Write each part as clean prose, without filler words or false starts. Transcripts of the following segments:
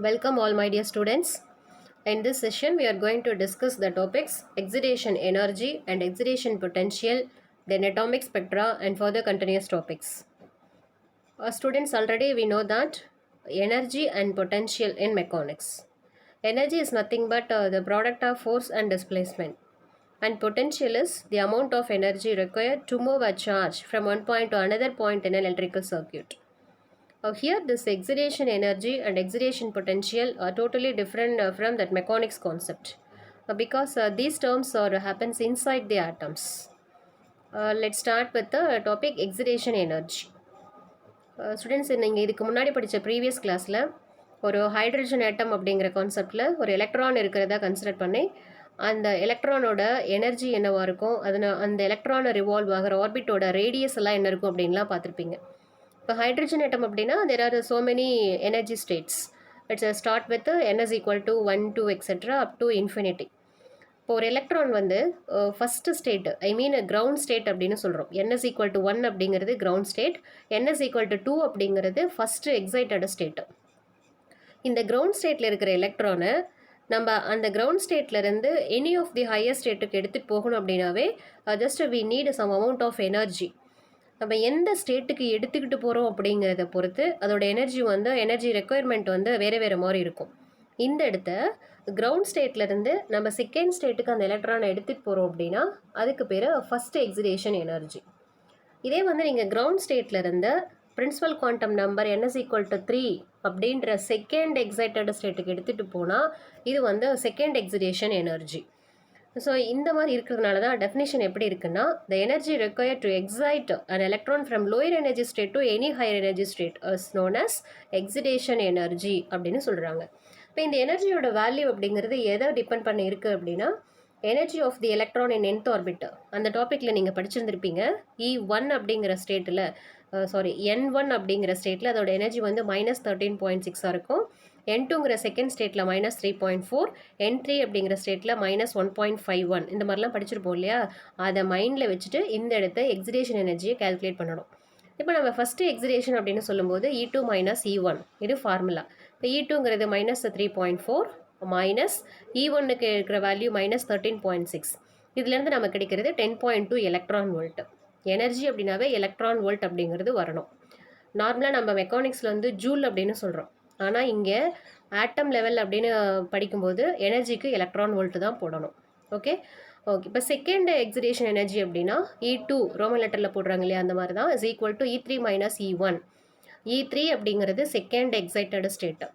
Welcome all my dear students. In this session we are going to discuss the topics excitation energy and excitation potential, then atomic spectra and further continuous topics. Students, already we know that energy and potential in mechanics. Energy is nothing but the product of force and displacement, and potential is the amount of energy required to move a charge from one point to another point in an electrical circuit. Here this excitation energy and excitation potential are totally different from that mechanics concept because these terms happens inside the atoms. Let's start with the topic excitation energy. Students, நீங்கள் இதுக்கு முன்னாடி படித்த previous கிளாஸில் ஒரு hydrogen atom அப்படிங்கிற கான்செப்டில் ஒரு electron இருக்கிறதா கன்சிடர் பண்ணி அந்த எலக்ட்ரானோட எனர்ஜி என்னவாக இருக்கும், அந்த எலக்ட்ரானை ரிவால்வ் ஆகிற ஆர்பிட்டோட ரேடியஸ் எல்லாம் என்ன இருக்கும் அப்படின்லாம் பார்த்துருப்பீங்க. இப்போ ஹைட்ரஜன் ஆட்டம் அப்படின்னா there are so many energy states. Let's start with n is equal to 1 2 etc. up to infinity. இப்போ ஒரு எலக்ட்ரான் வந்து ஃபஸ்ட்டு ஸ்டேட் கிரவுண்ட் ஸ்டேட் அப்படின்னு சொல்கிறோம். n is equal to 1 அப்படிங்கிறது ground state, n is equal to 2 அப்படிங்கிறது first excited state. இந்த ground ஸ்டேட்டில் இருக்கிற எலக்ட்ரானை நம்ம அந்த கிரவுண்ட் ஸ்டேட்லேருந்து எனி ஆஃப் தி ஹையர் ஸ்டேட்டுக்கு எடுத்துகிட்டு போகணும் அப்படின்னாவே just we need some amount of energy. நம்ம எந்த ஸ்டேட்டுக்கு எடுத்துக்கிட்டு போகிறோம் அப்படிங்கிறத பொறுத்து அதோட எனர்ஜி ரெக்குயர்மெண்ட் வேறு மாதிரி இருக்கும். இந்த இடத்த கிரவுண்ட் ஸ்டேட்லேருந்து நம்ம செகண்ட் ஸ்டேட்டுக்கு அந்த எலக்ட்ரானை எடுத்துகிட்டு போகிறோம் அப்படின்னா அதுக்கு பேர் ஃபஸ்ட் எக்ஸிடேஷன் எனர்ஜி. இதே நீங்கள் கிரவுண்ட் ஸ்டேட்லேருந்து principal quantum number n is equal to 3 அப்படின்ற செகண்ட் எக்ஸைட்டட் ஸ்டேட்டுக்கு எடுத்துகிட்டு போனால் இது செகண்ட் எக்ஸிடேஷன் எனர்ஜி. ஸோ இந்த மாதிரி இருக்கிறதுனால தான் டெஃபினேஷன் எப்படி இருக்குன்னா, the energy required to excite an electron from lower energy state to any higher energy state is known as excitation energy அப்படின்னு சொல்கிறாங்க. இப்போ இந்த எனர்ஜியோட வேல்யூ அப்படிங்கிறது எதை டிபெண்ட் பண்ணி இருக்குது அப்படின்னா, energy of the electron in nth orbit அந்த டாப்பிக்கில் நீங்கள் படிச்சிருந்திருப்பீங்க. E1 அப்படிங்கிற ஸ்டேட்டில் N1 அப்படிங்கிற ஸ்டேட்டில் அதோட எனர்ஜி -13.6 இருக்கும். N2ங்கிற செகண்ட் ஸ்டேட்டில் -3.4, N3 அப்படிங்கிற ஸ்டேட்டில் -1.51 இந்த மாதிரிலாம் படிச்சிருப்போம் இல்லையா. அதை மைண்டில் வச்சுட்டு இந்த இடத்த எக்ஸிடேஷன் எனர்ஜியை கால்குலேட் பண்ணணும். இப்போ நம்ம ஃபஸ்ட்டு எக்ஸிடேஷன் அப்படின்னு சொல்லும்போது E2 - E1 இது ஃபார்முலா. இப்போ E2ங்கிறது -3.4 மைனஸ் E1க்கு இருக்கிற வேல்யூ -13.6. இதுலேருந்து நமக்கு கிடைக்கிறது 10.2 எலக்ட்ரான் வோல்ட். எனர்ஜி அப்படின்னாவே எலக்ட்ரான் வோல்ட் அப்படிங்கிறது வரணும். நார்மலாக நம்ம மெக்கானிக்ஸில் ஜூல் அப்படின்னு சொல்கிறோம். ஆனால் இங்கே ஆட்டம் லெவல் அப்படின்னு படிக்கும்போது எனர்ஜிக்கு எலக்ட்ரான் வோல்ட் தான் போடணும். ஓகே. இப்போ செகண்ட் எக்ஸிடேஷன் எனர்ஜி அப்படின்னா E2 ரோமன் லெட்டரில் போடுறாங்க இல்லையா, அந்த மாதிரி தான் is equal to E3 - E1. E3 அப்படிங்கிறது செகண்ட் எக்ஸைட்டட் ஸ்டேட்டு.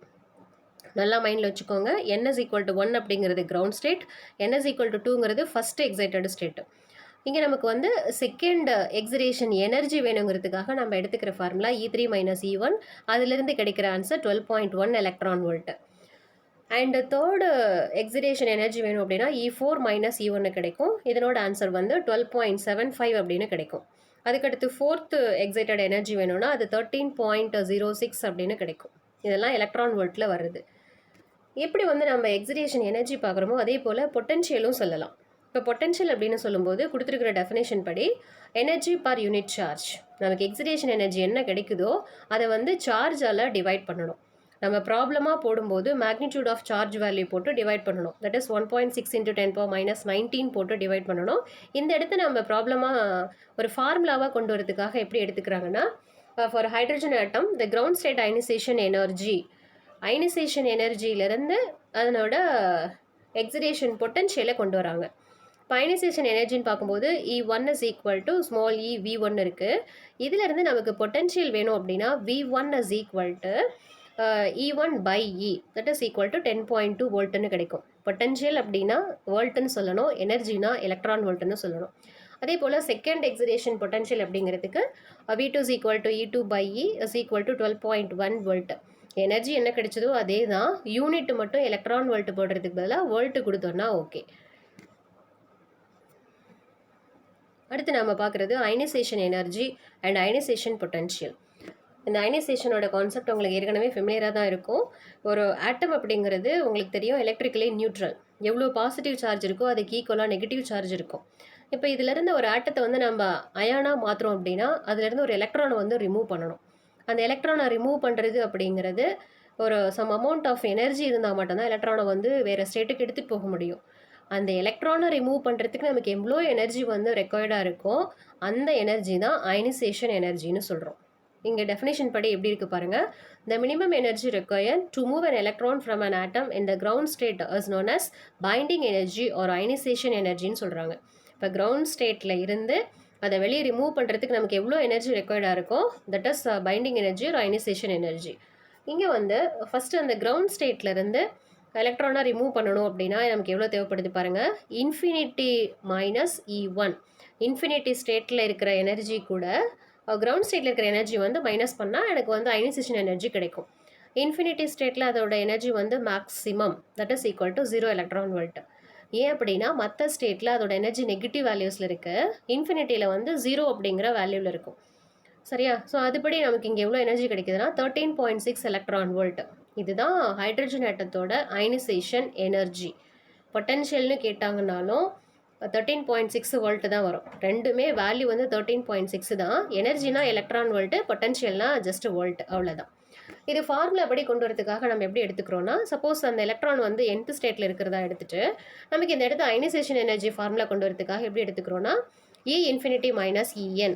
நல்லா மைண்டில் வச்சுக்கோங்க. n is equal to 1 அப்படிங்கிறது ground state, n is equal to 2ங்கிறது ஃபஸ்ட் எக்ஸைட்டட் ஸ்டேட்டு. இங்கே நமக்கு செகண்ட் எக்ஸிடேஷன் எனர்ஜி வேணுங்கிறதுக்காக நம்ம எடுத்துக்கிற ஃபார்முலா E3 - E1. அதிலிருந்து கிடைக்கிற answer 12.1 electron volt. And third excitation energy வேணும் அப்படின்னா E4 - E1 கிடைக்கும். இதனோட ஆன்சர் 12.75 அப்படின்னு கிடைக்கும். அதுக்கடுத்து ஃபோர்த்து எக்ஸைட்டட் எனர்ஜி வேணும்னா அது 13.06 அப்படின்னு கிடைக்கும். இதெல்லாம் எலக்ட்ரான் வோல்ட்டில் வருது. எப்படி நம்ம எக்ஸிடேஷன் எனர்ஜி பார்க்குறோமோ அதே போல் பொட்டென்ஷியலும் சொல்லலாம். இப்போ பொட்டென்ஷியல் அப்படின்னு சொல்லும்போது கொடுத்துருக்கிற டெஃபினேஷன் படி எனர்ஜி பர் யூனிட் சார்ஜ். நமக்கு எக்ஸிடேஷன் எனர்ஜி என்ன கிடைக்குதோ அதை சார்ஜால் டிவைட் பண்ணணும். நம்ம ப்ராப்ளமாக போடும்போது மேக்னிடியூட் ஆஃப் சார்ஜ் வேல்யூ போட்டு டிவைட் பண்ணணும். தட் இஸ் 1.6 × 10⁻−19 போட்டு டிவைட் பண்ணணும். இந்த இடத்த நம்ம ப்ராப்ளமாக ஒரு ஃபார்முலாவாக கொண்டு வரதுக்காக எப்படி எடுத்துக்கிறாங்கன்னா, for hydrogen atom the ground state ionisation எனர்ஜியிலேருந்து அதனோட எக்ஸிடேஷன் பொட்டென்ஷியலை கொண்டு வராங்க. இப்போ அயனைசேஷன் எனர்ஜின்னு பார்க்கும்போது E1 is equal to small e V1 இருக்குது. இதிலேருந்து நமக்கு பொட்டென்ஷியல் வேணும் அப்படின்னா V1 is equal to E1/E that is equal to 10.2 வோல்ட்டுன்னு கிடைக்கும். பொட்டென்ஷியல் அப்படின்னா வோல்ட்டுன்னு சொல்லணும், எனர்ஜினா எலக்ட்ரான் வோல்ட்டுன்னு சொல்லணும். அதே போல் செகண்ட் எக்ஸிடேஷன் பொட்டென்ஷியல் அப்படிங்கிறதுக்கு V2 is equal to E2/E is equal to 12.1 volt. Energy என்ன கிடைச்சதோ அதே தான், யூனிட் மட்டும் எலக்ட்ரான் வோல்ட் போடுறதுக்கு பதிலாக வோல்ட்டு கொடுத்தோன்னா ஓகே. அடுத்து நம்ம பார்க்குறது ionisation energy and ionisation potential. இந்த அயனைசேஷனோட கான்செப்ட் உங்களுக்கு ஏற்கனவே ஃபெமிலியராக தான் இருக்கும். ஒரு ஆட்டம் அப்படிங்கிறது உங்களுக்கு தெரியும் எலக்ட்ரிக்கலி நியூட்ரல். எவ்வளோ பாசிட்டிவ் சார்ஜ் இருக்கோ அதுக்கு ஈக்குவலாக நெகட்டிவ் சார்ஜ் இருக்கும். இப்போ இதிலேருந்து ஒரு ஆட்டத்தை நம்ம அயானாக மாற்றுறோம் அப்படின்னா அதுலேருந்து ஒரு எலக்ட்ரானை ரிமூவ் பண்ணணும். அந்த எலக்ட்ரானை ரிமூவ் பண்ணுறது அப்படிங்கிறது ஒரு சம் அமௌண்ட் ஆஃப் எனர்ஜி இருந்தால் மட்டும்தான் எலக்ட்ரானை வந்து வேறு ஸ்டேட்டுக்கு எடுத்துகிட்டு போக முடியும். அந்த எலக்ட்ரானை ரிமூவ் பண்ணுறதுக்கு நமக்கு எவ்வளோ எனர்ஜி வந்து ரெக்வயர்டாக இருக்கோ அந்த எனர்ஜி தான் அயனைசேஷன் எனர்ஜின்னு சொல்கிறோம். இங்கே டெஃபினேஷன் படி எப்படி இருக்குது பாருங்கள். The minimum energy required to move an electron from an atom in the ground state is known as binding energy or ionisation எனர்ஜின்னு சொல்கிறாங்க. இப்போ கிரவுண்ட் ஸ்டேட்டில் இருந்து அதை வெளியே ரிமூவ் பண்ணுறதுக்கு நமக்கு எவ்வளோ எனர்ஜி ரெக்வயர்டாக இருக்கோ தட் இஸ் பைண்டிங் எனர்ஜி ஒரு அயனைசேஷன் எனர்ஜி. இங்கே வந்து ஃபஸ்ட்டு அந்த கிரவுண்ட் ஸ்டேட்லேருந்து எலக்ட்ரானாக ரிமூவ் பண்ணணும் அப்படின்னா நமக்கு எவ்வளோ தேவைப்படுது பாருங்கள். இன்ஃபினிட்டி மைனஸ் E1 இன்ஃபினிட்டி ஸ்டேட்டில் இருக்கிற எனர்ஜி கூட கிரவுண்ட் ஸ்டேட்டில் இருக்கிற எனர்ஜி வந்து மைனஸ் பண்ணால் எனக்கு வந்து அயனைசேஷன் எனர்ஜி கிடைக்கும். இன்ஃபினிட்டி ஸ்டேட்டில் அதோட எனர்ஜி வந்து maximum that is equal to 0 electron volt. ஏன் அப்படின்னா மற்ற ஸ்டேட்டில் அதோட எனர்ஜி நெகட்டிவ் வேல்யூஸில் இருக்குது, இன்ஃபினிட்டியில் வந்து 0 அப்படிங்கிற வேல்யூவில் இருக்கும். சரியா? ஸோ அதுபடி நமக்கு இங்கே எவ்வளோ எனர்ஜி கிடைக்குதுன்னா 13.6 எலக்ட்ரான் வோல்ட். இதுதான் ஹைட்ரஜன் ஆட்டத்தோட அயனைசேஷன் எனர்ஜி. பொட்டன்ஷியல்னு கேட்டாங்கன்னாலும் 13.6 வோல்ட் தான் வரும். ரெண்டுமே வேல்யூ வந்து 13.6 தான். எனர்ஜினா எலக்ட்ரான் வோல்ட்டு, பொட்டன்ஷியல்னா ஜஸ்ட் வோல்ட், அவ்வளோதான். இது ஃபார்முலா படி கொண்டு வரதுக்காக நம்ம எப்படி எடுத்துக்கிறோன்னா, சப்போஸ் அந்த எலக்ட்ரான் வந்து nth ஸ்டேட்டில் இருக்கிறதா எடுத்துகிட்டு நமக்கு இந்த இடத்து அயனைசேஷன் எனர்ஜி ஃபார்முலா கொண்டு வரதுக்காக எப்படி எடுத்துக்கிறோன்னா E infinity minus En.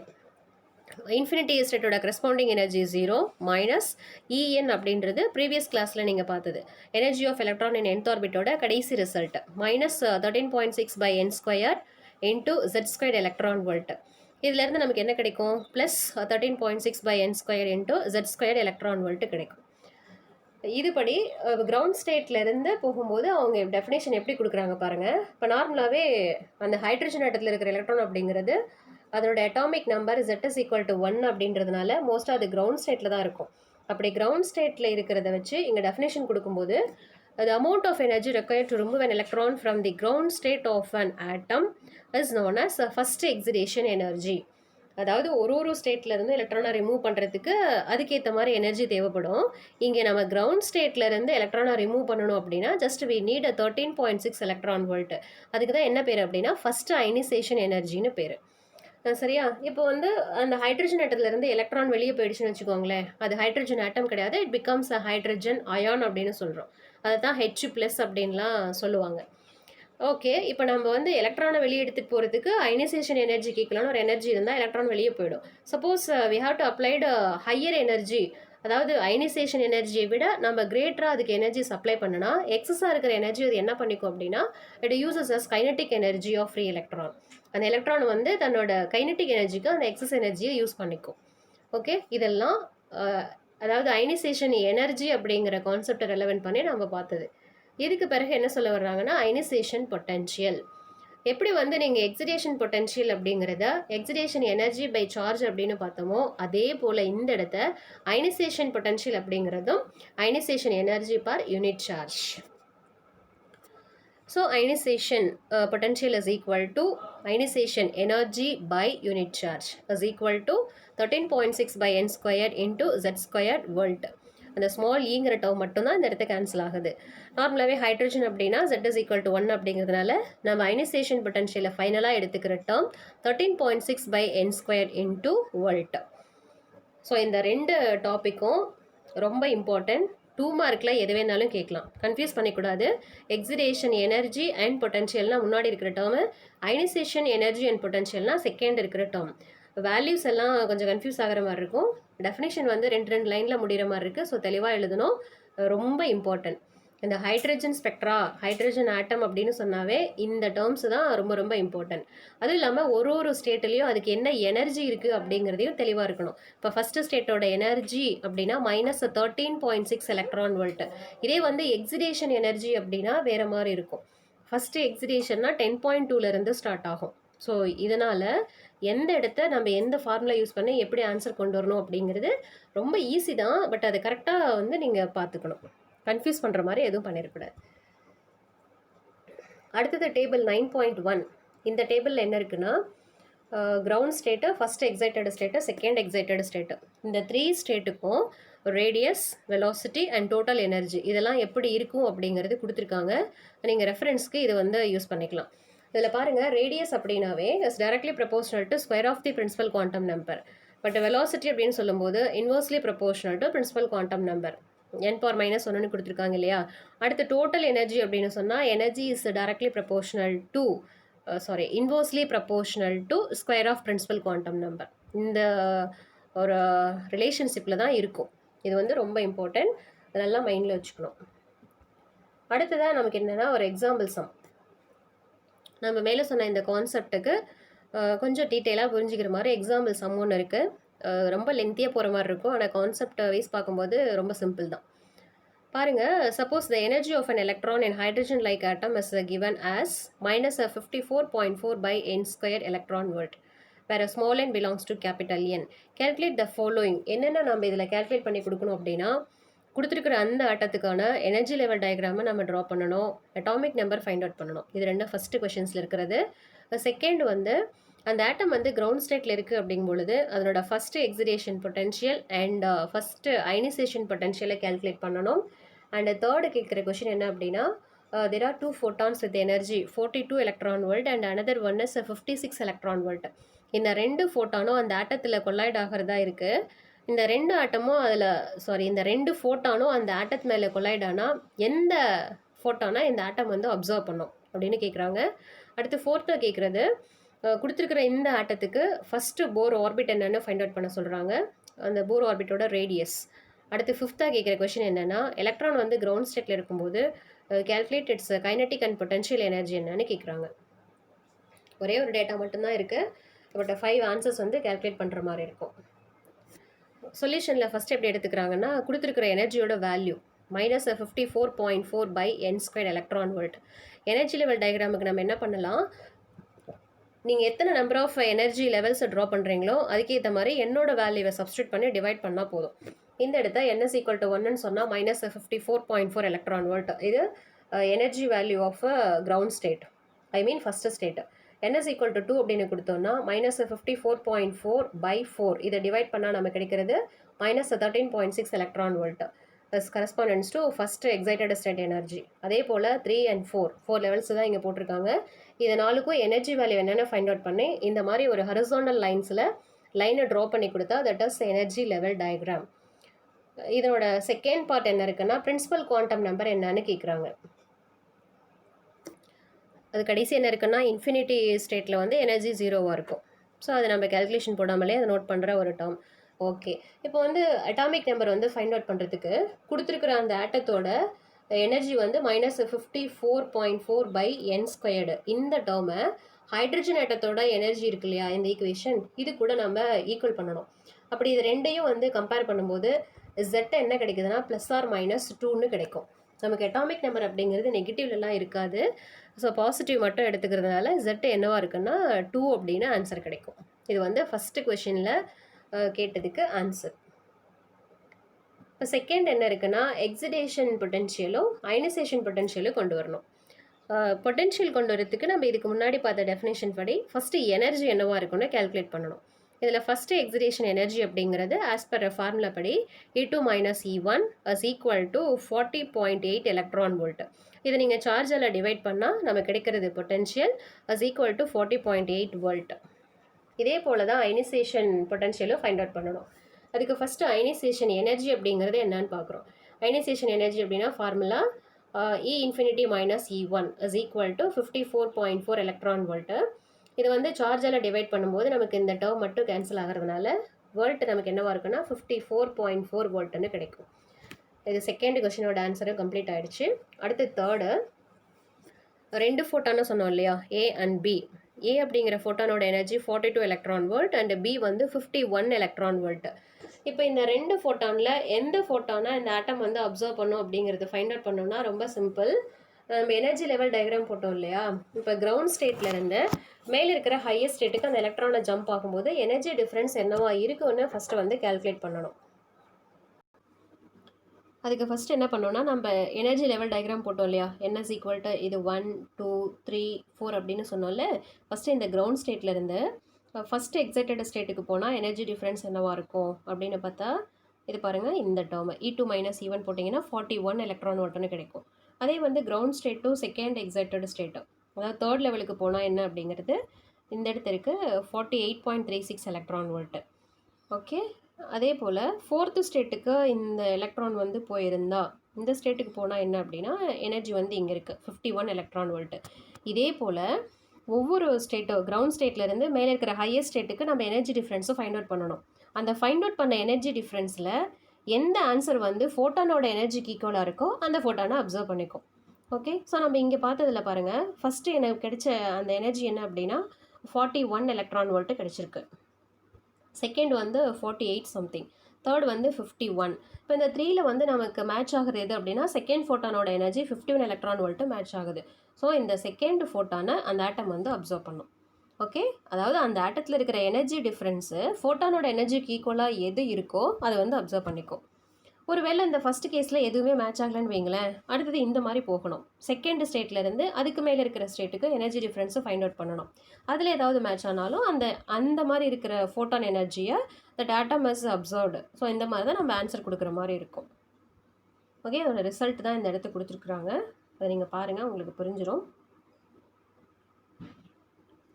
Infinity ஸ்டேட்டோட கரஸ்பாண்டிங் எனர்ஜி 0 மைனஸ் En அப்படின்றது ப்ரீவியஸ் கிளாஸில் நீங்கள் பார்த்தது energy of electron in nth ஆர்பிட்டோட கடைசி result minus 13.6 by n square into Z² electron volt. இதுலேருந்து நமக்கு என்ன கிடைக்கும்? Plus 13.6 by n square into Z² electron volt கிடைக்கும். இதுபடி கிரவுண்ட் ஸ்டேட்லேருந்து போகும்போது அவங்க டெஃபினேஷன் எப்படி கொடுக்குறாங்க பாருங்கள். இப்போ நார்மலாகவே அந்த ஹைட்ரஜன் ஆட்டத்தில் இருக்கிற எலக்ட்ரான் அப்படிங்கிறது அதோட atomic number Z is equal to 1 அப்படின்றதுனால மோஸ்ட்டாக அது கிரவுண்ட் ஸ்டேட்டில் தான் இருக்கும். அப்படி கிரவுண்ட் ஸ்டேட்டில் இருக்கிறத வச்சு இங்கே டெஃபினேஷன் கொடுக்கும்போது the amount of energy required to remove an electron from the ground state of an atom is known as first excitation energy. அதாவது ஒரு ஸ்டேட்லேருந்து எலக்ட்ரானை ரிமூவ் பண்ணுறதுக்கு அதுக்கேற்ற மாதிரி எனர்ஜி தேவைப்படும். இங்கே நம்ம கிரவுண்ட் ஸ்டேட்லேருந்து எலக்ட்ரானை ரிமூவ் பண்ணணும் அப்படின்னா just we need a 13.6 electron volt. அதுக்கு தான் என்ன பேர் அப்படின்னா ஃபஸ்ட்டு அயனைசேஷன் எனர்ஜின்னு பேர். சரியா? இப்போ வந்து அந்த ஹைட்ரஜன் ஆட்டத்துலேருந்து எலக்ட்ரான் வெளியே போயிடுச்சுன்னு வச்சுக்கோங்களேன், அது ஹைட்ரஜன் ஆட்டம் கிடையாது, it becomes a hydrogen ion அப்படின்னு சொல்கிறோம். அதை தான் H+ அப்படின்லாம் சொல்லுவாங்க. ஓகே, இப்போ நம்ம வந்து எலக்ட்ரானை வெளியே எடுத்துகிட்டு போகிறதுக்கு அயனைசேஷன் எனர்ஜி கேட்கலான்னு ஒரு எனர்ஜி இருந்தால் எலக்ட்ரான் வெளியே போயிடும். Suppose we have to applied higher energy, அதாவது அயனைசேஷன் எனர்ஜியை விட நம்ம கிரேட்டராக அதுக்கு எனர்ஜி சப்ளை பண்ணனா எக்ஸஸாக இருக்கிற எனர்ஜி அது என்ன பண்ணிக்கும் அப்படின்னா it uses as kinetic energy of free electron. அந்த எலக்ட்ரான் வந்து தன்னோட கைனட்டிக் எனர்ஜிக்கு அந்த எக்ஸஸ் எனர்ஜியை யூஸ் பண்ணிக்கும். ஓகே, இதெல்லாம் அதாவது அயனைசேஷன் எனர்ஜி அப்படிங்கிற கான்செப்டை ரெலவென்ட் பண்ணி நம்ம பார்த்தது. இதுக்கு பிறகு என்ன சொல்ல வர்றாங்கன்னா அயனைசேஷன் பொட்டன்ஷியல். எப்படி வந்து நீங்கள் எக்ஸிடேஷன் பொட்டன்ஷியல் அப்படிங்கிறத எக்ஸிடேஷன் எனர்ஜி பை சார்ஜ் அப்படின்னு பார்த்தோமோ அதே போல் இந்த இடத்த அயனைசேஷன் பொட்டன்ஷியல் அப்படிங்கிறதும் ionisation energy per unit charge. So ionization potential is equal to ionization energy by unit charge is equal to 13.6 by n squared into Z² volt. அந்த small ஈங்கிற term மட்டும்தான் இந்த இடத்த cancel ஆகுது. நார்மலாகவே ஹைட்ரஜன் அப்படின்னா Z is equal to 1 அப்படிங்கிறதுனால நம்ம ionisation பொட்டன்ஷியலை ஃபைனலாக எடுத்துக்கிற term 13.6 by n² into volt. So இந்த ரெண்டு டாப்பிக்கும் ரொம்ப இம்பார்ட்டன்ட். 2 மார்க்கில் எது வேணாலும் கேட்கலாம், கன்ஃபியூஸ் பண்ணிக்கூடாது. எக்ஸிடேஷன் எனர்ஜி அண்ட் பொட்டன்ஷியல்னா முன்னாடி இருக்கிற டேர்மு, அயனைசேஷன் எனர்ஜி அண்ட் பொட்டன்ஷியல்னா செகண்ட் இருக்கிற டேர்ம். வேல்யூஸ் எல்லாம் கொஞ்சம் கன்ஃபியூஸ் ஆகிற மாதிரி இருக்கும். டெஃபினேஷன் வந்து ரெண்டு லைனில் முடிகிற மாதிரி இருக்குது. ஸோ தெளிவாக எழுதணும், ரொம்ப இம்பார்ட்டன்ட். இந்த ஹைட்ரஜன் ஸ்பெக்ட்ரா, ஹைட்ரஜன் ஆட்டம் அப்படின்னு சொன்னாவே இந்த டேர்ம்ஸ் தான் ரொம்ப ரொம்ப இம்பார்ட்டன்ட். அதுவும் இல்லாமல் ஒரு ஸ்டேட்லேயும் அதுக்கு என்ன எனர்ஜி இருக்குது அப்படிங்கிறதையும் தெளிவாக இருக்கணும். இப்போ ஃபஸ்ட்டு ஸ்டேட்டோட எனர்ஜி அப்படின்னா மைனஸ் 13.6 எலக்ட்ரான் வோல்ட். இதே வந்து எக்ஸிடேஷன் எனர்ஜி அப்படின்னா வேறு மாதிரி இருக்கும். ஃபஸ்ட்டு எக்ஸிடேஷன்னா 10.2லேருந்து ஸ்டார்ட் ஆகும். ஸோ இதனால் எந்த இடத்த நம்ம எந்த ஃபார்முலா யூஸ் பண்ணி எப்படி ஆன்சர் கொண்டு வரணும் அப்படிங்கிறது ரொம்ப ஈஸி தான். பட் அது கரெக்டாக வந்து நீங்கள் பார்த்துக்கணும், கன்ஃபியூஸ் பண்ணுற மாதிரி எதுவும் பண்ணிடக்கூடாது. அடுத்தது டேபிள் 9.1. இந்த டேபிளில் என்ன இருக்குன்னா ground state, first excited state, second excited state, இந்த 3 ஸ்டேட்டுக்கும் radius, velocity and total energy இதெல்லாம் எப்படி இருக்கும் அப்படிங்கிறது கொடுத்துருக்காங்க. நீங்கள் ரெஃபரன்ஸ்க்கு இது வந்து யூஸ் பண்ணிக்கலாம். இதில் பாருங்கள், ரேடியஸ் அப்படின்னாவே is directly proportional to square of the principal quantum number. But velocity அப்படின்னு சொல்லும்போது inversely proportional to principal quantum number. n power minus ஒன்றுன்னு கொடுத்துருக்காங்க இல்லையா. அடுத்து டோட்டல் எனர்ஜி அப்படின்னு சொன்னால் energy is directly proportional to inversely proportional to square of principal quantum number. இந்த ஒரு ரிலேஷன்ஷிப்பில் தான் இருக்கும். இது வந்து ரொம்ப இம்பார்ட்டன்ட், அதெல்லாம் மைண்டில் வச்சுக்கணும். அடுத்ததாக நமக்கு என்னென்னா ஒரு எக்ஸாம்பிள் சம். நம்ம மேலே சொன்ன இந்த கான்செப்டுக்கு கொஞ்சம் டீட்டெயிலாக புரிஞ்சுக்கிற மாதிரி எக்ஸாம்பிள் சம் ஒன்று இருக்குது. ரொம்ப லென்த்தியாக போகிற மாதிரி இருக்கும், ஆனால் கான்செப்ட் வைஸ் பார்க்கும்போது ரொம்ப சிம்பிள் தான். பாருங்கள், suppose the energy of an electron in hydrogen like atom is given as minus 54.4 by n square electron volt where a small n belongs to capital N. Calculate the following. என்னென்ன நம்ம இதில் calculate பண்ணி கொடுக்கணும் அப்படின்னா, கொடுத்துருக்குற அந்த ஆட்டத்துக்கான energy level டயக்ராமை நம்ம draw பண்ணணும், அட்டாமிக் நம்பர் ஃபைண்ட் அவுட் பண்ணணும். இது ரெண்டும் ஃபஸ்ட்டு கொஷின்ஸில் இருக்கிறது. செகண்ட் வந்து அந்த ஆட்டம் வந்து கிரவுண்ட் ஸ்டேட்டில் இருக்குது அப்படிங்கும் பொழுது அதனோட first excitation potential and first ionisation பொட்டென்ஷியலை கேல்குலேட் பண்ணணும். அண்ட் தேர்டு கேட்குற கொஷின் என்ன அப்படின்னா, there are 2 photons with energy 42 electron volt and another one is 56 electron volt. இந்த 2 ஃபோட்டானும் அந்த ஆட்டத்தில் கொல்லாய்ட் ஆகிறதா இருக்குது. இந்த 2 ஆட்டமும் இந்த 2 ஃபோட்டானும் அந்த ஆட்டத்து மேலே கொல்லாய்ட் ஆனால் எந்த ஃபோட்டானா இந்த ஆட்டம் வந்து அப்சர்வ் பண்ணும் அப்படின்னு கேட்குறாங்க. அடுத்து ஃபோர்த்தாக கேட்குறது, கொடுத்துருக்குற இந்த ஆட்டத்துக்கு ஃபஸ்ட்டு போர் ஆர்பிட் என்னென்னு ஃபைண்ட் அவுட் பண்ண சொல்கிறாங்க, அந்த போர் ஆர்பிட்டோட ரேடியஸ். அடுத்து ஃபிஃப்த்தாக கேட்குற கொஷின் என்னென்னா, எலக்ட்ரான் வந்து கிரவுண்ட் ஸ்டேட்டில் இருக்கும்போது calculate it's kinetic and potential energy என்னன்னு கேட்குறாங்க. ஒரே ஒரு டேட்டா மட்டும்தான் இருக்குது, பட் 5 ஆன்சர்ஸ் வந்து கேல்குலேட் பண்ணுற மாதிரி இருக்கும். சொல்யூஷனில் ஃபஸ்ட் எப்படி எடுத்துக்கிறாங்கன்னா, கொடுத்துருக்குற எனர்ஜியோட value minus 54.4 by n squared electron volt. Energy level டயக்ராமுக்கு நம்ம என்ன பண்ணலாம், நீங்கள் எத்தனை நம்பர் ஆஃப் எனர்ஜி லெவல்ஸை ட்ரா பண்ணுறீங்களோ அதுக்கேற்ற மாதிரி என்னோட வேல்யூவை சப்ஸ்டியூட் பண்ணி டிவைட் பண்ணால் போதும். இந்த இடத்த n is equal to 1ன்னு சொன்னால் minus 54.4 electron volt. இது energy value of ground state, I mean first state. n is equal to 2 அப்படின்னு கொடுத்தோம்னா minus 54.4 by 4 இதை டிவைட் பண்ணால் நமக்கு கிடைக்கிறது minus 13.6 electron volt. This corresponds to first excited state energy. அதே போல் 3 and 4 levels தான் இங்கே போட்டிருக்காங்க. இது நாலுக்கும் எனர்ஜி வேல்யூ என்னென்ன ஃபைண்ட் அவுட் பண்ணி இந்த மாதிரி ஒரு ஹரிசாண்டல் லைன்ஸில் லைனை ட்ரா பண்ணி கொடுத்தா that is energy level diagram. இதோட செகண்ட் பார்ட் என்ன இருக்குன்னா, பிரின்சிபல் குவாண்டம் நம்பர் என்னன்னு கேட்குறாங்க. அது கடைசி என்ன இருக்குன்னா, இன்ஃபினிட்டி ஸ்டேட்டில் வந்து எனர்ஜி 0வாக இருக்கும். ஸோ அதை நம்ம கேல்குலேஷன் போடாமலே அதை நோட் பண்ணுற ஒரு டேர்ம். ஓகே, இப்போ வந்து அட்டாமிக் நம்பர் வந்து ஃபைண்ட் அவுட் பண்ணுறதுக்கு கொடுத்துருக்குற அந்த ஆட்டத்தோட எனர்ஜி வந்து minus 54.4 by n squared. இந்த டேர்மை ஹைட்ரஜன் ஆட்டத்தோட எனர்ஜி இருக்கு இல்லையா, இந்த ஈக்குவேஷன், இது கூட நம்ம ஈக்குவல் பண்ணணும். அப்படி இது ரெண்டையும் வந்து கம்பேர் பண்ணும்போது Z என்ன கிடைக்குதுன்னா +or-2ன்னு கிடைக்கும். நமக்கு அட்டாமிக் நம்பர் அப்படிங்கிறது நெகட்டிவ்லாம் இருக்காது, ஸோ பாசிட்டிவ் மட்டும் எடுத்துக்கிறதுனால Z என்னவா இருக்குன்னா 2 அப்படின்னு ஆன்சர் கிடைக்கும். இது வந்து ஃபஸ்ட்டு கொஷினில் கேட்டதுக்கு ஆன்சர். இப்போ செகண்ட் என்ன இருக்குன்னா, எக்ஸிடேஷன் பொட்டென்ஷியலும் அயனைசேஷன் பொட்டென்ஷியலும் கொண்டு வரணும். பொட்டென்ஷியல் கொண்டு வரதுக்கு நம்ம இதுக்கு முன்னாடி பார்த்த டெஃபினேஷன் படி ஃபஸ்ட்டு எனர்ஜி என்னவா இருக்குன்னு கேல்குலேட் பண்ணணும். இதில் ஃபஸ்ட்டு எக்ஸிடேஷன் எனர்ஜி அப்படிங்கிறது ஆஸ் பர் ஃபார்முலா படி E2 - E1 is equal to 40.8 electron volt. இதை நீங்கள் சார்ஜால் டிவைட் பண்ணால் நம்ம கிடைக்கிறது potential is equal to 40.8 volt. இதே போல் தான் அயனைசேஷன் பொட்டென்ஷியலும் ஃபைண்ட் அவுட் பண்ணணும். அதுக்கு ஃபஸ்ட்டு அயனைசேஷன் எனர்ஜி அப்படிங்கிறது என்னன்னு பார்க்குறோம். அயனைசேஷன் எனர்ஜி அப்படின்னா formula E infinity minus E1 is equal to 54.4 electron volt. இது வந்து சார்ஜால் டிவைட் பண்ணும்போது நமக்கு இந்த டேர்ம் மட்டும் கேன்சல் ஆகிறதுனால வோல்ட் நமக்கு என்னவாக இருக்குன்னா 54.4 வோல்ட்னு கிடைக்கும். இது செகண்ட் கொஸ்டினோட ஆன்சரும் கம்ப்ளீட் ஆகிடுச்சு. அடுத்து தேர்டு, 2 ஃபோட்டானு சொன்னோம் இல்லையா, A and B. A அப்படிங்கிற ஃபோட்டானோட energy 42 electron volt and B வந்து 51 electron volt. இப்போ இந்த 2 ஃபோட்டானில் எந்த ஃபோட்டானை இந்த ஆட்டம் வந்து அப்சர்வ் பண்ணும் அப்படிங்கிறது ஃபைண்ட் அவுட் பண்ணோம்னா ரொம்ப சிம்பிள். நம்ம எனர்ஜி லெவல் டயக்ராம் போட்டோம் இல்லையா, இப்போ கிரவுண்ட் ஸ்டேட்லேருந்து மேலே இருக்கிற ஹையஸ்ட் ஸ்டேட்டுக்கு அந்த எலக்ட்ரானை ஜம்ப் ஆகும்போது எனர்ஜி டிஃப்ரென்ஸ் என்னவா இருக்குன்னு ஃபஸ்ட்டு வந்து கேல்குலேட் பண்ணணும். அதுக்கு ஃபஸ்ட்டு என்ன பண்ணோன்னா, நம்ம எனர்ஜி லெவல் டயக்ராம் போட்டோம் இல்லையா, n is equal to இது 1 2 3 4 அப்படின்னு சொன்னோம்ல. ஃபஸ்ட்டு இந்த கிரவுண்ட் ஸ்டேட்லேருந்து ஃபஸ்ட்டு எக்ஸைட்டட் ஸ்டேட்டுக்கு போனால் எனர்ஜி டிஃப்ரென்ஸ் என்னவாக இருக்கும் அப்படின்னு பார்த்தா இது பாருங்கள், இந்த டேர்ம் E2 - E1 போட்டிங்கன்னா 41 electron voltனு கிடைக்கும். அதே வந்து ground state to second excited state, அதாவது தேர்ட் லெவலுக்கு போனால் என்ன அப்படிங்கிறது இந்த இடத்துக்கு 48.36 electron volt. ஓகே, அதே போல் ஃபோர்த்து ஸ்டேட்டுக்கு இந்த எலக்ட்ரான் வந்து போயிருந்தா இந்த ஸ்டேட்டுக்கு போனால் என்ன அப்படின்னா எனர்ஜி வந்து இங்கே இருக்குது 51 எலக்ட்ரான் வோல்ட்டு. இதே போல் ஒவ்வொரு ஸ்டேட்டோ கிரவுண்ட் ஸ்டேட்லேருந்து மேலே இருக்கிற ஹையர் ஸ்டேட்டுக்கு நம்ம எனர்ஜி டிஃப்ரென்ஸும் ஃபைண்ட் அவுட் பண்ணணும். அந்த ஃபைண்ட் அவுட் பண்ண எனர்ஜி டிஃப்ரென்ஸில் எந்த ஆன்சர் வந்து ஃபோட்டானோட எனர்ஜிக்கு ஈக்குவலாக இருக்கோ அந்த ஃபோட்டானை அப்சர்வ் பண்ணிக்கும். ஓகே, ஸோ நம்ம இங்கே பார்த்ததில் பாருங்கள், ஃபஸ்ட்டு எனக்கு கிடைச்ச அந்த எனர்ஜி என்ன அப்படின்னா 41 எலக்ட்ரான் வோல்ட்டு கிடச்சிருக்கு. செகண்ட் வந்து 48 சம்திங், தேர்ட் வந்து 51. இப்போ இந்த 3ல் வந்து நமக்கு மேட்ச் ஆகுது எது அப்படின்னா செகண்ட் ஃபோட்டானோட எனர்ஜி 51 எலக்ட்ரான் வோல்ட்டு மேட்ச் ஆகுது. ஸோ இந்த செகண்ட் ஃபோட்டானை அந்த ஆட்டம் வந்து அப்சர்வ் பண்ணும். ஓகே, அதாவது அந்த ஆட்டத்தில் இருக்கிற எனர்ஜி டிஃப்ரென்ஸு ஃபோட்டானோட எனர்ஜிக்கு ஈக்குவலாக எது இருக்கோ அதை வந்து அப்சர்வ் பண்ணிக்கும். ஒருவேளை இந்த ஃபஸ்ட் கேஸில் எதுவுமே மேட்ச் ஆகலைன்னு வைங்களேன், அடுத்தது இந்த மாதிரி போகணும். செகண்ட் ஸ்டேட்லேருந்து அதுக்கு மேலே இருக்கிற ஸ்டேட்டுக்கு எனர்ஜி டிஃப்ரென்ஸை ஃபைண்ட் அவுட் பண்ணணும். அதில் ஏதாவது மேட்ச் ஆனாலும் அந்த மாதிரி இருக்கிற ஃபோட்டான் எனர்ஜியை that atom is absorbed. So இந்த மாதிரி தான் நம்ம ஆன்சர் கொடுக்குற மாதிரி இருக்கும். ஓகே, அதோட ரிசல்ட் தான் இந்த இடத்துக்கு கொடுத்துருக்குறாங்க. அதை நீங்கள் பாருங்கள், உங்களுக்கு புரிஞ்சிடும்.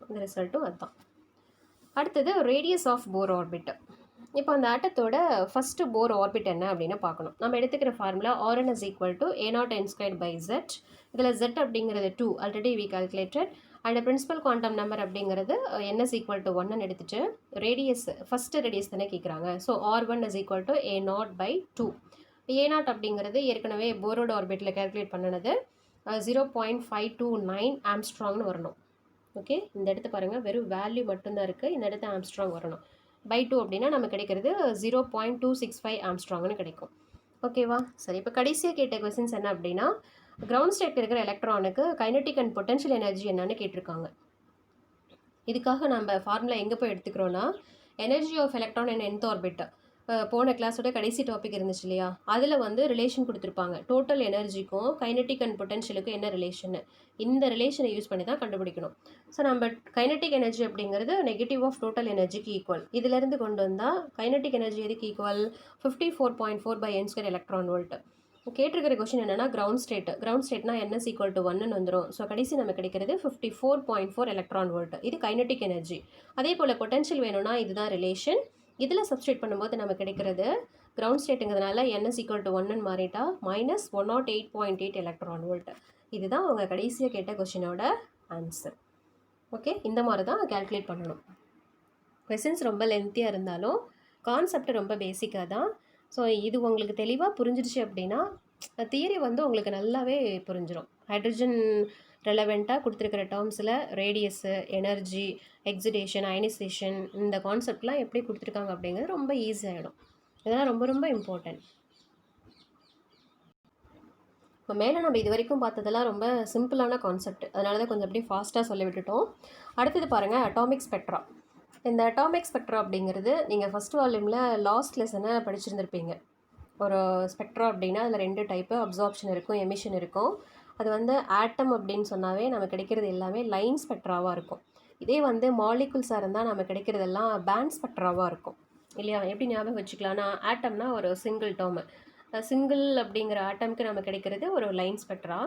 இந்த ரிசல்ட்டும் அதுதான். அடுத்தது ரேடியஸ் ஆஃப் போர் ஆர்பிட். இப்போ அந்த ஆட்டத்தோட ஃபஸ்ட்டு போர் ஆர்பிட் என்ன அப்படின்னு பார்க்கணும். நம்ம எடுத்துக்கிற formula Rn is equal to a0n²/z. இதில் z அப்படிங்கிறது 2 already we calculated. And principal quantum number அப்படிங்கிறது n is equal to 1 எடுத்துட்டு ரேடியஸ் ஃபஸ்ட்டு ரேடியஸ் தானே கேட்குறாங்க. So R1 is equal to a0/2. a0 அப்படிங்கிறது ஏற்கனவே போரோட ஆர்பிட்டில் கால்குலேட் பண்ணினது 0.529 ஆம்ஸ்ட்ராங்னு வரணும். ஓகே, இந்த இடத்த பாருங்கள், வெறும் வேல்யூ மட்டும்தான் இருக்குது. இந்த இடத்த ஆம்ஸ்ட்ராங் வரணும். பை 2 அப்படின்னா நமக்கு கிடைக்கிறது 0.265 ஆம்ஸ்ட்ராங்னு கிடைக்கும். ஓகேவா? சரி, இப்போ கடைசியாக கேட்ட கொஸ்டின்ஸ் என்ன அப்படின்னா கிரவுண்ட் ஸ்டேட் இருக்கிற எலக்ட்ரானுக்கு கைனடிக் அண்ட் பொட்டன்ஷியல் எனர்ஜி என்னன்னு கேட்டிருக்காங்க. இதுக்காக நம்ம ஃபார்முலா எங்கே போய் எடுத்துக்கிறோன்னா energy of electron in nth orbit. போன கிளாஸோட கடைசி டாபிக் இருந்துச்சு இல்லையா, அதில் வந்து ரிலேஷன் கொடுத்துருப்பாங்க. டோட்டல் எனர்ஜிக்கும் கைனடிக் அண்ட் பொட்டன்ஷியலுக்கும் என்ன ரிலேஷன், இந்த ரிலேஷனை யூஸ் பண்ணி தான் கண்டுபிடிக்கணும். ஸோ நம்ம கைனடிக் எனர்ஜி அப்படிங்கிறது நெகட்டிவ் ஆஃப் டோட்டல் எனர்ஜிக்கு ஈக்குவல். இதிலேருந்து கொண்டு வந்தால் கைனடிக் எனர்ஜி எதுக்கு ஈக்குவல் 54.4/n² எலக்ட்ரான் வோல்ட். கேட்டிருக்கிற கொஸ்டின் என்னன்னா கிரவுண்ட் ஸ்டேட்னா n is equal to 1 வந்துடும். ஸோ கடைசி நமக்கு கிடைக்கிறது 54.4 எலக்ட்ரான் வோல்ட். இது கைனடிக் எனர்ஜி. அதே போல் பொட்டன்ஷியல் வேணும்னா இதுதான் ரிலேஷன். இதில் சப்ஸ்டியூட் பண்ணும்போது நமக்கு கிடைக்கிறது கிரவுண்ட் ஸ்டேட்டுங்கிறதுனால n is equal to 1 மாறிட்டா -108.8 எலக்ட்ரான் வோல்ட். இதுதான் அவங்க கடைசியாக கேட்ட கொஸ்டினோட ஆன்சர். ஓகே, இந்த மாதிரி தான் கால்குலேட் பண்ணணும். கொஸ்டின்ஸ் ரொம்ப லென்த்தியாக இருந்தாலும் கான்செப்ட் ரொம்ப பேசிக்காக தான். ஸோ இது உங்களுக்கு தெளிவாக புரிஞ்சிடுச்சு அப்படின்னா தியரி வந்து உங்களுக்கு நல்லாவே புரிஞ்சிடும். ஹைட்ரஜன் ரெலவெண்ட்டாக கொடுத்துருக்கிற டேர்ம்ஸில் ரேடியஸு, எனர்ஜி, எக்ஸிடேஷன், அயனைசேஷன், இந்த கான்செப்ட்லாம் எப்படி கொடுத்துருக்காங்க அப்படிங்கிறது ரொம்ப ஈஸியாகிடும். இதெல்லாம் ரொம்ப ரொம்ப இம்பார்ட்டன்ட். இப்போ மேலே நம்ம இது வரைக்கும் பார்த்ததெல்லாம் ரொம்ப சிம்பிளான கான்செப்ட், அதனால தான் கொஞ்சம் அப்படியே ஃபாஸ்ட்டாக சொல்லி விட்டுட்டோம். அடுத்தது பாருங்கள், அட்டாமிக் ஸ்பெக்ட்ரா. இந்த அட்டாமிக் ஸ்பெக்ட்ரா அப்படிங்கிறது நீங்கள் ஃபஸ்ட் வால்யூமில் லாஸ்ட் லெசனை படிச்சிருந்துருப்பீங்க. ஒரு ஸ்பெக்ட்ரா அப்படின்னா அதில் 2 டைப்பு, அப்சார்ப்ஷன் இருக்கும், எமிஷன் இருக்கும். அது வந்து ஆட்டம் அப்படின்னு சொன்னாவே நமக்கு கிடைக்கிறது எல்லாமே லைன் ஸ்பெக்ட்ராவாக இருக்கும். இதே வந்து மாலிகுல்ஸாக இருந்தால் நமக்கு கிடைக்கிறதெல்லாம் பேண்ட் ஸ்பெக்ட்ராவாக இருக்கும் இல்லையா? எப்படி ஞாபகம் வச்சுக்கலாம்னா ஆட்டம்னா ஒரு சிங்கிள் டேர்மு, சிங்கிள் அப்படிங்கிற ஆட்டம்க்கு நம்ம கிடைக்கிறது ஒரு லைன் ஸ்பெக்ட்ரா.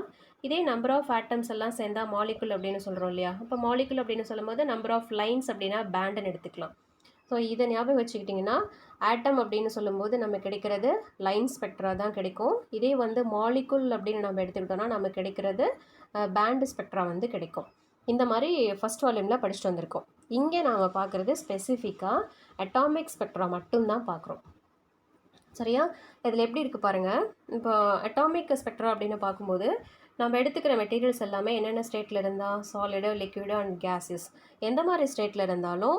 இதே நம்பர் ஆஃப் ஆட்டம்ஸ் எல்லாம் சேர்ந்தால் மாலிகுல் அப்படின்னு சொல்கிறோம் இல்லையா? அப்போ மாலிகுல் அப்படின்னு சொல்லும்போது நம்பர் ஆஃப் லைன்ஸ் அப்படின்னா பேண்டுன்னு எடுத்துக்கலாம். ஸோ இதை ஞாபகம் வச்சுக்கிட்டிங்கன்னா ஆட்டம் அப்படின்னு சொல்லும்போது நம்ம கிடைக்கிறது லைன் ஸ்பெக்ட்ரா தான் கிடைக்கும். இதே வந்து மாலிகுல் அப்படின்னு நம்ம எடுத்துக்கிட்டோம்னா நமக்கு கிடைக்கிறது பேண்டு ஸ்பெக்ட்ரா வந்து கிடைக்கும். இந்த மாதிரி ஃபஸ்ட் வால்யூமில் படிச்சுட்டு வந்திருக்கோம். இங்கே நாம் பார்க்குறது ஸ்பெசிஃபிக்காக அட்டாமிக் ஸ்பெக்ட்ரா மட்டும்தான் பார்க்குறோம். சரியா? இதில் எப்படி இருக்குது பாருங்கள். இப்போ அட்டாமிக் ஸ்பெக்ட்ரா அப்படின்னு பார்க்கும்போது நம்ம எடுத்துக்கிற மெட்டீரியல்ஸ் எல்லாமே என்னென்ன ஸ்டேட்டில் இருந்தால் சாலிடு, லிக்விடு அண்ட் கேஸஸ், எந்த மாதிரி ஸ்டேட்டில் இருந்தாலும்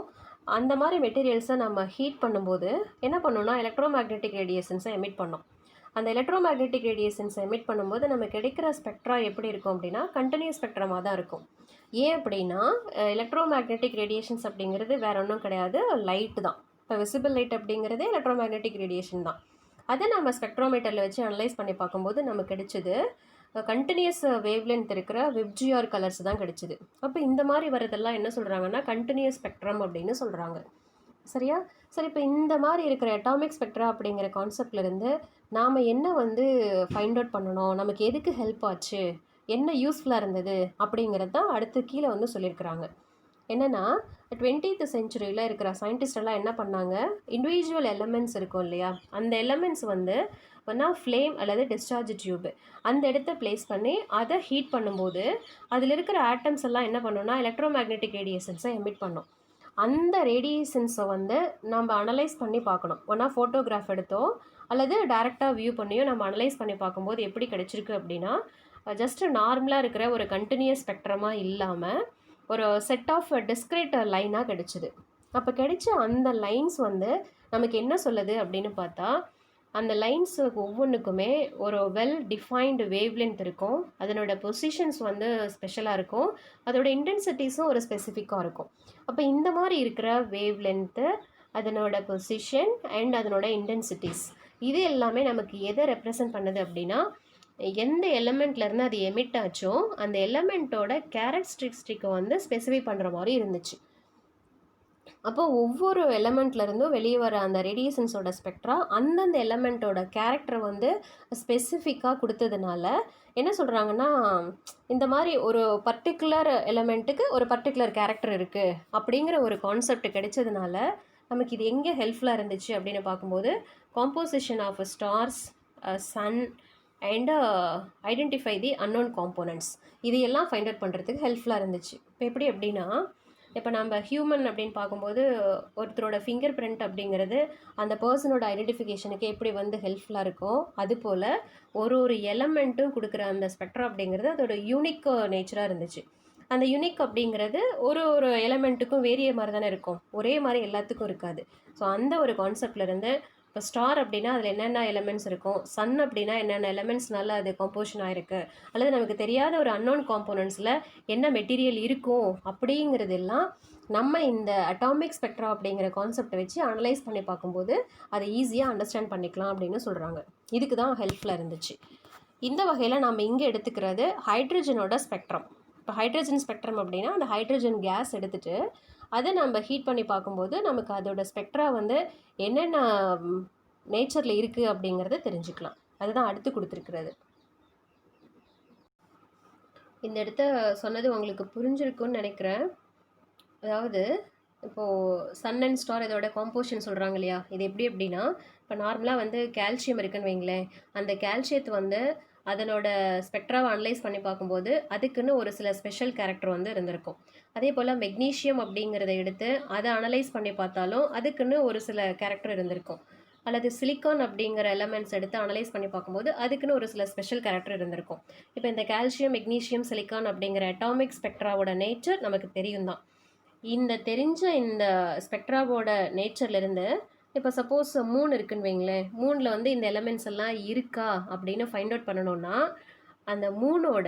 அந்த மாதிரி மெட்டீரியல்ஸை நம்ம ஹீட் பண்ணும்போது என்ன பண்ணோம்னா எலக்ட்ரோ மேக்னெட்டிக் ரேடியேஷன்ஸை எமிட் பண்ணோம். அந்த எலக்ட்ரோ மேக்னெட்டிக் ரேடியேஷன்ஸை எமிட் பண்ணும்போது நம்ம கிடைக்கிற ஸ்பெக்ட்ரா எப்படி இருக்கும் அப்படின்னா கண்டினியூஸ் ஸ்பெக்ட்ரமாக தான் இருக்கும். ஏன் அப்படின்னா எலக்ட்ரோ மேக்னெட்டிக் ரேடியேஷன்ஸ் அப்படிங்கிறது வேற ஒன்றும் கிடையாது, லைட்டு தான். இப்போ விசிபிள் லைட் அப்படிங்கிறது எலக்ட்ரோ மேக்னெட்டிக் ரேடியேஷன் தான். அதை நம்ம ஸ்பெக்ட்ரோமீட்டரில் வச்சு அனலைஸ் பண்ணி பார்க்கும்போது நமக்கு கிடைச்சது கண்டினியூஸ் வேவ்லென்த் இருக்கிற விப்ஜிஆர் கலர்ஸ் தான் கிடைச்சிது. அப்போ இந்த மாதிரி வரதெல்லாம் என்ன சொல்கிறாங்கன்னா கண்டினியூஸ் ஸ்பெக்ட்ரம் அப்படின்னு சொல்கிறாங்க. சரியா? சரி, இப்போ இந்த மாதிரி இருக்கிற அட்டாமிக் ஸ்பெக்ட்ரா அப்படிங்கிற கான்செப்ட்லேருந்து நாம் என்ன வந்து ஃபைண்ட் அவுட் பண்ணணும், நமக்கு எதுக்கு ஹெல்ப் ஆச்சு, என்ன யூஸ்ஃபுல்லாக இருந்தது அப்படிங்கிறது தான் அடுத்து கீழே வந்து சொல்லியிருக்கிறாங்க. என்னென்னா 20th செஞ்சுரியில் இருக்கிற சயின்டிஸ்ட் எல்லாம் என்ன பண்ணாங்க, இண்டிவிஜுவல் எலமெண்ட்ஸ் இருக்கும் இல்லையா, அந்த எலமெண்ட்ஸ் வந்து ஒன்றா ஃப்ளேம் அல்லது டிஸ்சார்ஜ் டியூப் அந்த இடத்த ப்ளேஸ் பண்ணி அதை ஹீட் பண்ணும்போது அதில் இருக்கிற ஆட்டம்ஸ் எல்லாம் என்ன பண்ணோம்னா எலக்ட்ரோ மேக்னெட்டிக் ரேடியேஷன்ஸை எமிட் பண்ணோம். அந்த ரேடியேஷன்ஸை வந்து நம்ம அனலைஸ் பண்ணி பார்க்கணும். ஒன்றா ஃபோட்டோகிராஃப் எடுத்தோ அல்லது டைரெக்டாக வியூ பண்ணியோ நம்ம அனலைஸ் பண்ணி பார்க்கும்போது எப்படி கிடைச்சிருக்கு அப்படின்னா, ஜஸ்ட் நார்மலாக இருக்கிற ஒரு கண்டினியூஸ் ஸ்பெக்ட்ரமாக இல்லாமல் ஒரு செட் ஆஃப் டிஸ்கிரீட் லைனாக கிடைச்சிது. அப்போ கிடைச்ச அந்த லைன்ஸ் வந்து நமக்கு என்ன சொல்லுது அப்படின்னு பார்த்தா, அந்த லைன்ஸ் ஒவ்வொன்றுக்குமே ஒரு வெல் டிஃபைன்டு வேவ் லென்த் இருக்கும். அதனோட பொசிஷன்ஸ் வந்து ஸ்பெஷலாக இருக்கும். அதோட இன்டென்சிட்டிஸும் ஒரு ஸ்பெசிஃபிக்காக இருக்கும். அப்போ இந்த மாதிரி இருக்கிற வேவ் லென்த்து, அதனோட பொசிஷன் அண்ட் அதனோட இன்டென்சிட்டிஸ் இது எல்லாமே நமக்கு எதை ரெப்ரசன்ட் பண்ணுது அப்படின்னா, எந்த எலமெண்ட்லேருந்து அது எமிட் ஆச்சோ அந்த எலமெண்ட்டோட கேரக்டரிஸ்டிக்கை வந்து ஸ்பெசிஃபை பண்ணுற மாதிரி இருந்துச்சு. அப்போ ஒவ்வொரு எலமெண்ட்லேருந்தும் வெளியே வர அந்த ரேடியேஷன்ஸோட ஸ்பெக்ட்ரா அந்தந்த எலமெண்ட்டோட கேரக்டரை வந்து ஸ்பெசிஃபிக்காக கொடுத்ததுனால என்ன சொல்கிறாங்கன்னா, இந்த மாதிரி ஒரு பர்டிகுலர் எலமெண்ட்டுக்கு ஒரு பர்டிகுலர் கேரக்டர் இருக்குது அப்படிங்கிற ஒரு கான்செப்ட் கிடைச்சதுனால நமக்கு இது எங்கே ஹெல்ப்ஃபுல்லாக இருந்துச்சு அப்படின்னு பார்க்கும்போது, composition of stars, sun and identify the unknown components இது எல்லாம் ஃபைண்ட் அவுட் பண்ணுறதுக்கு ஹெல்ப்ஃபுல்லாக இருந்துச்சு. இப்போ எப்படி அப்படின்னா, இப்போ நம்ம ஹியூமன் அப்படின்னு பார்க்கும்போது ஒருத்தரோட ஃபிங்கர் பிரிண்ட் அப்படிங்கிறது அந்த பர்சனோட ஐடென்டிஃபிகேஷனுக்கு எப்படி வந்து ஹெல்ப்ஃபுல்லாக இருக்கும், அதுபோல் ஒரு ஒரு எலமெண்ட்டும் கொடுக்குற அந்த ஸ்பெக்ட்ரா அப்படிங்கிறது அதோட யூனிக் நேச்சராக இருந்துச்சு. அந்த யூனிக் அப்படிங்கிறது ஒரு ஒரு எலமெண்ட்டுக்கும் வேறிய மாதிரி தானே இருக்கும், ஒரே மாதிரி எல்லாத்துக்கும் இருக்காது. ஸோ அந்த ஒரு கான்செப்ட்லேருந்து இப்போ ஸ்டார் அப்படின்னா அதில் என்னென்ன எலமெண்ட்ஸ் இருக்கும், சன் அப்படின்னா என்னென்ன எலமெண்ட்ஸ்னால அது காம்போசிஷன் ஆகிருக்கு, அல்லது நமக்கு தெரியாத ஒரு அன்னோன் காம்போனன்ட்ஸில் என்ன மெட்டீரியல் இருக்கும் அப்படிங்கிறதெல்லாம் நம்ம இந்த அட்டாமிக் ஸ்பெக்ட்ரா அப்படிங்கிற கான்செப்டை வச்சு அனலைஸ் பண்ணி பார்க்கும்போது அதை ஈஸியாக அண்டர்ஸ்டாண்ட் பண்ணிக்கலாம் அப்படின்னு சொல்கிறாங்க. இதுக்கு தான் ஹெல்ப்ஃபுல்லாக இருந்துச்சு. இந்த வகையில் நம்ம இங்கே எடுத்துக்கிறது ஹைட்ரஜனோட ஸ்பெக்ட்ரம். இப்போ ஹைட்ரஜன் ஸ்பெக்ட்ரம் அப்படின்னா அந்த ஹைட்ரஜன் கேஸ் எடுத்துகிட்டு அதை நம்ம ஹீட் பண்ணி பார்க்கும்போது நமக்கு அதோட ஸ்பெக்ட்ரா வந்து என்னென்ன நேச்சரில் இருக்குது அப்படிங்கிறத தெரிஞ்சுக்கலாம். அதுதான் அடுத்து கொடுத்துருக்கிறது. இந்த இடத்த சொன்னது உங்களுக்கு புரிஞ்சிருக்குன்னு நினைக்கிறேன். அதாவது இப்போது சன் அண்ட் ஸ்டார் இதோட காம்போசிஷன் சொல்கிறாங்க இல்லையா, இது எப்படி அப்படின்னா, இப்போ நார்மலாக வந்து கால்சியம் இருக்குன்னு வைங்களேன், அந்த கால்சியத்தை வந்து அதனோட ஸ்பெக்ட்ராவை அனலைஸ் பண்ணி பார்க்கும்போது அதுக்குன்னு ஒரு சில ஸ்பெஷல் கேரக்டர் வந்து இருந்திருக்கும். அதே போல் மெக்னீஷியம் அப்படிங்கிறத எடுத்து அதை அனலைஸ் பண்ணி பார்த்தாலும் அதுக்குன்னு ஒரு சில கேரக்டர் இருந்திருக்கும். அல்லது சிலிக்கான் அப்படிங்கிற எலமெண்ட்ஸ் எடுத்து அனலைஸ் பண்ணி பார்க்கும்போது அதுக்குன்னு ஒரு சில ஸ்பெஷல் கேரக்டர் இருந்திருக்கும். இப்போ இந்த கால்சியம், மெக்னீஷியம், சிலிக்கான் அப்படிங்கிற அட்டாமிக் ஸ்பெக்ட்ராவோட நேச்சர் நமக்கு தெரியும் தான். இந்த தெரிஞ்ச இந்த ஸ்பெக்ட்ராவோட நேச்சர்லேருந்து இப்போ சப்போஸ் மூன் இருக்குன்னு வைங்களேன், மூனில் வந்து இந்த எலமெண்ட்ஸ் எல்லாம் இருக்கா அப்படின்னு ஃபைண்ட் அவுட் பண்ணணுன்னா அந்த மூனோட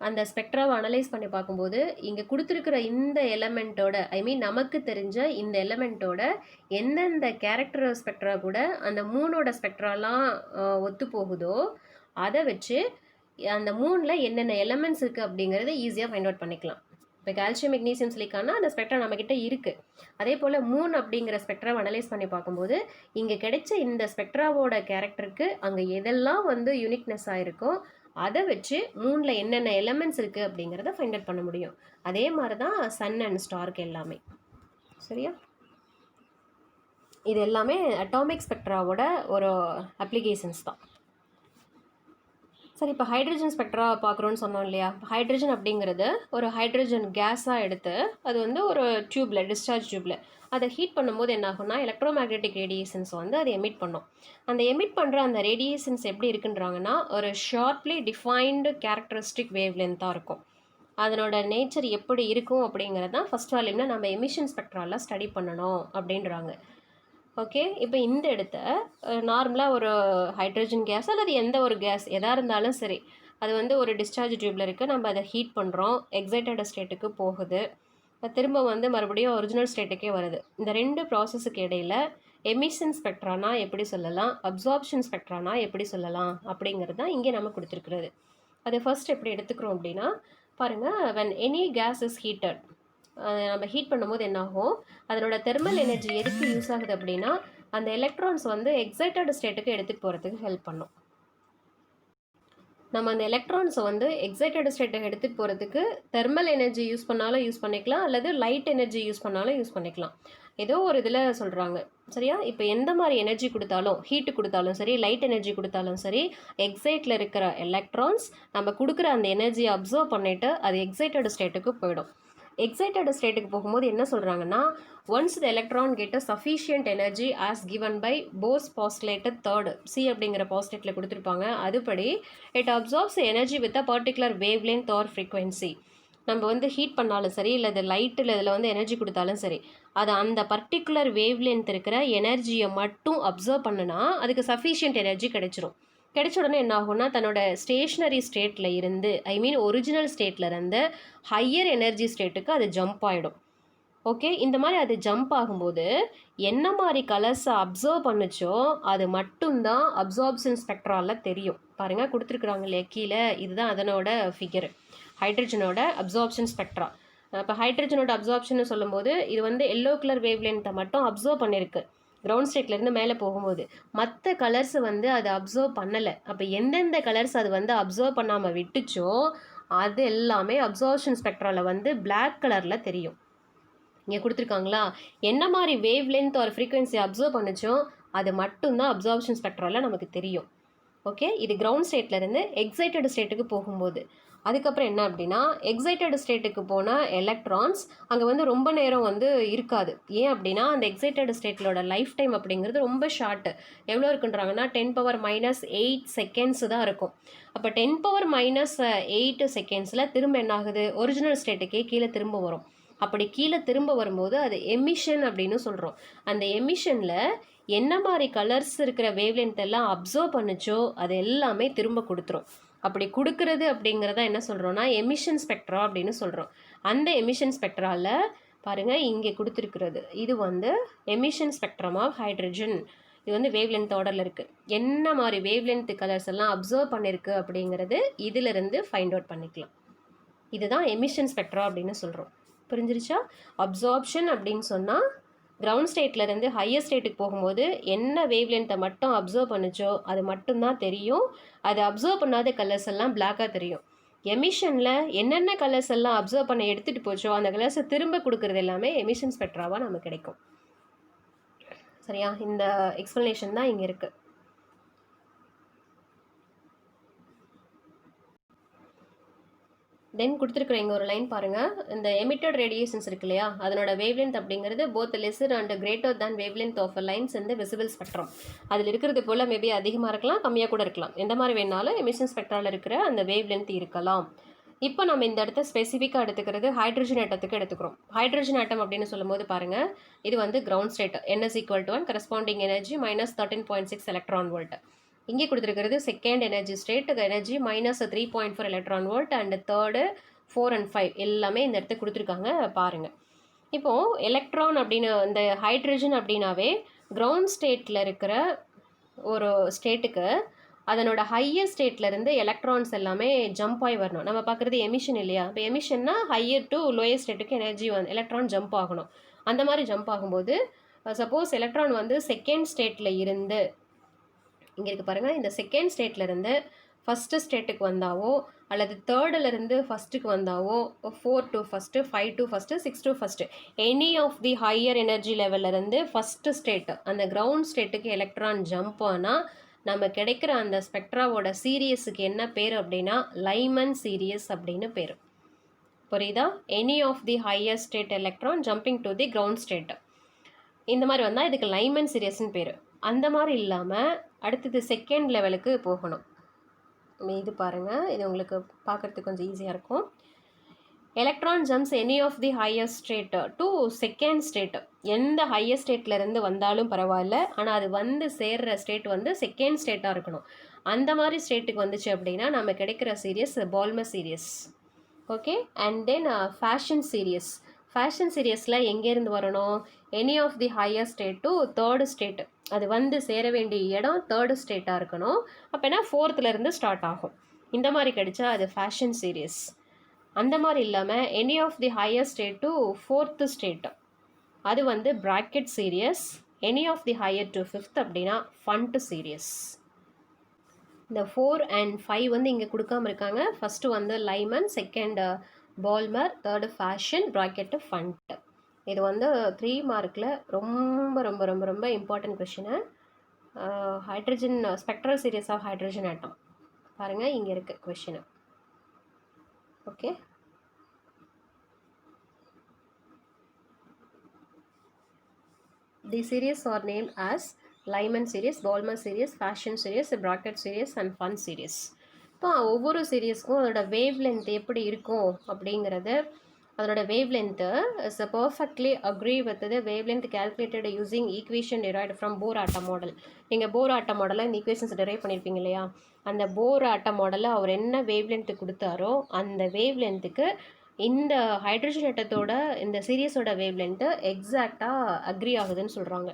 அந்த ஸ்பெக்ட்ராவை அனலைஸ் பண்ணி பார்க்கும்போது இங்கே கொடுத்துருக்கிற இந்த எலமெண்ட்டோட நமக்கு தெரிஞ்ச இந்த எலமெண்ட்டோட எந்தெந்த கேரக்டர் ஸ்பெக்ட்ரா கூட அந்த மூனோட ஸ்பெக்ட்ராலாம் ஒத்து போகுதோ அதை வச்சு அந்த மூனில் என்னென்ன எலமெண்ட்ஸ் இருக்குது அப்படிங்கிறத ஈஸியாக ஃபைண்ட் அவுட் பண்ணிக்கலாம். இப்போ கால்சியம், மெக்னீசியம், சிலிக்கானா அந்த ஸ்பெக்ட்ரா நம்மக்கிட்ட இருக்குது. அதே போல் மூன் அப்படிங்கிற ஸ்பெக்ட்ராவை அனலைஸ் பண்ணி பார்க்கும்போது இங்கே கிடைச்ச இந்த ஸ்பெக்ட்ராவோட கேரக்டருக்கு அங்கே எதெல்லாம் வந்து யூனிக்னஸ் ஆகிருக்கோ அதை வச்சு மூனில் என்னென்ன எலமெண்ட்ஸ் இருக்குது அப்படிங்கிறத ஃபைண்ட் அவுட் பண்ண முடியும். அதே மாதிரி தான் சன் அண்ட் ஸ்டார்க்கு எல்லாமே. சரியா? இது எல்லாமே அட்டாமிக் ஸ்பெக்ட்ராவோட ஒரு அப்ளிகேஷன்ஸ் தான். சரி, இப்போ ஹைட்ரஜன் ஸ்பெக்ட்ரா பார்க்குறோன்னு சொன்னோம் இல்லையா, ஹைட்ரஜன் அப்படிங்கிறது ஒரு ஹைட்ரஜன் கேஸாக எடுத்து அது வந்து ஒரு டியூப்பில், டிஸ்சார்ஜ் டியூப்பில் அதை ஹீட் பண்ணும்போது என்ன ஆகும்னா எலக்ட்ரோ மேக்னெட்டிக் ரேடியேஷன்ஸ் வந்து அதை எமிட் பண்ணும். அந்த எமிட் பண்ணுற அந்த ரேடியேஷன்ஸ் எப்படி இருக்குன்றாங்கன்னா ஒரு ஷார்ப்லி டிஃபைன்டு கேரக்டரிஸ்டிக் வேவ் லென்த்தாக இருக்கும். அதனோட நேச்சர் எப்படி இருக்கும் அப்படிங்கிறது தான் ஃபஸ்ட் வால்யூமில் நம்ம எமிஷன் ஸ்பெக்ட்ராலாம் ஸ்டடி பண்ணணும் அப்படின்றாங்க. ஓகே, இப்போ இந்த இடத்த நார்மலாக ஒரு ஹைட்ரஜன் கேஸ் அல்லது எந்த ஒரு கேஸ் எதாக இருந்தாலும் சரி, அது வந்து ஒரு டிஸ்சார்ஜ் டியூப்பில் இருக்குது, நம்ம அதை ஹீட் பண்ணுறோம், எக்ஸைட்டட் ஸ்டேட்டுக்கு போகுது, திரும்ப வந்து மறுபடியும் ஒரிஜினல் ஸ்டேட்டுக்கே வருது. இந்த ரெண்டு ப்ராசஸுக்கு இடையில் எமிஷன் ஸ்பெக்ட்ரானா எப்படி சொல்லலாம், அப்சார்ப்ஷன் ஸ்பெக்ட்ரானா எப்படி சொல்லலாம் அப்படிங்கிறது தான் இங்கே நம்ம கொடுத்துருக்குறது. அது ஃபர்ஸ்ட் எப்படி எடுத்துக்கிறோம் அப்படின்னா பாருங்கள், when any gas is heated, நம்ம ஹீட் பண்ணும்போது என்னாகும், அதனோட தெர்மல் எனர்ஜி எதுக்கு யூஸ் ஆகுது அப்படின்னா அந்த எலக்ட்ரான்ஸ் வந்து எக்ஸைட்டட் ஸ்டேட்டுக்கு எடுத்துகிட்டு போகிறதுக்கு ஹெல்ப் பண்ணும். நம்ம அந்த எலக்ட்ரான்ஸை வந்து எக்ஸைட்டட் ஸ்டேட்டை எடுத்துகிட்டு போகிறதுக்கு தெர்மல் எனர்ஜி யூஸ் பண்ணாலும் யூஸ் பண்ணிக்கலாம், அல்லது லைட் எனர்ஜி யூஸ் பண்ணாலும் யூஸ் பண்ணிக்கலாம். ஏதோ ஒரு இதில் சொல்கிறாங்க, சரியா? இப்போ எந்த மாதிரி எனர்ஜி கொடுத்தாலும், ஹீட்டு கொடுத்தாலும் சரி, லைட் எனர்ஜி கொடுத்தாலும் சரி, எக்ஸைட்டில் இருக்கிற எலக்ட்ரான்ஸ் நம்ம கொடுக்குற அந்த எனர்ஜியை அப்சர்வ் பண்ணிவிட்டு அது எக்ஸைட்டட் ஸ்டேட்டுக்கு போயிடும். எக்ஸைட்டட் ஸ்டேட்டுக்கு போகும்போது என்ன சொல்கிறாங்கன்னா, once the electron get a sufficient energy as given by Bohr's postulated third C அப்படிங்கிற பாஸ்டுலேட்டில் கொடுத்துருப்பாங்க. அதுபடி it absorbs energy with a particular wave length or frequency. நம்ம வந்து ஹீட் பண்ணாலும் சரி, இல்லை இது லைட்டில் இதில் வந்து எனர்ஜி கொடுத்தாலும் சரி, அது அந்த பர்டிகுலர் வேவ் லென்த் இருக்கிற எனர்ஜியை மட்டும் அப்சர்வ் பண்ணுனா அதுக்கு சஃபிஷியன்ட் எனர்ஜி கிடைச்சிரும். கிடைச்ச உடனே என்ன ஆகும்னா, தன்னோட ஸ்டேஷ்னரி ஸ்டேட்டில் இருந்து, ஐ மீன் ஒரிஜினல் ஸ்டேட்டில் இருந்து ஹையர் எனர்ஜி ஸ்டேட்டுக்கு அது ஜம்ப் ஆகிடும். ஓகே, இந்த மாதிரி அது ஜம்ப் ஆகும்போது என்ன மாதிரி கலர்ஸை அப்சர்வ் பண்ணுச்சோ அது மட்டும்தான் அப்சார்ப்ஷன் ஸ்பெக்ட்ராவில் தெரியும். பாருங்கள், கொடுத்துருக்குறாங்க இல்லையா கீழே, இதுதான் அதனோட ஃபிகர், ஹைட்ரஜனோட அப்சார்ப்ஷன் ஸ்பெக்ட்ரா. இப்போ ஹைட்ரஜனோட அப்சார்ப்ஷன் சொல்லும்போது இது வந்து எல்லோ கலர் வேவ் லென்த்தை மட்டும் அப்சர்வ் பண்ணியிருக்கு கிரவுண்ட் ஸ்டேட்லேருந்து மேலே போகும்போது. மற்ற கலர்ஸ் வந்து அது அப்சர்வ் பண்ணலை. அப்போ எந்தெந்த கலர்ஸ் அது வந்து அப்சர்வ் பண்ணாமல் விட்டுச்சோ அது எல்லாமே அப்சார்ப்ஷன் ஸ்பெக்ட்ராவில் வந்து பிளாக் கலரில் தெரியும். இங்கே கொடுத்துருக்காங்களா, என்ன மாதிரி வேவ் லென்த் ஒரு ஃப்ரீக்வன்சி அப்சர்வ் பண்ணுச்சோ அது மட்டும்தான் அப்சார்ப்ஷன் ஸ்பெக்ட்ராவில் நமக்கு தெரியும். ஓகே, இது கிரவுண்ட் ஸ்டேட்லேருந்து எக்ஸைட்டட் ஸ்டேட்டுக்கு போகும்போது. அதுக்கப்புறம் என்ன அப்படின்னா, எக்ஸைட்டட் ஸ்டேட்டுக்கு போனால் எலக்ட்ரான்ஸ் அங்கே வந்து ரொம்ப நேரம் வந்து இருக்காது. ஏன் அப்படின்னா, அந்த எக்ஸைட்டட் ஸ்டேட்டோட லைஃப் டைம் அப்படிங்கிறது ரொம்ப ஷார்ட்டு. எவ்வளோ இருக்குன்றாங்கன்னா 10⁻⁸ செகண்ட்ஸ் தான் இருக்கும். அப்போ 10⁻⁸ செகண்ட்ஸில் திரும்ப என்ன ஆகுது, ஒரிஜினல் ஸ்டேட்டுக்கே கீழே திரும்ப வரும். அப்படி கீழே திரும்ப வரும்போது அது எமிஷன் அப்படின்னு சொல்கிறோம். அந்த எமிஷனில் என்ன மாதிரி கலர்ஸ் இருக்கிற வேவ்லென்த் எல்லாம் அப்சர்வ் பண்ணுச்சோ அது எல்லாமே திரும்ப கொடுத்துரும். அப்படி கொடுக்கறது அப்படிங்கிறத என்ன சொல்கிறோன்னா எமிஷன் ஸ்பெக்ட்ரா அப்படின்னு சொல்கிறோம். அந்த எமிஷன் ஸ்பெக்ட்ராவில் பாருங்கள் இங்கே கொடுத்துருக்கிறது, இது வந்து எமிஷன் ஸ்பெக்ட்ரம் ஆஃப் ஹைட்ரஜன். இது வந்து வேவ்லென்த் ஆர்டரில் இருக்குது. என்ன மாதிரி வேவ்லென்த் கலர்ஸ் எல்லாம் அப்சர்வ் பண்ணியிருக்கு அப்படிங்கிறது இதிலிருந்து ஃபைண்ட் அவுட் பண்ணிக்கலாம். இதுதான் எமிஷன் ஸ்பெக்ட்ரா அப்படின்னு சொல்கிறோம். புரிஞ்சிருச்சா? அப்சார்ப்ஷன் அப்படின்னு சொன்னால் கிரவுண்ட் ஸ்டேட்லேருந்து ஹையர் ஸ்டேட்டுக்கு போகும்போது என்ன வேவ் லென்த்தை மட்டும் அப்சர்வ் பண்ணுச்சோ அது மட்டும்தான் தெரியும். அது அப்சர்வ் பண்ணாத கலர்ஸ் எல்லாம் பிளாக்காக தெரியும். எமிஷனில் என்னென்ன கலர்ஸ் எல்லாம் அப்சர்வ் பண்ண எடுத்துகிட்டு போச்சோ அந்த கலர்ஸை திரும்ப கொடுக்குறது எல்லாமே எமிஷன் ஸ்பெக்ட்ராவாக நமக்கு கிடைக்கும். சரியா? இந்த எக்ஸ்ப்ளனேஷன் தான் இங்கே இருக்குது. தென் கொடுத்துருக்குற இங்கே ஒரு லைன் பாருங்கள், இந்த எமிட்டட் ரேடியேஷன்ஸ் இருக்கு இல்லையா, அதனோட வேவ்லென்த் அப்படிங்கிறது both lesser and greater than wavelength of lines இந்த விசிபிள் ஸ்பெக்ட்ரம். அதில் இருக்கிறது போல் மேபி அதிகமாக இருக்கலாம், கம்மியாக கூட இருக்கலாம். எந்த மாதிரி வேணாலும் எமிஷன் ஸ்பெக்ட்ராவில் இருக்கிற அந்த வேவ்லென்த் இருக்கலாம். இப்போ நம்ம இந்த இடத்த ஸ்பெசிஃபிக்காக எடுத்துக்கிறது ஹைட்ரஜன் ஆட்டத்துக்கு எடுத்துக்கிறோம். ஹைட்ரஜன் ஆட்டம் அப்படின்னு சொல்லும்போது பாருங்கள், இது வந்து ground state, NS = 1, corresponding energy -13.6 electron volt. இங்கே கொடுத்துருக்கிறது second energy state, energy -3.4 electron volt, and third 4 and 5 எல்லாமே இந்த இடத்துக்கு கொடுத்துருக்காங்க பாருங்கள். இப்போது எலக்ட்ரான் அப்படின்னு இந்த ஹைட்ரஜன் அப்படின்னாவே கிரவுண்ட் ஸ்டேட்டில் இருக்கிற ஒரு ஸ்டேட்டுக்கு அதனோட ஹையர் ஸ்டேட்லேருந்து எலக்ட்ரான்ஸ் எல்லாமே ஜம்ப் ஆகி வரணும். நம்ம பார்க்குறது எமிஷன் இல்லையா? இப்போ எமிஷன்னா ஹையர் டு லோயர் ஸ்டேட்டுக்கு எனர்ஜி வந்து எலக்ட்ரான் ஜம்ப் ஆகணும். அந்த மாதிரி ஜம்ப் ஆகும்போது சப்போஸ் எலக்ட்ரான் வந்து செகண்ட் ஸ்டேட்டில் இருந்து, இங்கே இருக்குது பாருங்கள், இந்த செகண்ட் ஸ்டேட்லேருந்து ஃபஸ்ட்டு ஸ்டேட்டுக்கு வந்தாவோ அல்லது தேர்டிலிருந்து ஃபஸ்ட்டுக்கு வந்தாவோ, 4 to first, 5 to first, 6 to first, any of the higher energy லெவல்லேருந்து ஃபஸ்ட்டு ஸ்டேட்டு அந்த கிரவுண்ட் ஸ்டேட்டுக்கு எலக்ட்ரான் ஜம்ப் ஆனால் நம்ம கிடைக்கிற அந்த ஸ்பெக்ட்ராவோட சீரியஸுக்கு என்ன பேர் அப்படின்னா லைமன் சீரியஸ் அப்படின்னு பேர். புரியுதா? Any of the higher state electron jumping to the ground state, இந்த மாதிரி வந்தால் இதுக்கு லைமன் சீரியஸ்ன்னு பேர். அந்த மாதிரி இல்லாமல் அடுத்தது செகண்ட் லெவலுக்கு போகணும். இது பாருங்கள், இது உங்களுக்கு பார்க்குறதுக்கு கொஞ்சம் ஈஸியாக இருக்கும். Electron jumps any of the higher state to second state. எந்த ஹையர் ஸ்டேட்லேருந்து வந்தாலும் பரவாயில்ல, ஆனால் அது வந்து சேர்கிற ஸ்டேட் வந்து செகண்ட் ஸ்டேட்டாக இருக்கணும். அந்த மாதிரி ஸ்டேட்டுக்கு வந்துச்சு அப்படின்னா நம்ம கிடைக்கிற series Balmer series. Okay, and then Paschen series. Paschen சீரியஸில் எங்கேருந்து வரணும்? Any of the higher state to third state. அது வந்து சேர வேண்டிய இடம் தேர்டு ஸ்டேட்டாக இருக்கணும். அப்போனா ஃபோர்த்துலேருந்து ஸ்டார்ட் ஆகும். இந்த மாதிரி கிடைச்சா அது ஃபேஷன் சீரியஸ். அந்த மாதிரி இல்லாமல் any of the higher state to fourth state, அது வந்து Brackett series. Any of the higher to fifth அப்படின்னா ஃபண்ட் சீரியஸ். இந்த 4 and 5 வந்து இங்கே கொடுக்காம இருக்காங்க. ஃபஸ்ட்டு வந்து Lyman, second Balmer, third Paschen, Brackett Pfund. இது வந்து 3 மார்க்கில் ரொம்ப ரொம்ப ரொம்ப ரொம்ப important question. Hydrogen spectral series of hydrogen atom பாருங்கள், இங்கே இருக்குது question. Okay, the series are named as Lyman series, Balmer series, Fashion series, Brackett series and Fun series. இப்போ ஒவ்வொரு சீரியஸ்க்கும் அதோட வேவ் லென்த் எப்படி இருக்கும் அப்படிங்கிறது, அதோட wave length is perfectly agree with the wave length calculated using equation derived from Bohr atom model. நீங்கள் Bohr ஆட்டம் மாடலில் இந்த ஈக்குவேஷன்ஸ் டிரைவ் பண்ணியிருப்பீங்க இல்லையா, அந்த போர் ஆட்டம் மாடலில் அவர் என்ன வேவ் லென்த்து கொடுத்தாரோ அந்த வேவ் லென்த்துக்கு இந்த ஹைட்ரஜன் ஆட்டத்தோட இந்த சீரியஸோட வேவ் லென்த்து எக்ஸாக்டாக அக்ரி ஆகுதுன்னு சொல்கிறாங்க.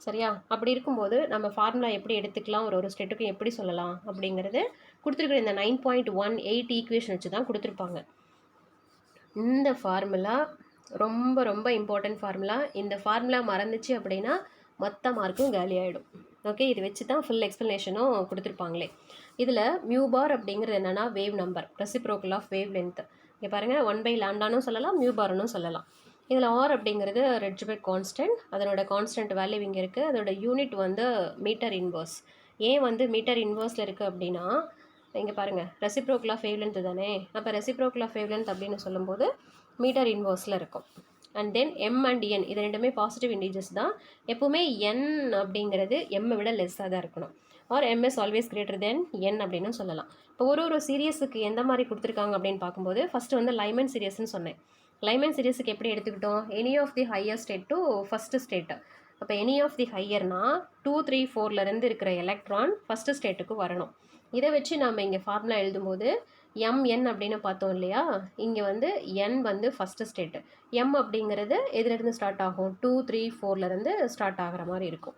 சரியா? அப்படி இருக்கும்போது நம்ம ஃபார்முலா எப்படி எடுத்துக்கலாம், ஒரு ஸ்டேட்டுக்கும் எப்படி சொல்லலாம் அப்படிங்கிறது கொடுத்துருக்குற இந்த 9.18 ஈக்குவேஷன் வச்சு தான் கொடுத்துருப்பாங்க. இந்த ஃபார்முலா ரொம்ப ரொம்ப இம்பார்ட்டன்ட் ஃபார்முலா. இந்த ஃபார்முலா மறந்துச்சு அப்படின்னா மொத்த மார்க்கும் காலி ஆகிடும். ஓகே, இது வச்சு தான் ஃபுல் எக்ஸ்ப்ளனேஷனும் கொடுத்துருப்பாங்களே. இதில் மியூ பார் அப்படிங்கிறது என்னென்னா wave number, reciprocal of wave length. இங்கே பாருங்கள், 1/λ சொல்லலாம், மியூ பார்னு சொல்லலாம். இதில் ஆர் அப்படிங்கிறது ரெட்ஜ்பெக் கான்ஸ்டன்ட், அதனோட கான்ஸ்டன்ட் வேல்யூ இங்கே இருக்குது. அதோட யூனிட் வந்து மீட்டர் இன்வர்ஸ். ஏன் வந்து மீட்டர் இன்வர்ஸில் இருக்குது அப்படின்னா, இங்கே பாருங்கள் ரெசிப்ரோக்கல் ஆஃப் வேவ் லென்த் தானே, அப்போ ரெசிப்ரோக்கல் ஆஃப் வேவ் லென்த் அப்படின்னு சொல்லும்போது மீட்டர் இன்வர்ஸில் இருக்கும். அண்ட் தென் எம் அண்ட் என் இது ரெண்டுமே பாசிட்டிவ் இண்டீஜர்ஸ் தான். எப்போவுமே என் அப்படிங்கிறது எம்மை விட லெஸ்ஸாக தான் இருக்கணும். R MS always greater than N அப்படின்னு சொல்லலாம். இப்போ ஒரு சீரியஸுக்கு எந்த மாதிரி கொடுத்துருக்காங்க அப்படின்னு பார்க்கும்போது, ஃபஸ்ட்டு வந்து லைமன் சீரியஸ்ன்னு சொன்னேன். லைமன் சீரியஸுக்கு எப்படி எடுத்துக்கிட்டோம், any of the higher state to first state. அப்போ எனி ஆஃப் தி ஹையர்னா 2, 3, 4லேருந்து இருக்கிற எலக்ட்ரான் ஃபஸ்ட்டு ஸ்டேட்டுக்கு வரணும். இதை வச்சு நம்ம இங்கே ஃபார்முலா எழுதும்போது எம்என் அப்படின்னு பார்த்தோம் இல்லையா, இங்கே வந்து என் வந்து ஃபஸ்ட்டு ஸ்டேட்டு, எம் அப்படிங்கிறது எதுலேருந்து ஸ்டார்ட் ஆகும், 2, 3, 4லேருந்து ஸ்டார்ட் ஆகிற மாதிரி இருக்கும்.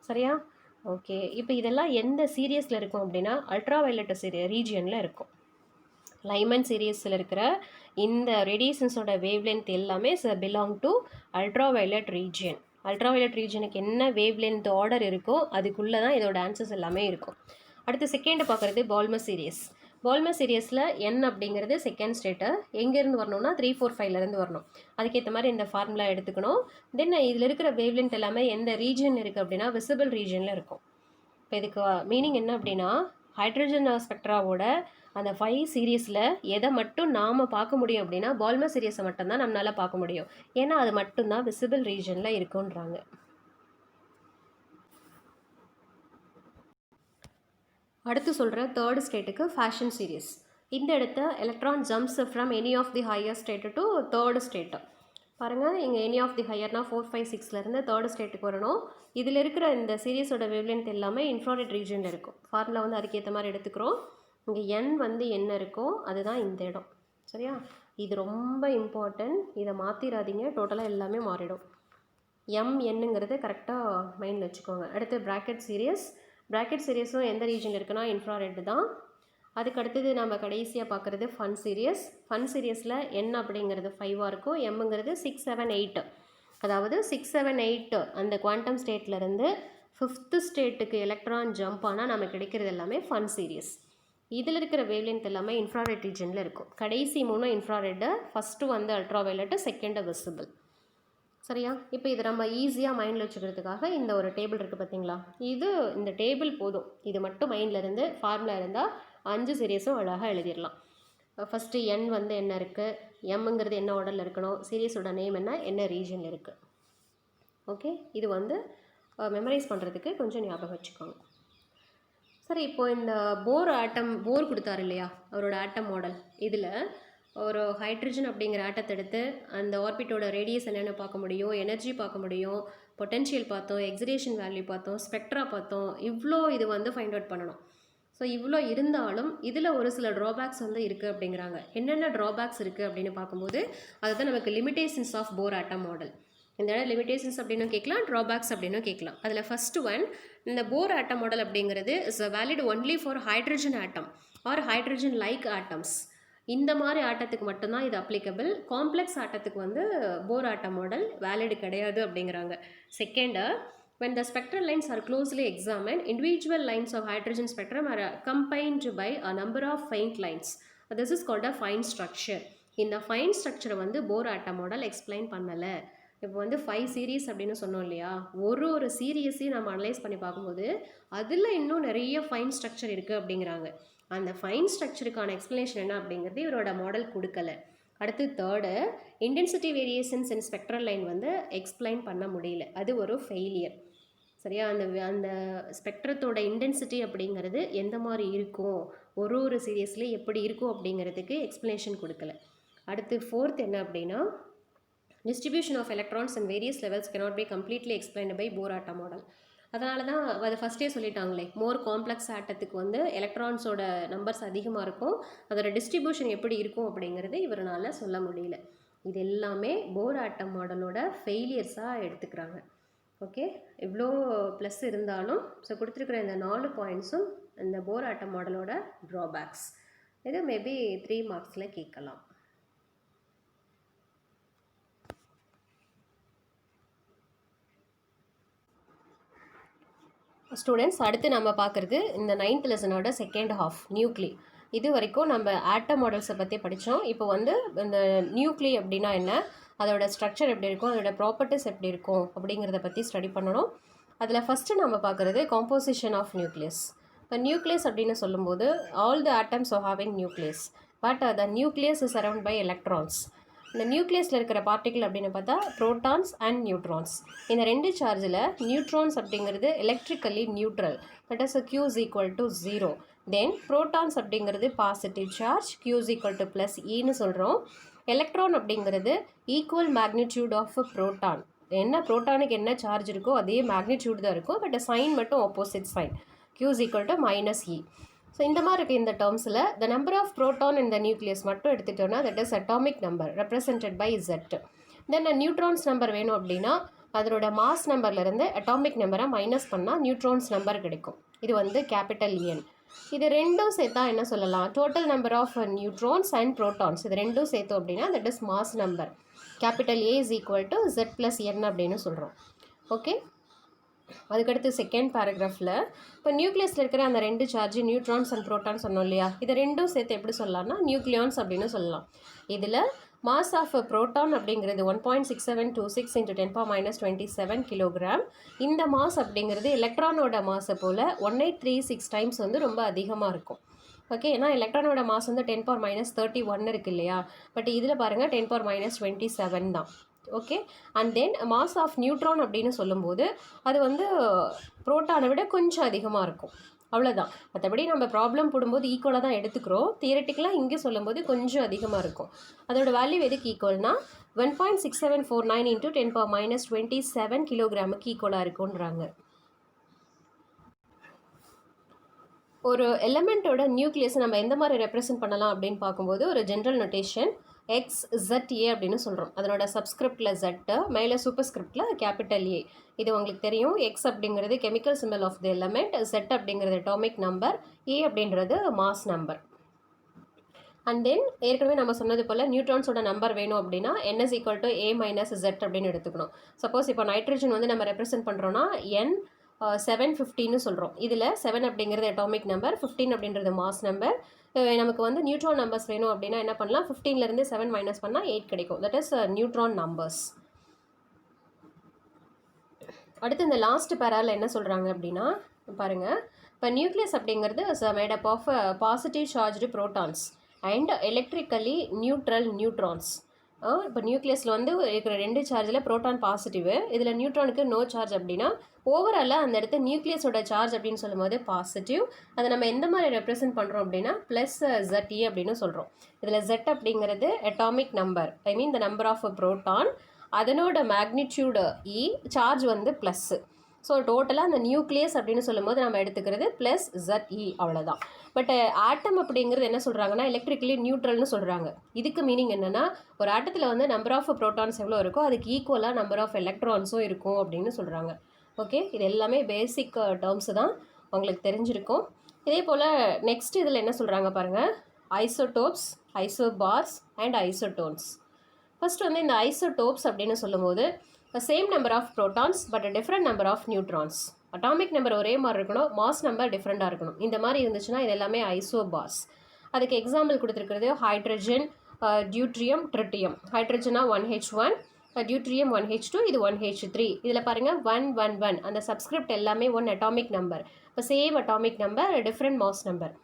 சரியா? ஓகே, இப்போ இதெல்லாம் எந்த சீரியஸில் இருக்கும் அப்படின்னா அல்ட்ரா வயலட் ரீஜியனில் இருக்கும். லைமன் சீரியஸில் இருக்கிற இந்த ரேடியேஷன்ஸோட வேவ் லென்த் எல்லாமே belong to ultra violet region. Ultra violet ரீஜனுக்கு என்ன வேவ் லென்த் ஆர்டர் இருக்கோ அதுக்குள்ளே தான் இதோட ஆன்சர்ஸ் எல்லாமே இருக்கும். அடுத்து செகண்ட் பார்க்குறது பால்மர் சீரியஸ். பால்மர் சீரியஸில் என் அப்படிங்கிறது செகண்ட் ஸ்டேட்டு, எங்கேருந்து வரணும்னா 3, 4, 5லேருந்து வரணும். அதுக்கேற்ற மாதிரி இந்த ஃபார்முலா எடுத்துக்கணும். தென் இதில் இருக்கிற வேவ் லென்த் எல்லாமே எந்த ரீஜன் இருக்குது அப்படின்னா விசிபிள் ரீஜனில் இருக்கும். இப்போ இதுக்கு மீனிங் என்ன அப்படின்னா, ஹைட்ரஜன் ஸ்பெக்ட்ராவோட அந்த 5 சீரியஸில் எதை மட்டும் நாம் பார்க்க முடியும் அப்படின்னா பால்மர் சீரியஸை மட்டும்தான் நம்மளால் பார்க்க முடியும். ஏன்னா அது மட்டும்தான் விசிபிள் ரீஜனில் இருக்குன்றாங்க. அடுத்து சொல்கிற தேர்ட் ஸ்டேட்டுக்கு ஃபேஷன் சீரியஸ். இந்த இடத்த electron jumps from any of the higher state to third state. பாருங்கள், இங்கே எனி ஆஃப் தி ஹையர்னா 4, 5, 6லேருந்து தேர்டு ஸ்டேட்டுக்கு வரணும். இதில் இருக்கிற இந்த சீரியஸோட வேவ்லென்த் எல்லாமே இன்ஃப்ராரெட் ரீஜனில் இருக்கும். ஃபார்முலா வந்து அதுக்கேற்ற மாதிரி எடுத்துக்கிறோம். இங்கே என் வந்து என்ன இருக்கோ அதுதான் இந்த இடம். சரியா? இது ரொம்ப இம்பார்ட்டன்ட், இதை மாற்றிடாதீங்க, டோட்டலாக எல்லாமே மாறிடும். எம் என்னங்கிறது கரெக்டாக மைண்டில் வச்சுக்கோங்க. அடுத்து ப்ராக்கெட் சீரியஸ். ப்ராக்கெட் சீரியஸும் எந்த ரீஜனில் இருக்குன்னா இன்ஃப்ராரெட் தான். அதுக்கு அடுத்தது நம்ம கடைசியாக பார்க்குறது ஃபன் சீரியஸ். ஃபன் சீரியஸில் என் அப்படிங்கிறது 5ஆக இருக்கும், எம்ங்கிறது 6, 7, 8. அதாவது 6, 7, 8 அந்த குவாண்டம் ஸ்டேட்லேருந்து 5th ஸ்டேட்டுக்கு எலக்ட்ரான் ஜம்ப் ஆனால் நமக்கு கிடைக்கிறது எல்லாமே ஃபன் சீரியஸ். இதில் இருக்கிற வேவ்லென்த் எல்லாமே இன்ஃப்ராரெட் ரீஜனில் இருக்கும். கடைசி 3 இன்ஃப்ராரெட்டு, ஃபஸ்ட்டு வந்து அல்ட்ரா வயலட்டு, செகண்டு விசிபிள். சரியா? இப்போ இது நம்ம ஈஸியாக மைண்டில் வச்சுக்கிறதுக்காக இந்த ஒரு டேபிள் இருக்குது பார்த்தீங்களா, இந்த டேபிள் போதும். இது மட்டும் மைண்டில் இருந்து ஃபார்முலா இருந்தால் 5 சீரியஸும் அழகாக எழுதிடலாம். ஃபஸ்ட்டு என் வந்து என்ன இருக்குது, எம்ங்கிறது என்ன ஆர்டரில் இருக்கணும், சீரியஸோட நேம் என்ன ரீஜனில் இருக்குது. ஓகே, இது வந்து மெமரைஸ் பண்ணுறதுக்கு கொஞ்சம் ஞாபகம் வச்சுக்கோங்க. சரி, இப்போது இந்த போர் கொடுத்தாரு இல்லையா, அவரோட ஆட்டம் மாடல். இதில் ஒரு ஹைட்ரஜன் அப்படிங்கிற ஆட்டத்தை எடுத்து அந்த ஆர்பிட்டோட ரேடியஸ் என்னென்னு பார்க்க முடியும், எனர்ஜி பார்க்க முடியும், பொட்டென்ஷியல் பார்த்தோம், எக்ஸிடேஷன் வேல்யூ பார்த்தோம், ஸ்பெக்ட்ரா பார்த்தோம், இவ்வளோ இது வந்து ஃபைண்ட் அவுட் பண்ணணும். ஸோ இவ்வளோ இருந்தாலும் இதில் ஒரு சில ட்ராபேக்ஸ் வந்து இருக்குது அப்படிங்கிறாங்க. என்னென்ன ட்ராபேக்ஸ் இருக்குது அப்படின்னு பார்க்கும்போது அதுதான் நமக்கு limitations of Bohr atom model. இந்த இடம் லிமிடேஷன்ஸ் அப்படின்னு கேட்கலாம், ட்ராபேக்ஸ் அப்படின்னு கேட்கலாம். அதில் ஃபஸ்ட்டு ஒன், இந்த போர் ஆட்டம் மாடல் அப்படிங்கிறது is valid only for hydrogen atom or hydrogen like atoms. இந்த மாதிரி ஆட்டத்துக்கு மட்டும்தான் இது அப்ளிகபிள். காம்ப்ளெக்ஸ் ஆட்டத்துக்கு வந்து போர் ஆட்டம் மாடல் வேலிடு கிடையாது அப்படிங்கிறாங்க. Second, When the spectral lines are closely examined, individual lines of hydrogen spectrum are accompanied by a number of faint lines. This is called a fine structure. இந்த fine ஸ்ட்ரக்சரை வந்து போர் atom model explain பண்ணலை. இப்போ வந்து 5 series அப்படின்னு சொன்னோம் இல்லையா, ஒரு சீரியஸையும் நம்ம அனலைஸ் பண்ணி பார்க்கும்போது அதில் இன்னும் நிறைய ஃபைன் ஸ்ட்ரக்சர் இருக்குது அப்படிங்கிறாங்க. அந்த ஃபைன் ஸ்ட்ரக்சருக்கான எக்ஸ்ப்ளனேஷன் என்ன அப்படிங்கிறது இவரோட மாடல் கொடுக்கல. அடுத்து தேர்டு, இன்டென்சிட்டி வேரியேஷன்ஸ் இன் ஸ்பெக்ட்ரல் லைன் வந்து எக்ஸ்பிளைன் பண்ண முடியல, அது ஒரு ஃபெயிலியர். சரியா, அந்த ஸ்பெக்ட்ரத்தோட இன்டென்சிட்டி அப்படிங்கிறது எந்த மாதிரி இருக்கும், ஒரு சீரியஸ்லேயே எப்படி இருக்கும் அப்படிங்கிறதுக்கு எக்ஸ்ப்ளனேஷன் கொடுக்கல. அடுத்து ஃபோர்த் என்ன அப்படின்னா, distribution of electrons and various levels cannot be completely explained by Bohr atom model. அதனால தான் அதை ஃபஸ்ட்டே சொல்லிட்டாங்களே, மோர் காம்ப்ளெக்ஸ் ஆட்டத்துக்கு வந்து எலக்ட்ரான்ஸோட நம்பர்ஸ் அதிகமாக இருக்கும், அதோட டிஸ்ட்ரிபியூஷன் எப்படி இருக்கும் அப்படிங்கிறது இவரால் சொல்ல முடியல. இது எல்லாமே போர் ஆட்டம் மாடலோட ஃபெயிலியர்ஸாக எடுத்துக்கிறாங்க. ஓகே, இவ்வளோ ப்ளஸ் இருந்தாலும் ஸோ கொடுத்துருக்குற இந்த 4 பாயிண்ட்ஸும் இந்த போர் ஆட்டம் மாடலோட ட்ராபேக்ஸ். இது மேபி 3 மார்க்ஸில் கேட்கலாம். ஸ்டூடெண்ட்ஸ், அடுத்து நம்ம பார்க்குறது இந்த 9th லெசனோட செகண்ட் ஹாஃப், நியூக்ளி. இது வரைக்கும் நம்ம ஆட்டம் மாடல்ஸை பற்றி படித்தோம். இப்போ வந்து இந்த நியூக்ளி அப்படின்னா என்ன, அதோட ஸ்ட்ரக்சர் எப்படி இருக்கும், அதோட ப்ராப்பர்ட்டிஸ் எப்படி இருக்கும் அப்படிங்கிறத பற்றி ஸ்டடி பண்ணணும். அதில் ஃபஸ்ட்டு நம்ம பார்க்குறது காம்போசிஷன் ஆஃப் நியூக்ளியஸ். இப்போ நியூக்ளியஸ் அப்படின்னு சொல்லும்போது all the atoms are having nucleus, but the nucleus is surround by electrons. இந்த நியூக்ளியஸில் இருக்கிற பார்ட்டிகிள் அப்படின்னு பார்த்தா ப்ரோட்டான்ஸ் அண்ட் நியூட்ரான்ஸ். இந்த 2 சார்ஜில் நியூட்ரான்ஸ் அப்படிங்கிறது electrically neutral, that is Q is equal to 0. Then protons அப்படிங்கிறது positive charge, Q is equal to plus Eன்னு சொல்கிறோம். எலக்ட்ரான் அப்படிங்கிறது ஈக்குவல் மேக்னிடியூட் ஆஃப் ப்ரோட்டான். என்ன ப்ரோட்டானுக்கு என்ன சார்ஜ் இருக்கோ அதே மேக்னிடியூட் தான் இருக்கும், பட் சைன் மட்டும் opposite sign, Q is equal to minus E. So இந்த மாதிரி இருக்குது இந்த டேர்ம்ஸில். த நம்பர் ஆஃப் ப்ரோட்டான் இந்த நியூக்ளியஸ் மட்டும் எடுத்துட்டோன்னா that is atomic number represented by Z. Then neutrons number வேணும் அப்படின்னா அதனோட மாஸ் நம்பர்லேருந்து அட்டாமிக் நம்பரை மைனஸ் பண்ணால் நியூட்ரான்ஸ் நம்பர் கிடைக்கும். இது வந்து கேபிட்டல் N. இது ரெண்டும் சேர்த்தா என்ன சொல்லலாம், total number of neutrons and protons, இது ரெண்டும் சேர்த்தோம் அப்படின்னா that is mass number, capital A is equal to Z plus N அப்படின்னு சொல்கிறோம். ஓகே, அதுக்கடுத்து செகண்ட் பேராகிராஃபில் இப்போ நியூக்ளியஸில் இருக்கிற அந்த 2 சார்ஜ் நியூட்ரான்ஸ் அண்ட் ப்ரோட்டான் சொன்னோம் இல்லையா, இதை ரெண்டும் சேர்த்து எப்படி சொல்லலாம்னா நியூக்ளியான்ஸ் அப்படின்னு சொல்லலாம். இதில் மாஸ் ஆஃப் ப்ரோட்டான் அப்படிங்கிறது 1.6726 × 10⁻27 கிலோகிராம். இந்த மாஸ் அப்படிங்கிறது எலக்ட்ரானோட மாஸை போல் 1836 டைம்ஸ் வந்து ரொம்ப அதிகமாக இருக்கும். ஓகே, ஏன்னா எலக்ட்ரானோட மாஸ் வந்து 10⁻31 இருக்குது இல்லையா, பட் இதில் பாருங்கள் 10⁻27 தான். Okay, and then mass of neutron அப்படின்னு சொல்லும்போது அது வந்து ப்ரோட்டானை விட கொஞ்சம் அதிகமாக இருக்கும், அவ்வளோதான். மற்றபடி நம்ம ப்ராப்ளம் போடும்போது ஈக்குவலாக தான் எடுத்துக்கிறோம். தியரட்டிக்கலாக இங்கே சொல்லும்போது கொஞ்சம் அதிகமாக இருக்கும். அதோட வேல்யூ எதுக்கு ஈக்குவல்னா 1.6749 × 10⁻27 கிலோகிராமுக்கு ஈக்குவலாக இருக்குன்றாங்க. ஒரு எலமெண்ட்டோட நியூக்ளியஸ் நம்ம எந்த மாதிரி ரெப்ரசென்ட் பண்ணலாம் அப்படின்னு பார்க்கும்போது ஒரு ஜென்ரல் நோட்டேஷன் XZA அப்படின்னு சொல்கிறோம். அதனோட சப்ஸ்கிரிப்டில் Z, மேலே சூப்பர்ஸ்கிரிப்டில் கேபிட்டல் A. இது உங்களுக்கு தெரியும். X அப்படிங்கிறது chemical symbol of the element, Z அப்படிங்கிறது அட்டாமிக் நம்பர், A அப்படின்றது மாஸ் நம்பர். அண்ட் தென் ஏற்கனவே நம்ம சொன்னது போல் நியூட்ரான்ஸோட நம்பர் வேணும் அப்படின்னா N is equal to A minus Z அப்படின்னு எடுத்துக்கணும். சப்போஸ் இப்போ நைட்ரஜன் வந்து நம்ம ரெப்ரசென்ட் பண்ணுறோன்னா N 750ன்னு சொல்கிறோம். இதில் 7 அப்படிங்கிறது அட்டாமிக் நம்பர், 15 அப்படின்றது மாஸ் நம்பர். நமக்கு வந்து நியூட்ரான் நம்பர்ஸ் வேணும் அப்படின்னா என்ன பண்ணலாம், 15லேருந்து 7 மைனஸ் பண்ணால் 8 கிடைக்கும். That is neutron numbers. அடுத்து இந்த லாஸ்ட் பேரால் என்ன சொல்கிறாங்க அப்படின்னா பாருங்கள், இப்போ நியூக்ளியஸ் அப்படிங்கிறது made up of positive charged protons and electrically neutral neutrons. இப்போ நியூக்ளியஸில் வந்து இருக்கிற 2 சார்ஜில் ப்ரோட்டான் பாசிட்டிவ், இதில் நியூட்ரானுக்கு நோ சார்ஜ் அப்படின்னா ஓவராலாக அந்த இடத்த நியூக்ளியஸோட சார்ஜ் அப்படின்னு சொல்லும்போது பாசிட்டிவ். அதை நம்ம எந்த மாதிரி ரெப்ரசென்ட் பண்ணுறோம் அப்படின்னா ப்ளஸ் ZE அப்படின்னு சொல்கிறோம். இதில் Z அப்படிங்கிறது atomic number, I mean the number of proton, அதனோட மேக்னிடியூடு E, சார்ஜ் வந்து ப்ளஸ்ஸு. ஸோ டோட்டலாக அந்த நியூக்ளியஸ் அப்படின்னு சொல்லும்போது நம்ம எடுத்துக்கிறது ப்ளஸ் ZE, அவ்வளோதான். பட் ஆட்டம் அப்படிங்கிறது என்ன சொல்கிறாங்கன்னா எலக்ட்ரிக்கலி நியூட்ரல்னு சொல்கிறாங்க. இதுக்கு மீனிங் என்னென்னா ஒரு ஆட்டத்தில் வந்து நம்பர் ஆஃப் ப்ரோட்டான்ஸ் எவ்வளோ இருக்கோ அதுக்கு ஈக்குவலாக நம்பர் ஆஃப் எலக்ட்ரான்ஸும் இருக்கும் அப்படின்னு சொல்கிறாங்க. ஓகே, இது எல்லாமே பேசிக் டேர்ம்ஸு தான், உங்களுக்கு தெரிஞ்சிருக்கும். இதே போல் நெக்ஸ்ட் இதில் என்ன சொல்கிறாங்க பாருங்கள், isotopes, isobars and isotones. First வந்து இந்த ஐசோடோப்ஸ் அப்படின்னு சொல்லும்போது same number of protons but different number of neutrons. Atomic number ஒரே மாதிரி இருக்கணும், மாஸ் நம்பர் டிஃப்ரெண்ட்டாக இருக்கணும். இந்த மாதிரி இருந்துச்சுன்னா இது எல்லாமே ஐசோபார்ஸ். அதுக்கு எக்ஸாம்பிள் கொடுத்துருக்கிறது ஹைட்ரஜன், டியூட்ரியம், ட்ரிட்டியம். ஹைட்ரஜனா 1H1, டியூட்ரியம் 1H2, இது 1H3. இதில் பாருங்கள் 111 அந்த சப்ஸ்கிரிப்ட் எல்லாமே 1 அட்டாமிக் நம்பர். இப்போ same atomic number, different mass number.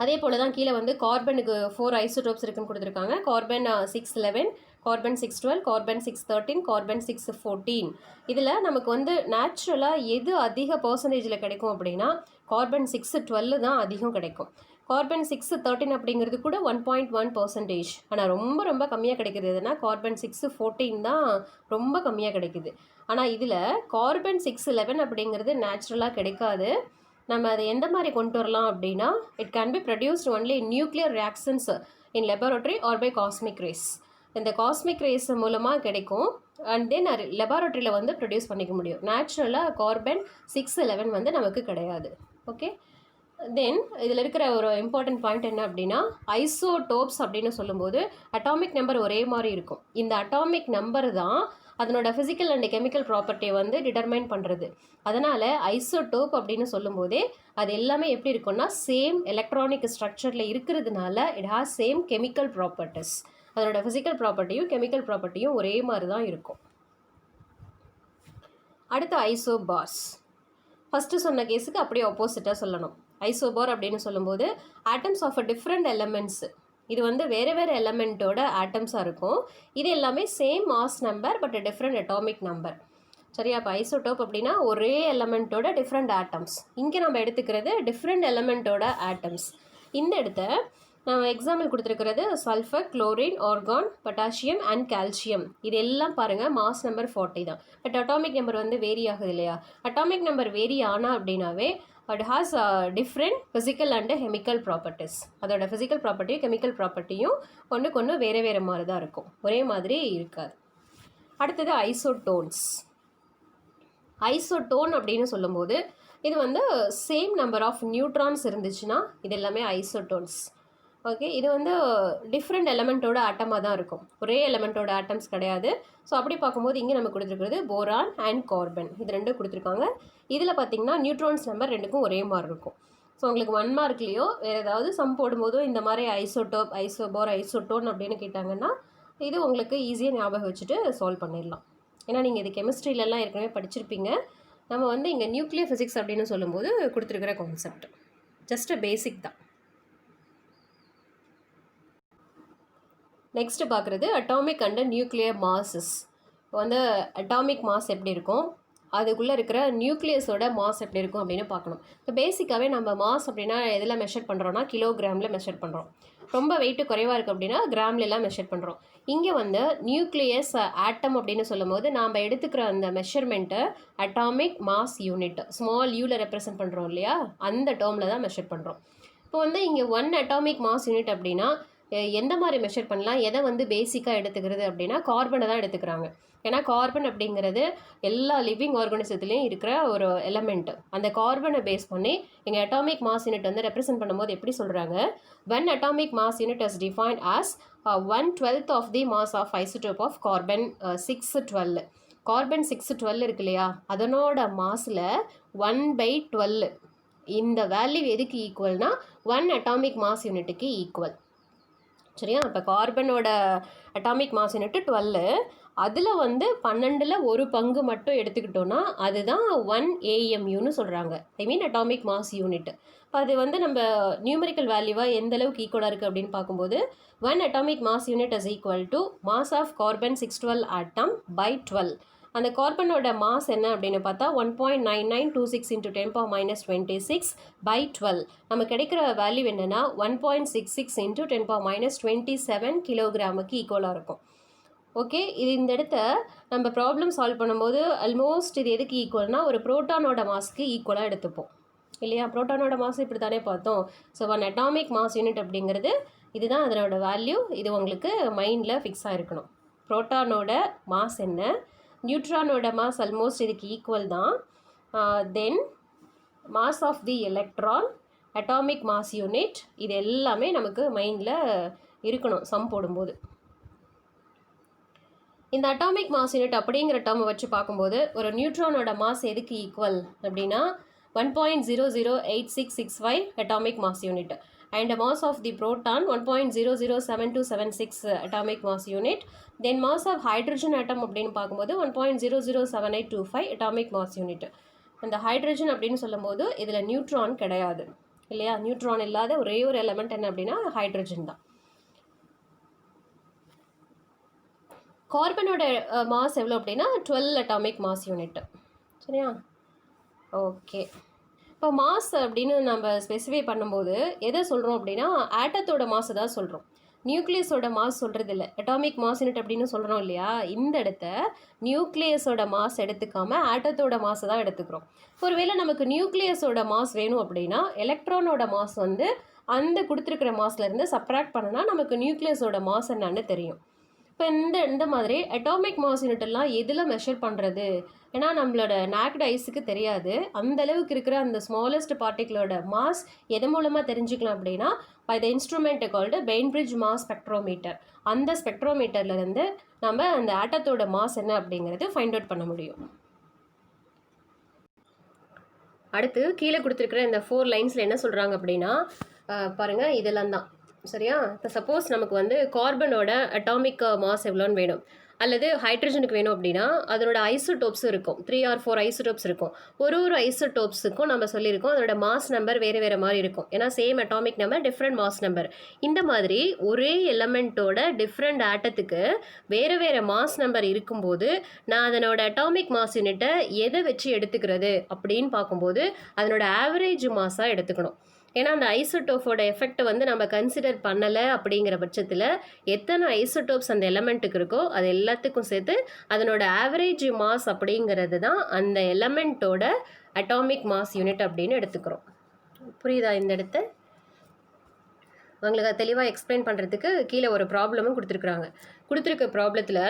அதே போல் தான் கீழே வந்து கார்பனுக்கு 4 ஐசோடோப்ஸ் இருக்குன்னு கொடுத்துருக்காங்க. Carbon 611, carbon 612, carbon 613, carbon 614. இதில் நமக்கு வந்து நேச்சுரலாக எது அதிக பர்சன்டேஜில் கிடைக்கும் அப்படின்னா கார்பன் 612 தான் அதிகம் கிடைக்கும். கார்பன் 613 அப்படிங்கிறது கூட 1.1%. ஆனால் ரொம்ப ரொம்ப கம்மியாக கிடைக்கிறது எதுனா கார்பன் 614 தான் ரொம்ப கம்மியாக கிடைக்குது. ஆனால் இதில் கார்பன் 611 அப்படிங்கிறது நேச்சுரலாக கிடைக்காது. நம்ம அதை எந்த மாதிரி கொண்டு வரலாம் அப்படின்னா it can be produced only nuclear reactions in laboratory or by cosmic rays. இந்த காஸ்மிக் ரேஸ் மூலமாக கிடைக்கும். அண்ட் தென் லெபார்டரியில் வந்து ப்ரொடியூஸ் பண்ணிக்க முடியும். நேச்சுரலாக கார்பன் 611 வந்து நமக்கு கிடையாது. ஓகே, தென் இதில் இருக்கிற ஒரு இம்பார்ட்டன்ட் பாயிண்ட் என்ன அப்படின்னா ஐசோடோப்ஸ் அப்படின்னு சொல்லும்போது அட்டாமிக் நம்பர் ஒரே மாதிரி இருக்கும். இந்த அட்டாமிக் நம்பர் தான் அதனோட ஃபிசிக்கல் அண்ட் கெமிக்கல் ப்ராப்பர்ட்டியை வந்து டிட்டர்மைன் பண்ணுறது. அதனால் ஐசோடோப் அப்படின்னு சொல்லும்போதே அது எல்லாமே எப்படி இருக்கும்னா சேம் எலக்ட்ரானிக் ஸ்ட்ரக்சரில் இருக்கிறதுனால it has same chemical properties. அதனோட ஃபிசிக்கல் ப்ராப்பர்ட்டியும் கெமிக்கல் ப்ராப்பர்ட்டியும் ஒரே மாதிரி தான் இருக்கும். அடுத்து ஐசோபார்ஸ். ஃபஸ்ட்டு சொன்ன கேஸுக்கு அப்படியே ஆப்போசிட்டாக சொல்லணும். ஐசோபார் அப்படின்னு சொல்லும்போது atoms of a different elements. இது வந்து வேறு வேறு எலமெண்ட்டோட ஆட்டம்ஸாக இருக்கும். இது எல்லாமே same mass number but different atomic number. சரியா? இப்போ ஐசோடோப் அப்படின்னா ஒரே எலமெண்ட்டோட டிஃப்ரெண்ட் ஆட்டம்ஸ். இங்கே நம்ம எடுத்துக்கிறது டிஃப்ரெண்ட் எலமெண்ட்டோட ஆட்டம்ஸ். இந்த இடத்த நம்ம எக்ஸாம்பிள் கொடுத்துருக்கிறது sulphur, chlorine, argon, potassium and calcium. இது எல்லாம் பாருங்கள் மாஸ் நம்பர் 40 தான். பட் அட்டாமிக் நம்பர் வந்து வேரி ஆகுது இல்லையா? அட்டாமிக் நம்பர் வேரி ஆனால் அப்படின்னாவே it has different physical and chemical properties. அதோட ஃபிசிக்கல் ப்ராப்பர்ட்டியும் கெமிக்கல் ப்ராப்பர்ட்டியும் ஒன்றுக்கு ஒன்று வேறு வேறு மாதிரி தான் இருக்கும், ஒரே மாதிரி இருக்காது. அடுத்தது ஐசோடோன்ஸ். ஐசோடோன் அப்படின்னு சொல்லும்போது இது வந்து சேம் நம்பர் ஆஃப் நியூட்ரான்ஸ் இருந்துச்சுன்னா இது எல்லாமே ஐசோடோன்ஸ். ஓகே, இது வந்து டிஃப்ரெண்ட் எலமெண்ட்டோட ஆட்டமாக தான் இருக்கும், ஒரே எலமெண்ட்டோட ஆட்டம்ஸ் கிடையாது. ஸோ அப்படி பார்க்கும்போது இங்கே நம்ம கொடுத்துருக்கிறது போரான் அண்ட் கார்பன், இது ரெண்டும் கொடுத்துருக்காங்க. இதில் பார்த்தீங்கன்னா நியூட்ரான்ஸ் நம்பர் ரெண்டுக்கும் ஒரே மாதிரி இருக்கும். ஸோ உங்களுக்கு 1 மார்க்லேயோ வேறு ஏதாவது சம் போடும்போதோ இந்த மாதிரி ஐசோடோப், ஐசோபார், ஐசோடோன் அப்படின்னு கேட்டாங்கன்னா இது உங்களுக்கு ஈஸியாக ஞாபகம் வச்சுட்டு சால்வ் பண்ணிடலாம். ஏன்னா நீங்கள் இது கெமிஸ்ட்ரியிலலாம் ஏற்கனவே படிச்சிருப்பீங்க. நம்ம வந்து இங்கே நியூக்ளியர் ஃபிசிக்ஸ் அப்படின்னு சொல்லும்போது கொடுத்துருக்கிற கான்செப்ட் ஜஸ்ட் பேசிக் தான். நெக்ஸ்ட்டு பார்க்குறது அட்டாமிக் அண்ட் நியூக்ளியர் மாஸஸ். வந்து அட்டாமிக் மாஸ் எப்படி இருக்கும், அதுக்குள்ளே இருக்கிற நியூக்ளியஸோட மாஸ் எப்படி இருக்கும் அப்படின்னு பார்க்கணும். இப்போ பேசிக்காகவே நம்ம மாஸ் அப்படின்னா எதில் மெஷர் பண்ணுறோன்னா கிலோகிராமில் மெஷர் பண்ணுறோம். ரொம்ப வெயிட்டு குறைவாக இருக்குது அப்படின்னா கிராம்லலாம் மெஷர் பண்ணுறோம். இங்கே வந்து நியூக்ளியஸ் ஆட்டம் அப்படின்னு சொல்லும் போது நாம் எடுத்துக்கிற அந்த மெஷர்மெண்ட்டை அட்டாமிக் மாஸ் யூனிட் ஸ்மால் யூவில் ரெப்ரசென்ட் பண்ணுறோம் இல்லையா, அந்த டேர்மில் தான் மெஷர் பண்ணுறோம். இப்போ வந்து இங்கே 1 அட்டாமிக் மாஸ் யூனிட் அப்படின்னா எந்த மாதிரி மெஷர் பண்ணலாம், எதை வந்து பேசிக்காக எடுத்துக்கிறது அப்படின்னா கார்பனை தான் எடுத்துக்கிறாங்க. ஏன்னா கார்பன் அப்படிங்கிறது எல்லா லிவிங் ஆர்கானிசத்துலேயும் இருக்கிற ஒரு எலமெண்ட். அந்த கார்பனை பேஸ் பண்ணி எங்கள் அட்டாமிக் மாஸ் யூனிட் வந்து ரெப்ரசென்ட் பண்ணும்போது எப்படி சொல்கிறாங்க, 1 atomic mass unit is defined as 1/12 of the mass of isotope of carbon 612. Carbon 612 இருக்கு இல்லையா, அதனோட மாஸில் 1/12 இந்த வேல்யூ எதுக்கு ஈக்குவல்னா 1 அட்டாமிக் மாஸ் யூனிட்டுக்கு ஈக்குவல். சரியா? இப்போ கார்பனோட அட்டாமிக் மாஸ் யூனிட் 12, அதில் வந்து 12ல் 1 பங்கு மட்டும் எடுத்துக்கிட்டோன்னா அதுதான் 1 AMUன்னு சொல்கிறாங்க, ஐ மீன் அட்டாமிக் மாஸ் யூனிட். இப்போ அது வந்து நம்ம நியூமரிக்கல் வேல்யூவாக எந்த அளவுக்கு ஈக்குவலாக இருக்குது அப்படின்னு பார்க்கும்போது 1 atomic mass unit is equal to mass of carbon 612 atom by 12. அந்த கார்பனோட மாஸ் என்ன அப்படின்னு பார்த்தா 1.9926 × 10⁻26 by 12. நம்ம கிடைக்கிற வேல்யூ என்னென்னா 1.66 × 10⁻27 கிலோகிராமுக்கு ஈக்குவலாக இருக்கும். ஓகே, இது இந்த இடத்த நம்ம ப்ராப்ளம் சால்வ் பண்ணும்போது ஆல்மோஸ்ட் இது எதுக்கு ஈக்குவல்னால் ஒரு ப்ரோட்டானோட மாஸ்க்கு ஈக்குவலாக எடுத்துப்போம் இல்லையா? ப்ரோட்டானோட மாஸ் இப்படி தானே பார்த்தோம். ஸோ 1 அட்டாமிக் மாஸ் யூனிட் அப்படிங்கிறது இதுதான் அதனோட வேல்யூ. இது உங்களுக்கு மைண்டில் ஃபிக்ஸ் ஆகிருக்கணும். ப்ரோட்டானோட மாஸ் என்ன, நியூட்ரானோட மாஸ் ஆல்மோஸ்ட் இதுக்கு ஈக்குவல் தான். Then mass of the electron, atomic mass unit, இது எல்லாமே நமக்கு மைண்டில் இருக்கணும் சம் போடும்போது. இந்த அட்டாமிக் மாஸ் யூனிட் அப்படிங்கிற டேர்மை வச்சு பார்க்கும்போது ஒரு நியூட்ரானோட மாஸ் எதுக்கு ஈக்குவல் அப்படின்னா 1.008665 atomic mass unit and mass of the proton 1.007276 atomic mass unit. Then mass of hydrogen atom அப்படின்னு பார்க்கும்போது 1.007825 atomic mass unit. அந்த ஹைட்ரஜன் அப்படின்னு சொல்லும்போது இதில் நியூட்ரான் கிடையாது இல்லையா, நியூட்ரான் இல்லாத ஒரே ஒரு எலமெண்ட் என்ன அப்படின்னா ஹைட்ரஜன் தான். கார்பனோட மாஸ் எவ்வளோ அப்படின்னா 12 அட்டாமிக் மாஸ் யூனிட். சரியா, ஓகே. இப்போ மாஸ் அப்படின்னு நம்ம ஸ்பெசிஃபை பண்ணும்போது எதை சொல்கிறோம் அப்படின்னா ஆட்டத்தோட மாஸ் தான் சொல்கிறோம், நியூக்ளியஸோட மாஸ் சொல்கிறது இல்லை. அட்டாமிக் மாஸ் யூனிட் அப்படின்னு சொல்கிறோம் இல்லையா, இந்த இடத்த நியூக்ளியஸோட மாஸ் எடுத்துக்காமல் ஆட்டத்தோட மாஸை தான் எடுத்துக்கிறோம். ஒருவேளை நமக்கு நியூக்ளியஸோட மாஸ் வேணும் அப்படின்னா எலக்ட்ரானோட மாஸ் வந்து அந்த கொடுத்துருக்கிற மாஸ்லேருந்து சப்ராக்ட் பண்ணினா நமக்கு நியூக்ளியஸோட மாஸ் என்னன்னு தெரியும். இப்போ இந்த மாதிரி அட்டாமிக் மாஸ் யூனிட் எல்லாம் எதில் மெஷர் பண்ணுறது, ஏன்னா நம்மளோட நாக்ட் ஐஸுக்கு தெரியாது அந்த அளவுக்கு இருக்கிற அந்த ஸ்மாலஸ்ட் பார்ட்டிகளோட மாஸ் எது மூலமாக தெரிஞ்சுக்கலாம் அப்படின்னா by the instrument called Bainbridge mass spectrometer. அந்த ஸ்பெக்ட்ரோமீட்டர்லேருந்து நம்ம அந்த ஆட்டத்தோட மாஸ் என்ன அப்படிங்கிறது ஃபைண்ட் அவுட் பண்ண முடியும். அடுத்து கீழே கொடுத்துருக்குற இந்த 4 லைன்ஸில் என்ன சொல்கிறாங்க அப்படின்னா பாருங்கள், இதெல்லாம் தான் சரியா. இப்போ சப்போஸ் நமக்கு வந்து கார்பனோட அட்டாமிக் மாஸ் எவ்வளோன்னு வேணும், அல்லது ஹைட்ரஜனுக்கு வேணும் அப்படின்னா அதனோட ஐசோடோப்ஸும் இருக்கும், 3 or 4 ஐசோடோப்ஸ் இருக்கும். ஒரு ஐசோடோப்ஸுக்கும் நம்ம சொல்லியிருக்கோம் அதோட மாஸ் நம்பர் வேறு வேறு மாதிரி இருக்கும், ஏன்னா same atomic number different mass number. இந்த மாதிரி ஒரே எலமெண்ட்டோட டிஃப்ரெண்ட் ஆட்டத்துக்கு வேறு வேறு மாஸ் நம்பர் இருக்கும்போது நான் அதனோட அட்டாமிக் மாஸ் யூனிட்டை எதை வச்சு எடுத்துக்கிறது அப்படின்னு பார்க்கும்போது அதனோட ஆவரேஜ் மாஸாக எடுத்துக்கணும். ஏன்னா அந்த ஐசோடோப்போட எஃபெக்ட் வந்து நம்ம கன்சிடர் பண்ணலை அப்படிங்கிற பட்சத்தில் எத்தனை ஐசோடோப்ஸ் அந்த எலமெண்ட்டுக்கு இருக்கோ அது எல்லாத்துக்கும் சேர்த்து அதனோட ஆவரேஜ் மாஸ் அப்படிங்கிறது தான் அந்த எலமெண்ட்டோட அட்டாமிக் மாஸ் யூனிட் அப்படின்னு எடுத்துக்கிறோம். புரியுதா? இந்த இடத்த உங்களுக்கு தெளிவாக எக்ஸ்பிளைன் பண்ணுறதுக்கு கீழே ஒரு ப்ராப்ளமும் கொடுத்துருக்க ப்ராப்ளத்தில்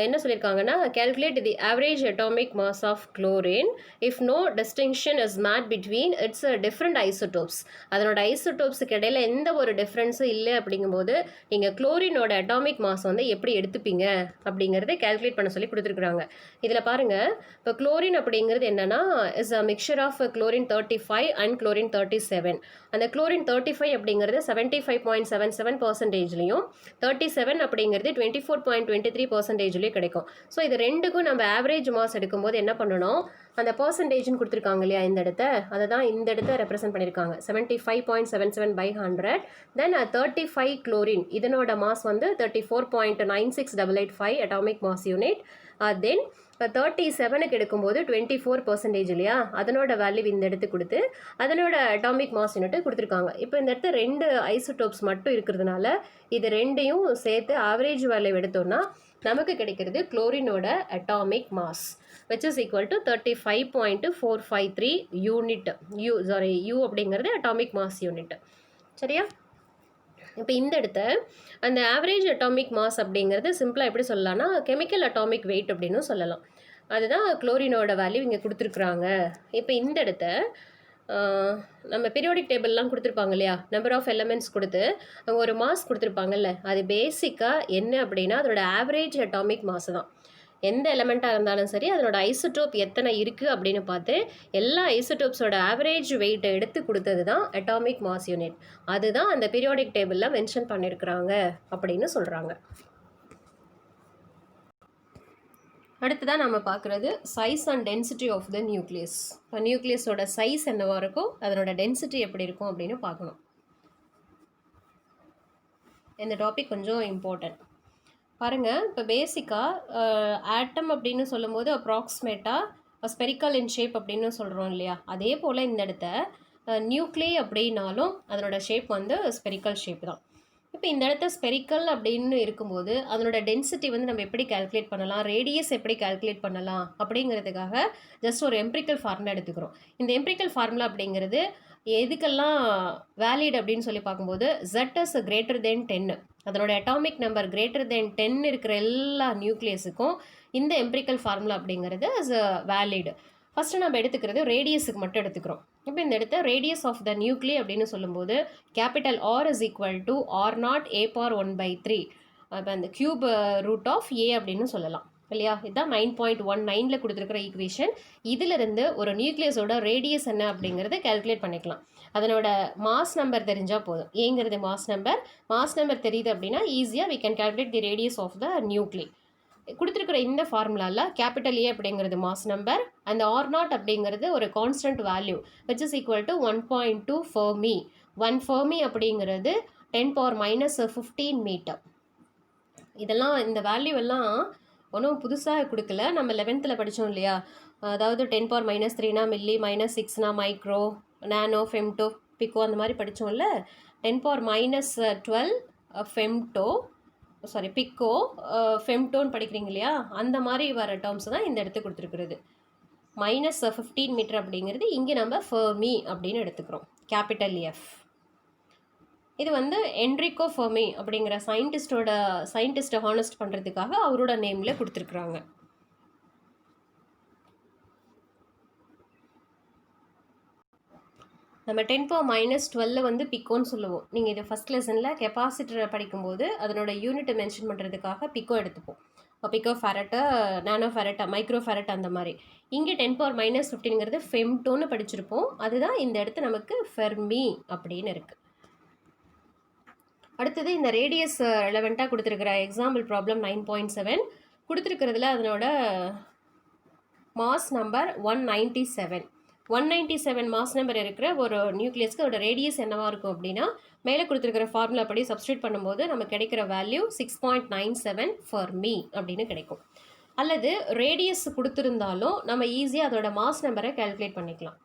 என்ன சொல்லியிருக்காங்கன்னா calculate the average atomic mass of chlorine if no distinction is made between its different isotopes. அதனோட ஐசோடோப்ஸுக்கு இடையில எந்த ஒரு டிஃப்ரென்ஸும் இல்லை அப்படிங்கும்போது நீங்கள் குளோரினோட அட்டாமிக் மாஸ் வந்து எப்படி எடுத்துப்பீங்க அப்படிங்கிறத கேல்குலேட் பண்ண சொல்லி கொடுத்துருக்குறாங்க. இதில் பாருங்கள், இப்போ குளோரின் அப்படிங்கிறது என்னென்னா is a mixture of chlorine 35 and chlorine 37. அந்த குளோரின் 35 அப்படிங்கிறது 75.77%, 37 அப்படிங்கிறது 24.23% கிடைக்கும். ஸோ இது ரெண்டுக்கும் நம்ம ஆவரேஜ் மாஸ் எடுக்கும்போது என்ன பண்ணணும், அந்த பர்சன்டேஜ்னு கொடுத்துருக்காங்க இல்லையா இந்த இடத்த, அதை தான் இந்த இடத்த ரெப்ரசென்ட் பண்ணியிருக்காங்க 75.77/100. தென் 35 குளோரின் இதனோட மாஸ் வந்து 34.96885 அட்டாமிக் மாஸ் யூனிட். தென் 37க்கு எடுக்கும்போது 24% இல்லையா, அதனோட வேல்யூ இந்த இடத்துக்கு கொடுத்து அதனோட அட்டாமிக் மாஸ் யூனிட்டு கொடுத்துருக்காங்க. இப்போ இந்த இடத்துல 2 ஐசோடோப்ஸ் மட்டும் இருக்கிறதுனால இது ரெண்டையும் சேர்த்து ஆவரேஜ் வேல்யூ எடுத்தோம்னா நமக்கு கிடைக்கிறது குளோரினோட atomic mass which is equal to 35.453 unit. U அப்படிங்கிறது அட்டாமிக் மாஸ் யூனிட். சரியா? இப்போ இந்த இடத்த அந்த ஆவரேஜ் அட்டாமிக் மாஸ் அப்படிங்கிறது சிம்பிளாக எப்படி சொல்லலாம்னா கெமிக்கல் அட்டாமிக் வெயிட் அப்படின்னு சொல்லலாம். அதுதான் குளோரினோட வேல்யூ இங்கே கொடுத்துருக்குறாங்க. இப்போ இந்த இடத்த நம்ம பீரியாடிக் டேபிள்லாம் கொடுத்துருப்பாங்க இல்லையா, நம்பர் ஆஃப் எலமெண்ட்ஸ் கொடுத்து அவங்க ஒரு மாஸ் கொடுத்துருப்பாங்கல்ல, அது பேசிக்காக என்ன அப்படின்னா அதோட ஆவரேஜ் அட்டாமிக் மாஸ் தான். எந்த எலமெண்ட்டாக இருந்தாலும் சரி அதனோட ஐசோடோப் எத்தனை இருக்குது அப்படின்னு பார்த்து எல்லா ஐசோடோப்ஸோட ஆவரேஜ் வெயிட்டை எடுத்து கொடுத்தது தான் அட்டாமிக் மாஸ் யூனிட். அதுதான் அந்த பீரியாடிக் டேபிளில் மென்ஷன் பண்ணியிருக்கிறாங்க அப்படின்னு சொல்கிறாங்க. அடுத்ததான் நம்ம பார்க்குறது size and density of the nucleus. இப்போ நியூக்ளியஸோட சைஸ் என்னவாக இருக்கும், அதனோட டென்சிட்டி எப்படி இருக்கும் அப்படின்னு பார்க்கணும். இந்த டாபிக் கொஞ்சம் இம்பார்ட்டன்ட். பாருங்கள், இப்போ பேசிக்காக ஆட்டம் அப்படின்னு சொல்லும்போது அப்ராக்சிமேட்டாக ஸ்பெரிக்கல் இன் ஷேப் அப்படின்னு சொல்கிறோம் இல்லையா, அதே போல் இந்த இடத்த நியூக்ளி அப்படின்னாலும் அதனோட ஷேப் வந்து ஸ்பெரிக்கல் ஷேப் தான். இப்போ இந்த இடத்த ஸ்பெரிக்கல் அப்படின்னு இருக்கும்போது அதனோட டென்சிட்டி வந்து நம்ம எப்படி கால்குலேட் பண்ணலாம், ரேடியஸ் எப்படி கால்குலேட் பண்ணலாம் அப்படிங்கிறதுக்காக ஜஸ்ட் ஒரு எம்பிரிக்கல் ஃபார்முலா எடுத்துக்கிறோம். இந்த எம்பிரிக்கல் ஃபார்முலா அப்படிங்கிறது எதுக்கெல்லாம் வேலிட் அப்படின்னு சொல்லி பார்க்கும்போது ZS greater than 10, அதனோட அட்டாமிக் நம்பர் greater than 10 இருக்கிற எல்லா நியூக்ளியஸுக்கும் இந்த எம்பிரிக்கல் ஃபார்முலா அப்படிங்கிறது இஸ் வேலிட். ஃபஸ்ட்டு நம்ம எடுத்துக்கிறது ரேடியஸுக்கு மட்டும் எடுத்துக்கிறோம். இப்போ இந்த இடத்த ரேடியஸ் ஆஃப் த நியூக்ளி அப்படின்னு சொல்லும்போது capital R is equal to R0 A power 1/3. இப்போ அந்த கியூப் ரூட் ஆஃப் ஏ அப்படின்னு சொல்லலாம் இல்லையா. இதுதான் 9.19 கொடுத்துருக்கிற ஈக்குவேஷன். இதிலிருந்து ஒரு நியூக்ளியஸோட ரேடியஸ் என்ன அப்படிங்கிறத கேல்குலேட் பண்ணிக்கலாம். அதனோட மாஸ் நம்பர் தெரிஞ்சால் போதும். ஏங்கிறது மாஸ் நம்பர் தெரியுது அப்படின்னா ஈஸியாக we can calculate the radius of the nuclei. கொடுத்துருக்கிற இந்த ஃபார்முலாவில் கேபிட்டல் ஏ அப்படிங்கிறது மாஸ் நம்பர், அந்த R0 அப்படிங்கிறது ஒரு constant value which is equal to 1.2 Fermi. 1 Fermi அப்படிங்கிறது 10⁻⁻15 மீட்டர். இதெல்லாம் இந்த வேல்யூ எல்லாம் ஒன்றும் புதுசாக கொடுக்கல, நம்ம 11th படித்தோம் இல்லையா. அதாவது 10⁻⁻3னா மில்லி, -6னா மைக்ரோ, நானோ, ஃபெம்டோ, பிக்கோ அந்த மாதிரி படித்தோம்ல. 10⁻12 ஃபெம்டோ, சாரி பிக்கோ, ஃபெம்டோன்னு படிக்கிறீங்க இல்லையா, அந்த மாதிரி வர டேர்ம்ஸ் தான் இந்த இடத்துக்கு கொடுத்துருக்குறது. -15 மீட்டர் அப்படிங்கிறது இங்கே நம்ம ஃபெர்மி அப்படின்னு எடுத்துக்கிறோம், கேபிட்டல் எஃப். இது வந்து என்ரிகோ ஃபெர்மி அப்படிங்கிற சயின்டிஸ்ட்டை ஹானஸ்ட் பண்ணுறதுக்காக அவரோட நேமில் கொடுத்துருக்குறாங்க. நம்ம 10⁻12 வந்து பிக்கோன்னு சொல்லுவோம். நீங்கள் இதை ஃபஸ்ட் லெசனில் கெப்பாசிட்டரை படிக்கும்போது அதனோட யூனிட்டை மென்ஷன் பண்ணுறதுக்காக பிக்கோ எடுத்துப்போம். பிக்கோ ஃபேரட்டு, நானோ ஃபேரட், மைக்ரோ ஃபேரட் அந்த மாதிரி. இங்கே 10⁻−15ங்கிறது ஃபெம்டோன்னு படிச்சிருப்போம். அதுதான் இந்த இடத்து நமக்கு ஃபெர்மி அப்படின்னு இருக்குது. அடுத்தது இந்த ரேடியஸ் ரெலவெண்ட்டாக கொடுத்துருக்கிற எக்ஸாம்பிள் ப்ராப்ளம் 9.7 கொடுத்துருக்கிறதுல அதனோட மாஸ் நம்பர் 197 மாஸ் நம்பர் இருக்கிற ஒரு நியூக்ளியஸ்க்கு அதோட ரேடியஸ் என்னவாக இருக்கும் அப்படின்னா மேலே கொடுத்துருக்கிற ஃபார்முலா படி சப்ஸ்டியூட் பண்ணும்போது நமக்கு கிடைக்கிற வேல்யூ 6.97 ஃபெர்மி அப்படின்னு கிடைக்கும். அல்லது ரேடியஸ் கொடுத்துருந்தாலும் நம்ம ஈஸியாக அதோட மாஸ் நம்பரை கேல்குலேட் பண்ணிக்கலாம்.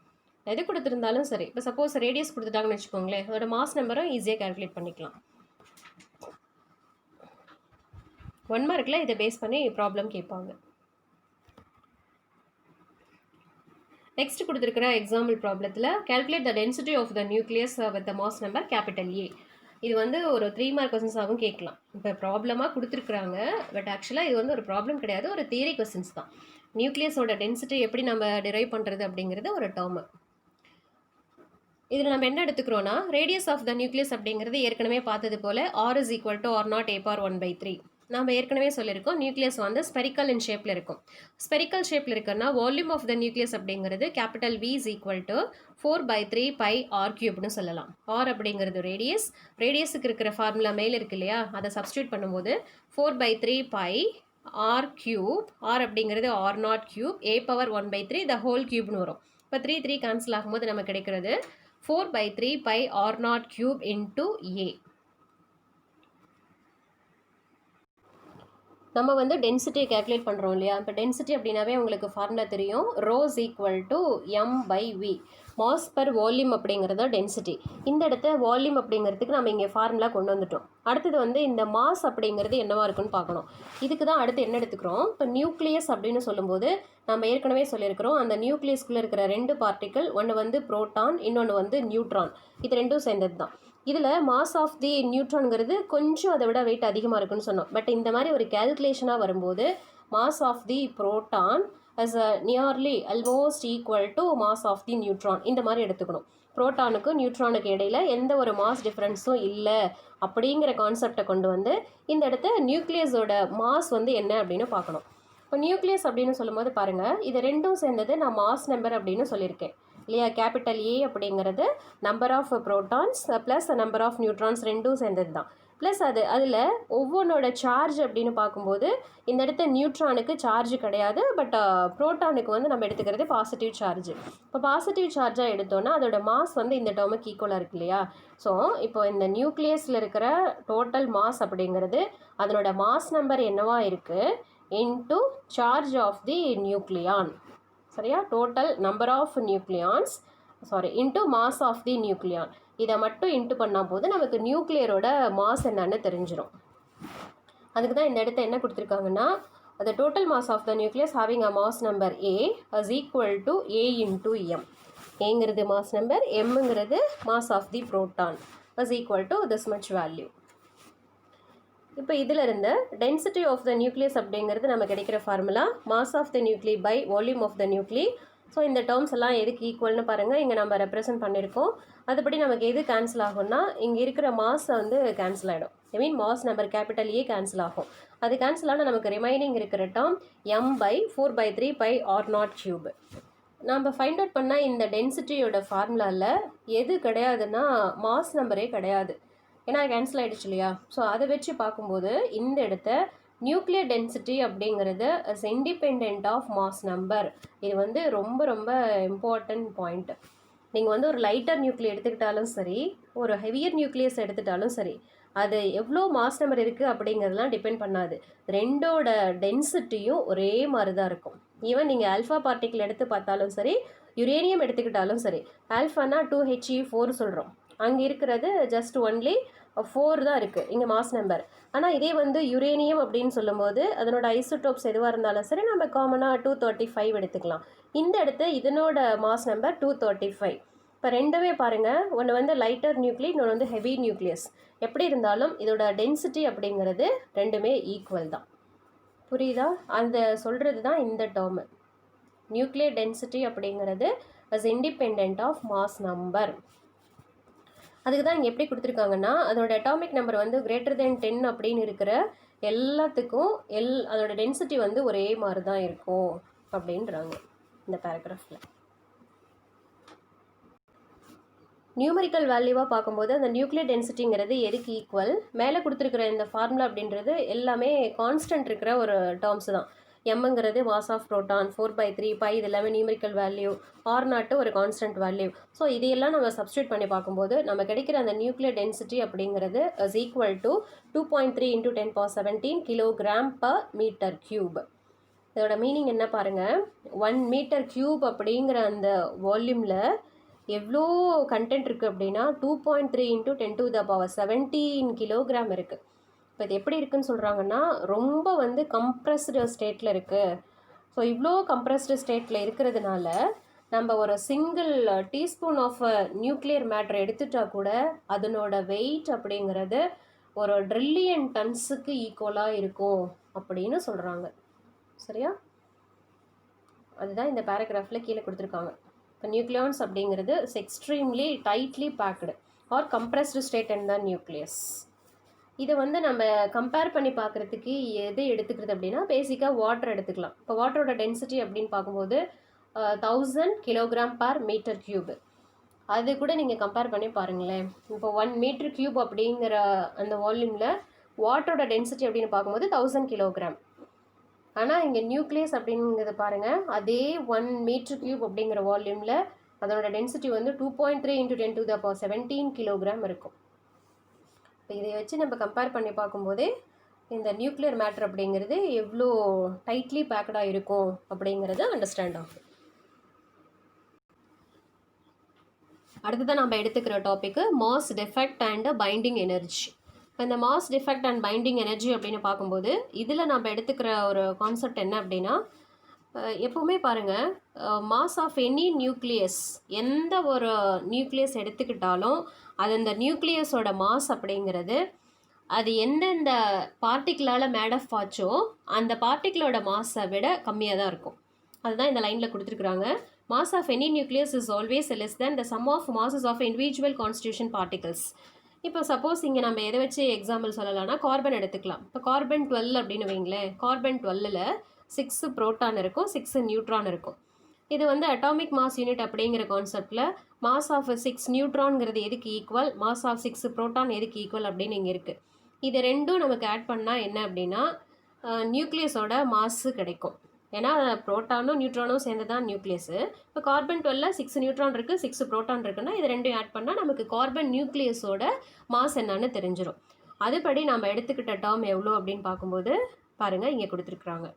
எது கொடுத்துருந்தாலும் சரி, இப்போ சப்போஸ் ரேடியஸ் கொடுத்துட்டாங்கன்னு வச்சுக்கோங்களேன், அதோட மாஸ் நம்பரும் ஈஸியாக கேல்குலேட் பண்ணிக்கலாம். 1 மார்க்கில் இதை பேஸ் பண்ணி ப்ராப்ளம் கேட்பாங்க. நெக்ஸ்ட் கொடுத்துருக்கிற எக்ஸாம்பிள் ப்ராப்ளத்தில் calculate the density of the nucleus with the mass number capital A. இது வந்து ஒரு 3 மார்க் கொஸ்டின்ஸாகவும் கேட்கலாம். இப்போ ப்ராப்ளமாக கொடுத்துருக்குறாங்க, பட் ஆக்சுவலாக இது வந்து ஒரு ப்ராப்ளம் கிடையாது, ஒரு தியரி கொஸ்டின்ஸ் தான். நியூக்ளியஸோட டென்சிட்டி எப்படி நம்ம டிரைவ் பண்ணுறது அப்படிங்கிறது ஒரு டேர்மு. இதில் நம்ம என்ன எடுத்துக்கிறோன்னா, ரேடியஸ் ஆஃப் த நியூக்ளியஸ் அப்படிங்கிறது ஏற்கனவே பார்த்தது போல் R is equal to R0 a⁻1/3. நம்ம ஏற்கனவே சொல்லியிருக்கோம், நியூக்ளியஸ் வந்து ஸ்பெரிக்கல் இன் ஷேப்பில் இருக்கும். ஸ்பெரிக்கல் ஷேப்பில் இருக்குன்னா வால்யூம் ஆஃப் த நியூக்ளியஸ் அப்படிங்கிறது capital V is equal to 4/3 pi r³ சொல்லலாம். R அப்படிங்கிறது ரேடியஸுக்கு இருக்கிற ஃபார்முலா மேலே இருக்கு இல்லையா, அதை சப்ஸ்டியூட் பண்ணும்போது 4/3 pi r³, R அப்படிங்கிறது R0³ a⁻1/3 the whole cubeன்னு வரும். இப்போ 3 கேன்சல் ஆகும்போது நமக்கு கிடைக்கிறது 4/3 pi r0³ into a. நம்ம வந்து டென்சிட்டியை கேல்குலேட் பண்ணுறோம் இல்லையா. இப்போ டென்சிட்டி அப்படின்னாவே உங்களுக்கு ஃபார்முலா தெரியும், ρ is equal to m/v, mass per volume அப்படிங்கிறத டென்சிட்டி. இந்த இடத்த வால்யூம் அப்படிங்கிறதுக்கு நம்ம இங்கே ஃபார்முலா கொண்டு வந்துட்டோம். அடுத்தது வந்து இந்த மாஸ் அப்படிங்கிறது என்னவா இருக்குன்னு பார்க்கணும். இதுக்கு தான் அடுத்து என்ன எடுத்துக்கிறோம், இப்போ நியூக்ளியஸ் அப்படின்னு சொல்லும்போது நம்ம ஏற்கனவே சொல்லியிருக்கிறோம், அந்த நியூக்ளியஸ்குள்ளே இருக்கிற 2 பார்ட்டிக்கல், ஒன்று வந்து புரோட்டான், இன்னொன்று வந்து நியூட்ரான். இது ரெண்டும் சேர்ந்தது தான். இதில் மாஸ் ஆஃப் தி நியூட்ரான்ங்கிறது கொஞ்சம் அதை விட வெயிட் அதிகமாக இருக்குன்னு சொன்னோம். பட் இந்த மாதிரி ஒரு கேல்குலேஷனாக வரும்போது mass of the proton as a nearly almost equal to mass of the neutron இந்த மாதிரி எடுத்துக்கணும். புரோட்டானுக்கு நியூட்ரானுக்கு இடையில எந்த ஒரு மாஸ் டிஃப்ரென்ஸும் இல்லை அப்படிங்கிற கான்செப்டை கொண்டு வந்து இந்த இடத்த நியூக்ளியஸோட மாஸ் வந்து என்ன அப்படின்னு பார்க்கணும். இப்போ நியூக்ளியஸ் அப்படின்னு சொல்லும்போது பாருங்கள், இது ரெண்டும் சேர்ந்தது நான் மாஸ் நம்பர் அப்படின்னு சொல்லியிருக்கேன் இல்லையா. கேபிட்டல் ஏ அப்படிங்கிறது number of protons plus number of neutrons ரெண்டும் சேர்ந்தது தான். ப்ளஸ் அதில் ஒவ்வொன்றோட சார்ஜ் அப்படின்னு பார்க்கும்போது இந்த இடத்த நியூட்ரானுக்கு சார்ஜ் கிடையாது, பட் புரோட்டானுக்கு வந்து நம்ம எடுத்துக்கிறது பாசிட்டிவ் சார்ஜ். இப்போ பாசிட்டிவ் சார்ஜாக எடுத்தோன்னா அதோட மாஸ் வந்து இந்த டேர்முக்கு ஈக்குவலாக இருக்கு இல்லையா. ஸோ இப்போ இந்த நியூக்ளியஸில் இருக்கிற டோட்டல் மாஸ் அப்படிங்கிறது அதனோட மாஸ் நம்பர் என்னவா இருக்குது into charge of the nucleon, சரியா. Total number of nucleons into mass of the nucleon, இதை மட்டும் இன்ட்டு பண்ணால் போது நமக்கு நியூக்ளியரோட மாஸ் என்னன்னு தெரிஞ்சிடும். அதுக்கு தான் இந்த இடத்த என்ன கொடுத்துருக்காங்கன்னா, the total mass of the nucleus having a mass number A is equal to A into M. ஏங்கிறது மாஸ் நம்பர், எம்ங்கிறது mass of the proton is equal to this much value. இப்போ இதில் இருந்து டென்சிட்டி ஆஃப் த நியூக்ளியஸ் அப்படிங்கிறது நம்ம கிடைக்கிற formula mass of the nuclei by volume of the nuclei. So இந்த terms எல்லாம் எதுக்கு ஈக்குவல்னு பாருங்கள், இங்கே நம்ம ரெப்ரசென்ட் பண்ணியிருக்கோம். அதுபடி நமக்கு எது கேன்சல் ஆகும்னா இங்கே இருக்கிற மாஸை வந்து கேன்சல் ஆகிடும். I mean mass number capital A cancel ஆகும். அது கேன்சல் ஆனால் நமக்கு ரிமைனிங் இருக்கிற term m/4/3 by r0 cube. நம்ம ஃபைண்ட் அவுட் பண்ணால் இந்த டென்சிட்டியோட ஃபார்முலாவில் எது கிடையாதுன்னா மாஸ் நம்பரே கிடையாது, ஏன்னா கேன்சல் ஆகிடுச்சு இல்லையா. ஸோ அதை வச்சு பார்க்கும்போது இந்த இடத்த நியூக்ளியர் டென்சிட்டி அப்படிங்கிறது is independent of mass number. இது வந்து ரொம்ப ரொம்ப இம்பார்ட்டன்ட் பாயிண்ட். நீங்கள் வந்து ஒரு லைட்டர் நியூக்ளியர் எடுத்துக்கிட்டாலும் சரி, ஒரு ஹெவியர் நியூக்ளியஸ் எடுத்துட்டாலும் சரி, அது எவ்வளோ மாஸ் நம்பர் இருக்குது அப்படிங்கிறதுலாம் டிபெண்ட் பண்ணாது. ரெண்டோட டென்சிட்டியும் ஒரே மாதிரி தான் இருக்கும். ஈவன் நீங்கள் ஆல்ஃபா பார்ட்டிக்கிள் எடுத்து பார்த்தாலும் சரி, யுரேனியம் எடுத்துக்கிட்டாலும் சரி, ஆல்ஃபானா 2He4 சொல்கிறோம், அங்கே இருக்கிறது ஜஸ்ட் ஒன்லி 4 தான் இருக்குது இங்கே மாஸ் நம்பர். ஆனால் இதே வந்து யுரேனியம் அப்படின்னு சொல்லும்போது அதனோட ஐசோடோப்ஸ் எதுவாக இருந்தாலும் சரி நம்ம காமனாக 235 எடுத்துக்கலாம். இந்த இடத்து இதனோட மாஸ் நம்பர் 235. இப்போ ரெண்டுமே பாருங்கள், ஒன்று வந்து லைட்டர் நியூக்ளியஸ், இன்னொன்று வந்து ஹெவி நியூக்ளியஸ். எப்படி இருந்தாலும் இதோட டென்சிட்டி அப்படிங்கிறது ரெண்டுமே ஈக்குவல் தான். புரியுதா? அந்த சொல்கிறது தான் இந்த டேர்மு. நியூக்ளியர் டென்சிட்டி அப்படிங்கிறது is independent of mass number. அதுக்கு தான் இங்கே எப்படி கொடுத்துருக்காங்கன்னா, அதோட அட்டாமிக் நம்பர் வந்து greater than 10 அப்படின்னு இருக்கிற எல்லாத்துக்கும் அதோட டென்சிட்டி வந்து ஒரே மாதிரி தான் இருக்கும் அப்படின்றாங்க இந்த பேராகிராஃபில். நியூமரிக்கல் வேல்யூவாக பார்க்கும்போது அந்த நியூக்ளியர் டென்சிட்டிங்கிறது எதுக்கு ஈக்குவல், மேலே கொடுத்துருக்குற இந்த ஃபார்முலா அப்படின்றது எல்லாமே கான்ஸ்டன்ட் இருக்கிற ஒரு டேர்ம்ஸ் தான். எம்ங்கிறது மாஸ் ஆஃப் ப்ரோட்டான், 4/3 பை, இது எல்லாமே நியூமரிக்கல் வேல்யூ, r0 ஒரு கான்ஸ்டன்ட் வேல்யூ. ஸோ இதையெல்லாம் நம்ம சப்ஸ்டியூட் பண்ணி பார்க்கும்போது நம்ம கிடைக்கிற அந்த நியூக்ளியர் டென்சிட்டி அப்படிங்கிறது இஸ் ஈக்குவல் டு 2.3 × 10^17 kg/m³. இதோட மீனிங் என்ன பாருங்கள், 1 m³ அப்படிங்கிற அந்த வால்யூமில் எவ்வளோ கண்டென்ட் இருக்குது அப்படின்னா 2.3 × 10^17 கிலோகிராம் இருக்குது. இப்போ இது எப்படி இருக்குன்னு சொல்கிறாங்கன்னா ரொம்ப வந்து கம்ப்ரஸ்டு ஸ்டேட்டில் இருக்குது. ஸோ இவ்வளோ கம்ப்ரஸ்டு ஸ்டேட்டில் இருக்கிறதுனால நம்ம ஒரு single teaspoon of nuclear matter எடுத்துட்டா கூட அதனோட வெயிட் அப்படிங்கிறது ஒரு ட்ரில்லியன் டன்ஸுக்கு ஈக்குவலாக இருக்கும் அப்படின்னு சொல்கிறாங்க. சரியா? அதுதான் இந்த பேராகிராஃபில் கீழே கொடுத்துருக்காங்க. இப்போ நியூக்ளியான்ஸ் அப்படிங்கிறது is extremely tightly packed or compressed state and the nucleus. இதை வந்து நம்ம கம்பேர் பண்ணி பார்க்குறதுக்கு எது எடுத்துக்கிறது அப்படின்னா பேசிக்காக வாட்டர் எடுத்துக்கலாம். இப்போ வாட்டரோட டென்சிட்டி அப்படின்னு பார்க்கும்போது 1000 kg/m³. அது கூட நீங்கள் கம்பேர் பண்ணி பாருங்களேன். இப்போ 1 m³ அப்படிங்கிற அந்த வால்யூமில் வாட்டரோட டென்சிட்டி அப்படின்னு பார்க்கும்போது 1000 kg. ஆனால் இங்கே நியூக்ளியஸ் அப்படிங்கிறத பாருங்கள், அதே 1 m³ அப்படிங்கிற வால்யூமில் அதனோட டென்சிட்டி வந்து 2.3 × 10^17 kg இருக்கும். இப்போ இதை வச்சு நம்ம கம்பேர் பண்ணி பார்க்கும்போதே இந்த நியூக்ளியர் மேட்டர் அப்படிங்கிறது எவ்வளோ டைட்லி பேக்கடாக இருக்கும் அப்படிங்கிறது அண்டர்ஸ்டாண்ட் ஆகும். அடுத்ததான் நம்ம எடுத்துக்கிற topic mass defect and binding energy. இந்த mass defect and binding energy அப்படின்னு பார்க்கும்போது இதில் நம்ம எடுத்துக்கிற ஒரு கான்செப்ட் என்ன அப்படின்னா, எப்போவுமே பாருங்கள், மாஸ் ஆஃப் எனி நியூக்ளியஸ், எந்த ஒரு நியூக்ளியஸ் எடுத்துக்கிட்டாலும் அது அந்த நியூக்ளியஸோட மாஸ் அப்படிங்கிறது அது எந்தெந்த பார்ட்டிக்கிளால் மேடப் ஆச்சோ அந்த பார்ட்டிக்கிளோட மாஸை விட கம்மியாக தான் இருக்கும். அதுதான் இந்த லைனில் கொடுத்துருக்குறாங்க. Mass of any nucleus is always less than the sum of masses of individual constitution particles. இப்போ சப்போஸ் இங்கே நம்ம எதை வச்சு எக்ஸாம்பிள் சொல்லலாம்னா கார்பன் எடுத்துக்கலாம். இப்போ கார்பன் 12 அப்படின்னு வைங்களேன். கார்பன் 12ல் 6 புரோட்டான் இருக்கும், 6 நியூட்ரான் இருக்கும். இது வந்து அட்டாமிக் மாஸ் யூனிட் அப்படிங்கிற கான்செப்டில் மாஸ் ஆஃப் 6 நியூட்ரான்ங்கிறது எதுக்கு ஈக்குவல், மாஸ் ஆஃப் 6 புரோட்டான் எதுக்கு ஈக்குவல் அப்படின்னு இங்கே இருக்குது. இது ரெண்டும் நமக்கு ஆட் பண்ணால் என்ன அப்படின்னா நியூக்ளியஸோட மாஸு கிடைக்கும். ஏன்னா புரோட்டானும் நியூட்ரானும் சேர்ந்து தான் நியூக்ளியஸு. இப்போ கார்பன் 12ல் 6 நியூட்ரான் இருக்குது, 6 புரோட்டான் இருக்குன்னா இது ரெண்டும் ஆட் பண்ணால் நமக்கு கார்பன் நியூக்ளியஸோட மாஸ் என்னன்னு தெரிஞ்சிடும். அதுபடி நம்ம எடுத்துக்கிட்ட டேர்ம் எவ்வளோ அப்படின்னு பார்க்கும்போது பாருங்கள், இங்கே கொடுத்துருக்குறாங்க.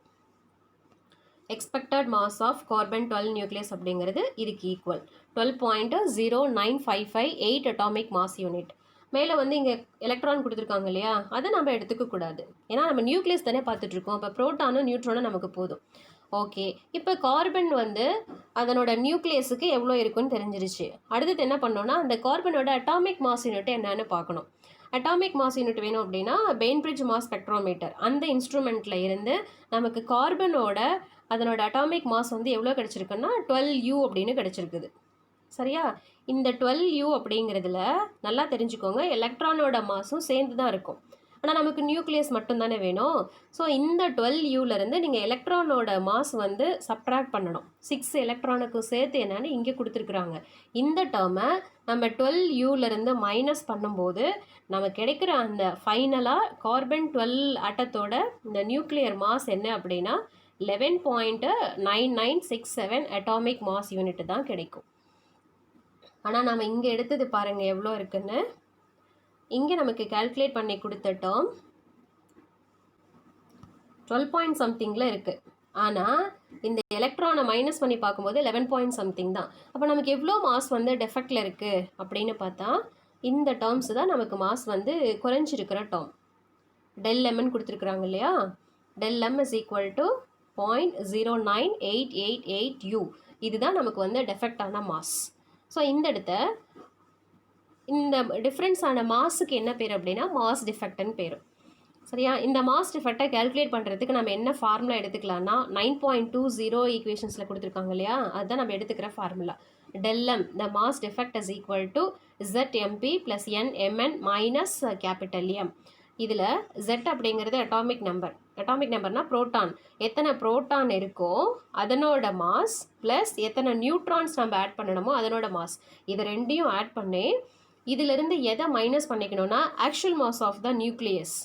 Expected mass of carbon 12 nucleus அப்படிங்கிறது இதுக்கு ஈக்குவல் 12.09558 அட்டாமிக் மாஸ் யூனிட். மேலே வந்து இங்கே எலக்ட்ரான் கொடுத்துருக்காங்க இல்லையா, அதை நம்ம எடுத்துக்கக்கூடாது. ஏன்னா நம்ம நியூக்ளியஸ் தானே பார்த்துட்ருக்கோம். அப்போ ப்ரோட்டானும் நியூட்ரானும் நமக்கு போதும். ஓகே, இப்போ கார்பன் வந்து அதனோட நியூக்ளியஸுக்கு எவ்வளோ இருக்குன்னு தெரிஞ்சிருச்சு. அடுத்தது என்ன பண்ணோன்னா அந்த கார்பனோட அட்டாமிக் மாஸ் யூனிட் என்னன்னு பார்க்கணும். அட்டாமிக் மாஸ் யூனிட் வேணும் அப்படின்னா பெயின்பிரிட்ஜ் மாஸ் ஸ்பெக்ட்ரோமீட்டர் அந்த இன்ஸ்ட்ருமெண்ட்டில் இருந்து நமக்கு கார்பனோட அதனோட அட்டாமிக் மாஸ் வந்து எவ்வளோ கிடச்சிருக்குன்னா 12U அப்படின்னு கிடச்சிருக்குது. சரியா? இந்த 12U அப்படிங்கிறதுல நல்லா தெரிஞ்சுக்கோங்க, எலக்ட்ரானோட மாஸும் சேர்ந்து தான் இருக்கும். ஆனால் நமக்கு நியூக்ளியஸ் மட்டும்தானே வேணும். ஸோ இந்த 12U நீங்கள் எலக்ட்ரானோட மாஸ் வந்து சப்ட்ராக்ட் பண்ணணும். 6 எலக்ட்ரானுக்கு சேர்த்து என்னன்னு இங்கே கொடுத்துருக்குறாங்க. இந்த டேர்மை நம்ம 12U மைனஸ் பண்ணும்போது நம்ம கிடைக்கிற அந்த ஃபைனலாக கார்பன் 12 ஆட்டத்தோட இந்த நியூக்ளியர் மாஸ் என்ன அப்படின்னா 11.9967 அட்டாமிக் மாஸ் யூனிட் தான் கிடைக்கும். ஆனால் நம்ம இங்கே எடுத்தது பாருங்கள் எவ்வளோ இருக்குன்னு. இங்கே நமக்கு கால்குலேட் பண்ணி கொடுத்த டேர்ம் 12 பாயிண்ட் சம்திங்கில் இருக்குது. ஆனால் இந்த எலக்ட்ரானை மைனஸ் பண்ணி பார்க்கும்போது 11 பாயிண்ட் சம்திங் தான். அப்போ நமக்கு எவ்வளோ மாஸ் வந்து டெஃபெக்டில் இருக்குது அப்படின்னு பார்த்தா இந்த டேர்ம்ஸ் தான் நமக்கு மாஸ் வந்து குறைஞ்சிருக்கிற டேர்ம். ΔMன்னு கொடுத்துருக்குறாங்க இல்லையா. ΔM is equal to 0.09888U. இதுதான் நமக்கு வந்து டெஃபெக்டான மாஸ். ஸோ இந்த டிஃப்ரென்ஸான மாஸுக்கு என்ன பேர் அப்படின்னா மாஸ் டிஃபெக்ட்னு பேர். சரியா. இந்த மாஸ் டிஃபெக்டை கால்குலேட் பண்ணுறதுக்கு நம்ம என்ன ஃபார்முலா எடுத்துக்கலாம்னா 9.20 ஈக்குவேஷன்ஸில் கொடுத்துருக்காங்க இல்லையா, அதுதான் நம்ம எடுத்துக்கிற formula. ΔM the mass defect is equal to ZMP plus NMN minus capital M. இதில் Z அப்படிங்கிறது அட்டாமிக் நம்பர்னா புரோட்டான். எத்தனை புரோட்டான் இருக்கோ அதனோட மாஸ் ப்ளஸ் எத்தனை நியூட்ரான்ஸ் நம்ம ஆட் பண்ணணுமோ அதனோட மாஸ், இது ரெண்டையும் ஆட் பண்ணி இதிலிருந்து எதை மைனஸ் பண்ணிக்கணும்னா actual mass of the nucleus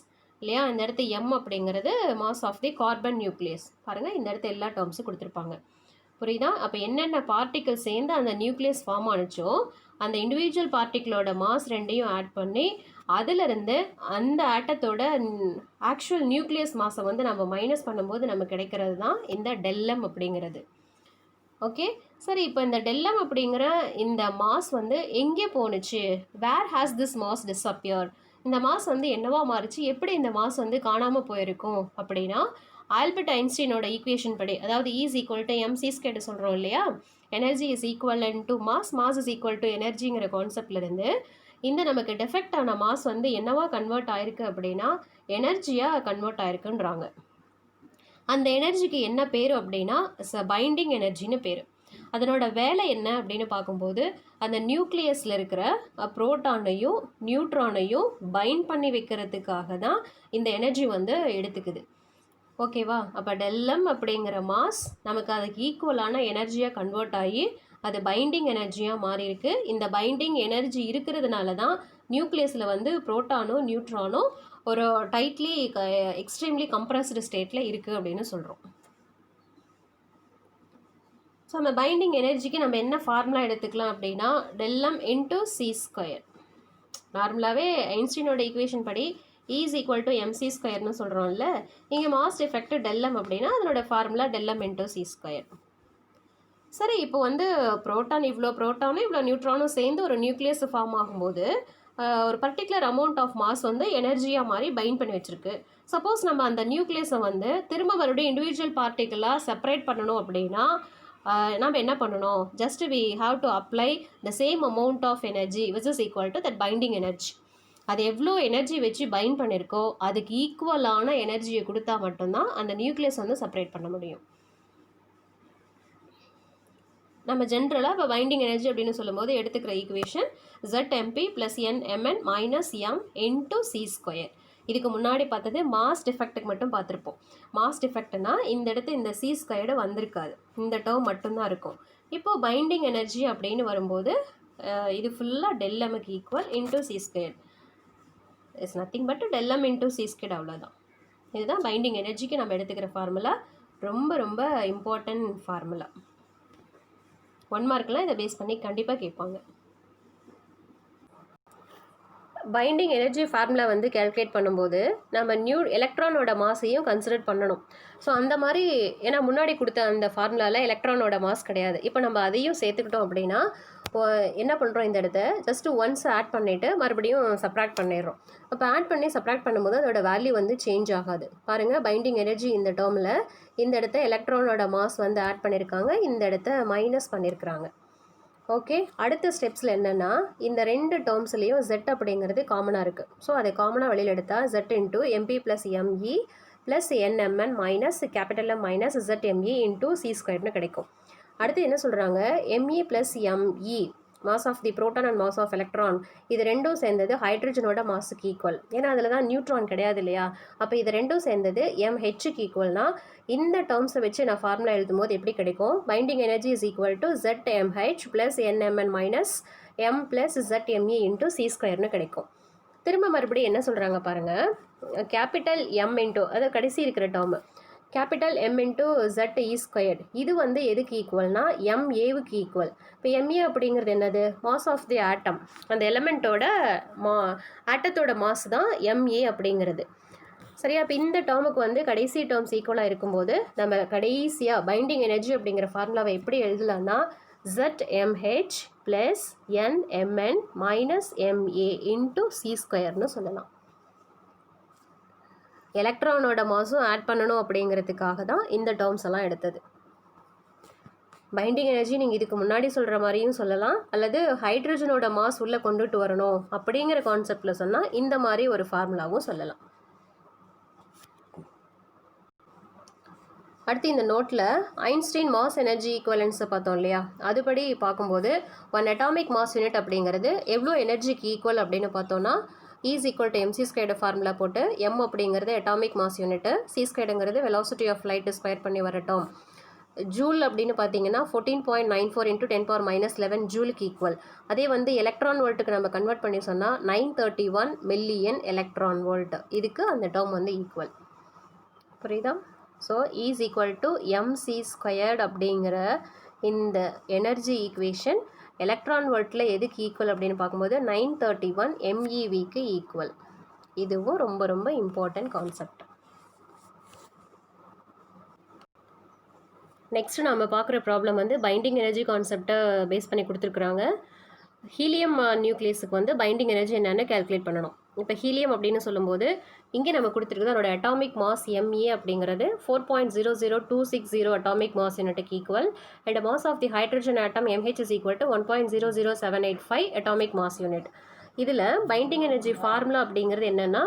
இல்லையா. இந்த இடத்து M அப்படிங்கிறது mass of the carbon nucleus. பாருங்கள் இந்த இடத்து எல்லா டேர்ம்ஸும் கொடுத்துருப்பாங்க. புரியுதா. அப்போ என்னென்ன பார்ட்டிக்கிள் சேர்ந்து அந்த நியூக்ளியஸ் ஃபார்ம் ஆனிச்சோ அந்த இண்டிவிஜுவல் பார்ட்டிக்கிளோட மாஸ் ரெண்டையும் ஆட் பண்ணி அதிலிருந்து அந்த ஆட்டத்தோட ஆக்சுவல் நியூக்ளியஸ் மாஸை வந்து நம்ம மைனஸ் பண்ணும்போது நமக்கு கிடைக்கிறது தான் இந்த ΔM அப்படிங்கிறது. ஓகே சரி. இப்போ இந்த ΔM அப்படிங்கிற இந்த மாஸ் வந்து எங்கே போணுச்சு, வேர் ஹேஸ் திஸ் மாஸ் டிஸ்அப்பியர்ட், இந்த மாஸ் வந்து என்னவா மாறுச்சு, எப்படி இந்த மாஸ் வந்து காணாமல் போயிருக்கும் அப்படின்னா ஆல்பர்ட் ஐன்ஸ்டீனோட ஈக்குவேஷன் படி, அதாவது E is equal to mc² சொல்கிறோம் இல்லையா, energy is equivalent to mass is equal to எனர்ஜிங்கிற கான்செப்ட்லேருந்து இந்த நமக்கு டெஃபெக்டான மாஸ் வந்து என்னவா கன்வெர்ட் ஆயிருக்கு அப்படின்னா எனர்ஜியாக கன்வெர்ட் ஆயிருக்குன்றாங்க. அந்த எனர்ஜிக்கு என்ன பேர் அப்படின்னா பைண்டிங் எனர்ஜின்னு பேர். அதனோட வேலை என்ன அப்படின்னு பார்க்கும்போது அந்த நியூக்ளியஸில் இருக்கிற புரோட்டானையும் நியூட்ரானையும் பைண்ட் பண்ணி வைக்கிறதுக்காக தான் இந்த எனர்ஜி வந்து எடுத்துக்குது. ஓகேவா. அப்போ ΔM அப்படிங்கிற மாஸ் நமக்கு அதுக்கு ஈக்குவலான எனர்ஜியாக கன்வெர்ட் ஆகி அது பைண்டிங் எனர்ஜியாக மாறி இருக்கு. இந்த பைண்டிங் எனர்ஜி இருக்கிறதுனால தான் நியூக்ளியஸில் வந்து புரோட்டானும் நியூட்ரானும் ஒரு டைட்லி எக்ஸ்ட்ரீம்லி கம்ப்ரஸ்டு ஸ்டேட்டில் இருக்குது அப்படின்னு சொல்கிறோம். ஸோ நம்ம பைண்டிங் எனர்ஜிக்கு நம்ம என்ன ஃபார்முலா எடுத்துக்கலாம் அப்படின்னா ΔM × c². நார்மலாகவே ஐன்ஸ்டீனோட ஈக்குவேஷன் படி E is equal to mc² சொல்கிறோம்ல, இங்கே மாஸ் டிஃபெக்ட் ΔM அப்படின்னா அதனோட ஃபார்முலா ΔM × c². சரி. இப்போ வந்து புரோட்டான் இவ்வளோ புரோட்டானும் இவ்வளோ நியூட்ரானும் சேர்ந்து ஒரு நியூக்ளியஸ் ஃபார்ம் ஆகும்போது ஒரு பர்டிகுலர் அமௌண்ட் ஆஃப் மாஸ் வந்து எனர்ஜியாக மாதிரி பைண்ட் பண்ணி வச்சுருக்கு. சப்போஸ் நம்ம அந்த நியூக்ளியஸை வந்து திரும்ப மறுபடியும் இண்டிவிஜுவல் பார்ட்டிக்கலாக செப்பரேட் பண்ணணும் அப்படின்னா நம்ம என்ன பண்ணணும், just we have to apply the same amount of energy which is equal to that binding energy. அது எவ்வளோ எனர்ஜி வச்சு பைண்ட் பண்ணியிருக்கோ அதுக்கு ஈக்குவலான எனர்ஜியை கொடுத்தா மட்டும்தான் அந்த நியூக்ளியஸ் வந்து செப்பரேட் பண்ண முடியும். நம்ம ஜென்ரலாக இப்போ பைண்டிங் எனர்ஜி அப்படின்னு சொல்லும்போது எடுத்துக்கிற equation ZMP + NMN - M × c². இதுக்கு முன்னாடி பார்த்தது மாஸ் டிஃபெக்ட்டுக்கு மட்டும் பார்த்துருப்போம். மாஸ் டிஃபெக்ட்னா இந்த இடத்து இந்த c² வந்திருக்காது, இந்த டேர்ம் மட்டும்தான் இருக்கும். இப்போது பைண்டிங் எனர்ஜி அப்படின்னு வரும்போது இது ஃபுல்லாக ΔMக்கு equal × c². It's nothing but ΔM × c². அவ்வளோதான். இதுதான் பைண்டிங் எனர்ஜிக்கு நம்ம எடுத்துக்கிற ஃபார்முலா. ரொம்ப ரொம்ப இம்பார்ட்டன்ட் ஃபார்முலா. 1 மார்க்கில் இதை பேஸ் பண்ணி கண்டிப்பாக கேட்பாங்க. பைண்டிங் எனர்ஜி ஃபார்முலா வந்து கால்குலேட் பண்ணும்போது நம்ம எலக்ட்ரானோட மாஸையும் கன்சிடர் பண்ணணும். ஸோ அந்த மாதிரி ஏன்னா முன்னாடி கொடுத்த அந்த ஃபார்முலாவில் எலக்ட்ரானோட மாஸ் கிடையாது. இப்போ நம்ம அதையும் சேர்த்துக்கிட்டோம் அப்படின்னா என்ன பண்ணுறோம், இந்த இடத்த ஜஸ்ட்டு ஒன்ஸ் ஆட் பண்ணிவிட்டு மறுபடியும் சப்ராக்ட் பண்ணிடுறோம். அப்போ ஆட் பண்ணி சப்ராக்ட் பண்ணும்போது அதோட வேல்யூ வந்து சேஞ்ச் ஆகாது. பாருங்கள் பைண்டிங் எனர்ஜி இந்த டேர்மில் இந்த இடத்த எலக்ட்ரானோட மாஸ் வந்து ஆட் பண்ணியிருக்காங்க, இந்த இடத்த மைனஸ் பண்ணியிருக்கிறாங்க. ஓகே. அடுத்த ஸ்டெப்ஸில் என்னென்னா இந்த ரெண்டு டேர்ம்ஸ்லேயும் Z அப்படிங்கிறது காமனாக இருக்குது. ஸோ அதை காமனாக வெளியில் எடுத்தால் Z × MP + ME + NMN - M - ZME × c² கிடைக்கும். அடுத்து என்ன சொல்கிறாங்க, ME + ME mass of the proton and mass of electron இது ரெண்டும் சேர்ந்தது ஹைட்ரஜனோட மாஸுக்கு ஈக்குவல். ஏன்னா அதில் தான் நியூட்ரான் கிடையாது இல்லையா. அப்போ இது ரெண்டும் சேர்ந்தது mHக்கு ஈக்குவல்னா இந்த டேர்ம்ஸை வச்சு நான் ஃபார்முலா எழுதும் போது எப்படி கிடைக்கும்? Binding energy is equal to ZmH plus NMN minus M plus ZME into C² கிடைக்கும். திரும்ப மறுபடியும் என்ன சொல்கிறாங்க பாருங்கள், கேபிட்டல் M இன்ட்டு அது கடைசி இருக்கிற term capital M into ZE². இது வந்து எதுக்கு ஈக்குவல்னா MAவுக்கு ஈக்குவல். இப்போ MA அப்படிங்கிறது என்னது? மாஸ் ஆஃப் தி ஆட்டம். அந்த எலமெண்ட்டோட ஆட்டத்தோட மாஸ் தான் MA அப்படிங்கிறது. சரியா? இப்போ இந்த டேர்முக்கு வந்து கடைசி டேர்ம்ஸ் ஈக்குவலாக இருக்கும்போது நம்ம கடைசியாக பைண்டிங் எனர்ஜி அப்படிங்கிற ஃபார்முலாவை எப்படி எழுதலாம்னா ZmH plus NMN minus MA into C² சொல்லலாம். எலக்ட்ரானோட மாஸும் ஆட் பண்ணணும் அப்படிங்கிறதுக்காக தான் இந்த டேர்ம்ஸ் எல்லாம் எடுத்தது. பைண்டிங் எனர்ஜி நீங்கள் இதுக்கு முன்னாடி சொல்கிற மாதிரியும் சொல்லலாம், அல்லது ஹைட்ரஜனோட மாஸ் உள்ளே கொண்டுட்டு வரணும் அப்படிங்கிற கான்செப்டில் சொன்னால் இந்த மாதிரி ஒரு ஃபார்முலாவும் சொல்லலாம். அடுத்து இந்த நோட்டில் ஐன்ஸ்டீன் மாஸ் எனர்ஜி ஈக்குவலன்ஸை பார்த்தோம் இல்லையா, அதுபடி பார்க்கும்போது 1 அட்டாமிக் மாஸ் யூனிட் அப்படிங்கிறது எவ்வளோ எனர்ஜிக்கு ஈக்குவல் அப்படின்னு பார்த்தோன்னா is equal to mc² formula போட்டு m அப்படிங்கிறது அட்டாமிக் மாஸ் யூனிட்டு, c²ங்கிறது வெலாசிட்டி ஆஃப் லைட்டு ஸ்கொயர் பண்ணி வரட்டும். ஜூல் அப்படின்னு பார்த்தீங்கன்னா 14.94 இன்ட்டு 10⁻⁻11 ஜூலுக்கு ஈக்குவல். அதே வந்து எலக்ட்ரான் வோல்ட்டுக்கு நம்ம கன்வெர்ட் பண்ணி சொன்னால் 931 மில்லியன் எலக்ட்ரான் வோல்ட். இதுக்கு அந்த டேர்ம் வந்து ஈக்குவல். புரியுதா? So is equal to mc² அப்படிங்கிற இந்த எனர்ஜி ஈக்குவேஷன் எலக்ட்ரான் வோல்ட்டில் எதுக்கு ஈக்குவல் அப்படின்னு பார்க்கும்போது 931 MeVக்கு ஈக்குவல். இதுவும் ரொம்ப ரொம்ப இம்பார்ட்டன்ட் கான்செப்ட். நெக்ஸ்ட் நம்ம பார்க்குற ப்ராப்ளம் வந்து பைண்டிங் எனர்ஜி கான்செப்டை பேஸ் பண்ணி கொடுத்துருக்குறாங்க. ஹீலியம் நியூக்ளியஸுக்கு வந்து பைண்டிங் எனர்ஜி என்னென்னு கேல்குலேட் பண்ணணும். இப்போ ஹீலியம் அப்படின்னு சொல்லும்போது இங்கே நம்ம கொடுத்துருக்குது அதோட அட்டாமிக் மாஸ் ME அப்படிங்கிறது 4.00260 அட்டாமிக் மாஸ் யூனிட்டுக்கு equal. And mass of the hydrogen atom MH is equal to 1.00785 atomic mass unit. இதில் பைண்டிங் எனர்ஜி ஃபார்முலா அப்படிங்கிறது என்னென்னா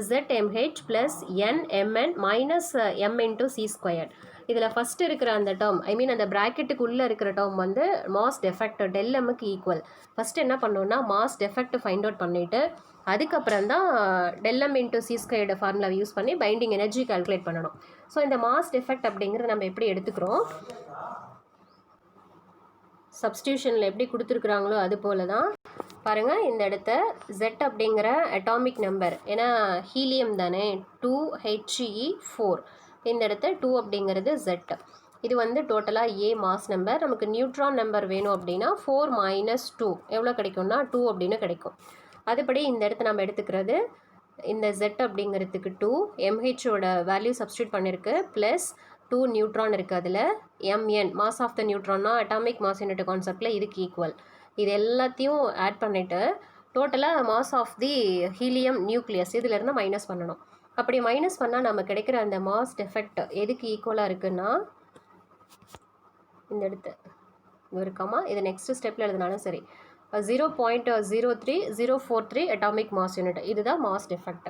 ZmH plus NMN minus M into C². இதில் ஃபஸ்ட்டு இருக்கிற அந்த டேர்ம் அந்த ப்ராக்கெட்டுக்கு உள்ளே இருக்கிற டேர்ம் வந்து மாஸ் டெஃபெக்ட் ΔMக்கு ஈக்குவல். ஃபஸ்ட்டு என்ன பண்ணோன்னா மாஸ் டெஃபெக்ட் ஃபைண்ட் அவுட் பண்ணிவிட்டு அதுக்கப்புறம் தான் ΔM இன்ட்டு C² ஃபார்முலாவை யூஸ் பண்ணி பைண்டிங் எனர்ஜி கால்குலேட் பண்ணணும். ஸோ இந்த மாஸ் டெஃபெக்ட் அப்படிங்கிறது நம்ம எப்படி எடுத்துக்கிறோம், சப்ஸ்டியூஷனில் எப்படி கொடுத்துருக்குறாங்களோ அது போல தான். பாருங்கள், இந்த இடத்த Z அப்படிங்கிற அட்டாமிக் நம்பர், ஏன்னா ஹீலியம் தானே 2He4, இந்த இடத்த 2 அப்படிங்கிறது Z. இது வந்து டோட்டலாக A மாஸ் நம்பர். நமக்கு நியூட்ரான் நம்பர் வேணும் அப்படின்னா 4 - 2 எவ்வளோ கிடைக்கும்னா 2 அப்படின்னு கிடைக்கும். அதுபடி இந்த இடத்த நம்ம எடுத்துக்கிறது இந்த Z அப்படிங்கிறதுக்கு 2, MHோட வேல்யூ சப்ஸ்டியூட் பண்ணியிருக்கு, ப்ளஸ் 2 நியூட்ரான் இருக்குது. அதில் MN மாஸ் ஆஃப் த நியூட்ரான்னா அட்டாமிக் மாஸ் யூனிட் கான்செப்டில் இதுக்கு ஈக்குவல். இது எல்லாத்தையும் ஆட் பண்ணிவிட்டு டோட்டலாக mass of the helium nucleus இதிலேருந்து மைனஸ் பண்ணணும். அப்படி மைனஸ் பண்ணால் நம்ம கிடைக்கிற அந்த மாஸ் டெஃபெக்ட் எதுக்கு ஈக்குவலாக இருக்குன்னா இந்த இடத்து இது இருக்காமா, இது நெக்ஸ்ட் ஸ்டெப்பில் எழுதினாலும் சரி 0.03043 அட்டாமிக் மாஸ் யூனிட். இதுதான் மாஸ் டெஃபெக்ட்.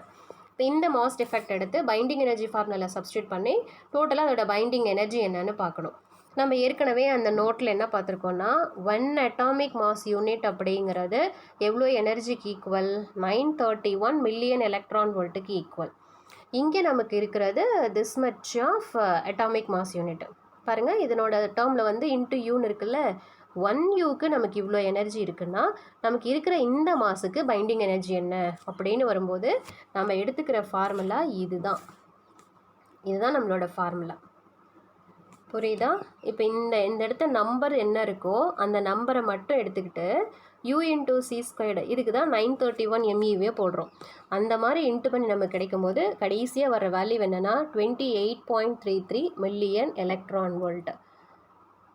இப்போ இந்த மாஸ் டெஃபெக்ட் எடுத்து பைண்டிங் எனர்ஜி ஃபார்முலா சப்ஸ்டியூட் பண்ணி டோட்டலாக அதோட பைண்டிங் எனர்ஜி என்னன்னு பார்க்கணும். நம்ம ஏற்கனவே அந்த நோட்டில் என்ன பார்த்துருக்கோன்னா 1 அட்டாமிக் மாஸ் யூனிட் அப்படிங்கிறது எவ்வளோ எனர்ஜிக்கு ஈக்குவல், 931 மில்லியன் எலக்ட்ரான் வோல்ட்டுக்கு ஈக்குவல். இங்கே நமக்கு இருக்கிறது this much of atomic mass unit. பாருங்கள், இதனோட டேர்மில் வந்து இன்ட்டு யூன்னு இருக்குல்ல, 1 யூக்கு நமக்கு இவ்வளோ எனர்ஜி இருக்குன்னா நமக்கு இருக்கிற இந்த மாஸுக்கு பைண்டிங் எனர்ஜி என்ன அப்படின்னு வரும்போது நம்ம எடுத்துக்கிற ஃபார்முலா இதுதான் நம்மளோட ஃபார்முலா. புரியுதா? இப்போ இந்த இடத்த நம்பர் என்ன இருக்கோ அந்த நம்பரை மட்டும் எடுத்துக்கிட்டு U இன்ட்டு C² இதுக்கு தான் 931 MeV போடுறோம். அந்த மாதிரி இன்ட்டு பண்ணி நமக்கு கிடைக்கும் போது கடைசியாக வர வேல்யூ என்னென்னா 28.33 மில்லியன் எலக்ட்ரான் வோல்ட்.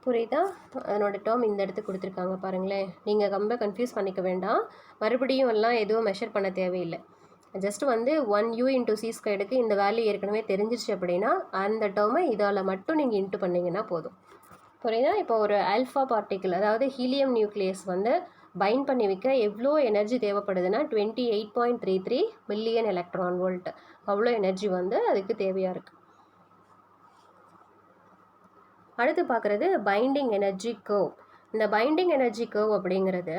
புரியுதா? அதனோட டேர்ம் இந்த இடத்துக்கு கொடுத்துருக்காங்க பாருங்களேன். நீங்கள் ரொம்ப கன்ஃபியூஸ் பண்ணிக்க வேண்டாம், மறுபடியும் எல்லாம் எதுவும் மெஷர் பண்ண தேவையில்லை. ஜஸ்ட் வந்து 1U இன்ட்டு C²க்கு இந்த வேல்யூ ஏற்கனவே தெரிஞ்சிருச்சு அப்படின்னா அந்த டேர்மை இதால் மட்டும் நீங்கள் இன்ட்டு பண்ணிங்கன்னா போதும். புரியுதா? இப்போ ஒரு ஆல்ஃபா பார்ட்டிக்கிள், அதாவது ஹீலியம் நியூக்ளியஸ் வந்து பைண்ட் பண்ணி வைக்க எவ்வளோ எனர்ஜி தேவைப்படுதுன்னா 28.33 மில்லியன் எலக்ட்ரான் வோல்ட். அவ்வளோ எனர்ஜி வந்து அதுக்கு தேவையாக இருக்குது. அடுத்து பார்க்குறது பைண்டிங் எனர்ஜி கர்வ். இந்த பைண்டிங் எனர்ஜி கர்வ் அப்படிங்கிறது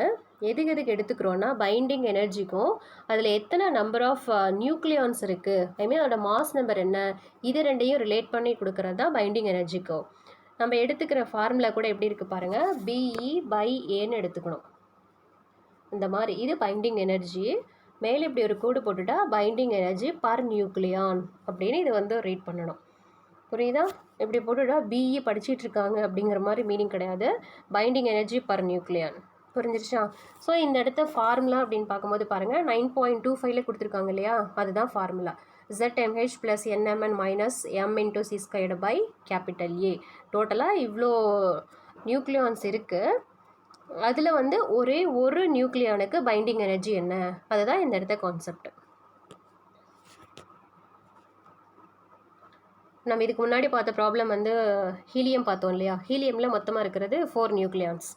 எதுக்கு எடுத்துக்கிறோன்னா பைண்டிங் எனர்ஜிக்கும் அதில் எத்தனை நம்பர் ஆஃப் நியூக்ளியான்ஸ் இருக்குது, ஐ மீன் அதோட மாஸ் நம்பர் என்ன, இது ரெண்டையும் ரிலேட் பண்ணி கொடுக்கறது தான் பைண்டிங் எனர்ஜி கர்வ். நம்ம எடுத்துக்கிற ஃபார்முலா கூட எப்படி இருக்குது பாருங்கள், BE/Aன்னு எடுத்துக்கணும். இந்த மாதிரி இது பைண்டிங் எனர்ஜி. மேலே இப்படி ஒரு கோடு போட்டுட்டா பைண்டிங் எனர்ஜி பர் நியூக்ளியான் அப்படின்னு இது வந்து ரீட் பண்ணணும். புரியுதா? இப்படி போட்டுட்டா BE படிச்சுட்டு இருக்காங்க அப்படிங்கிற மாதிரி மீனிங் கிடையாது. Binding energy per nucleon. புரிஞ்சிருச்சா? ஸோ இந்த இடத்த ஃபார்முலா அப்படின்னு பார்க்கும்போது பாருங்கள் 9.25 கொடுத்துருக்காங்க இல்லையா, அதுதான் formula. ZMH + NMN - M × C²/A. டோட்டலாக இவ்வளோ நியூக்ளியான்ஸ் இருக்குது. அதில் வந்து ஒரே ஒரு நியூக்ளியானுக்கு பைண்டிங் எனர்ஜி என்ன, அதுதான் இந்த இடத்த கான்செப்ட். நம்ம இதுக்கு முன்னாடி பார்த்த ப்ராப்ளம் வந்து ஹீலியம் பார்த்தோம் இல்லையா, ஹீலியமில் மொத்தமாக இருக்கிறது 4 நியூக்ளியான்ஸ்.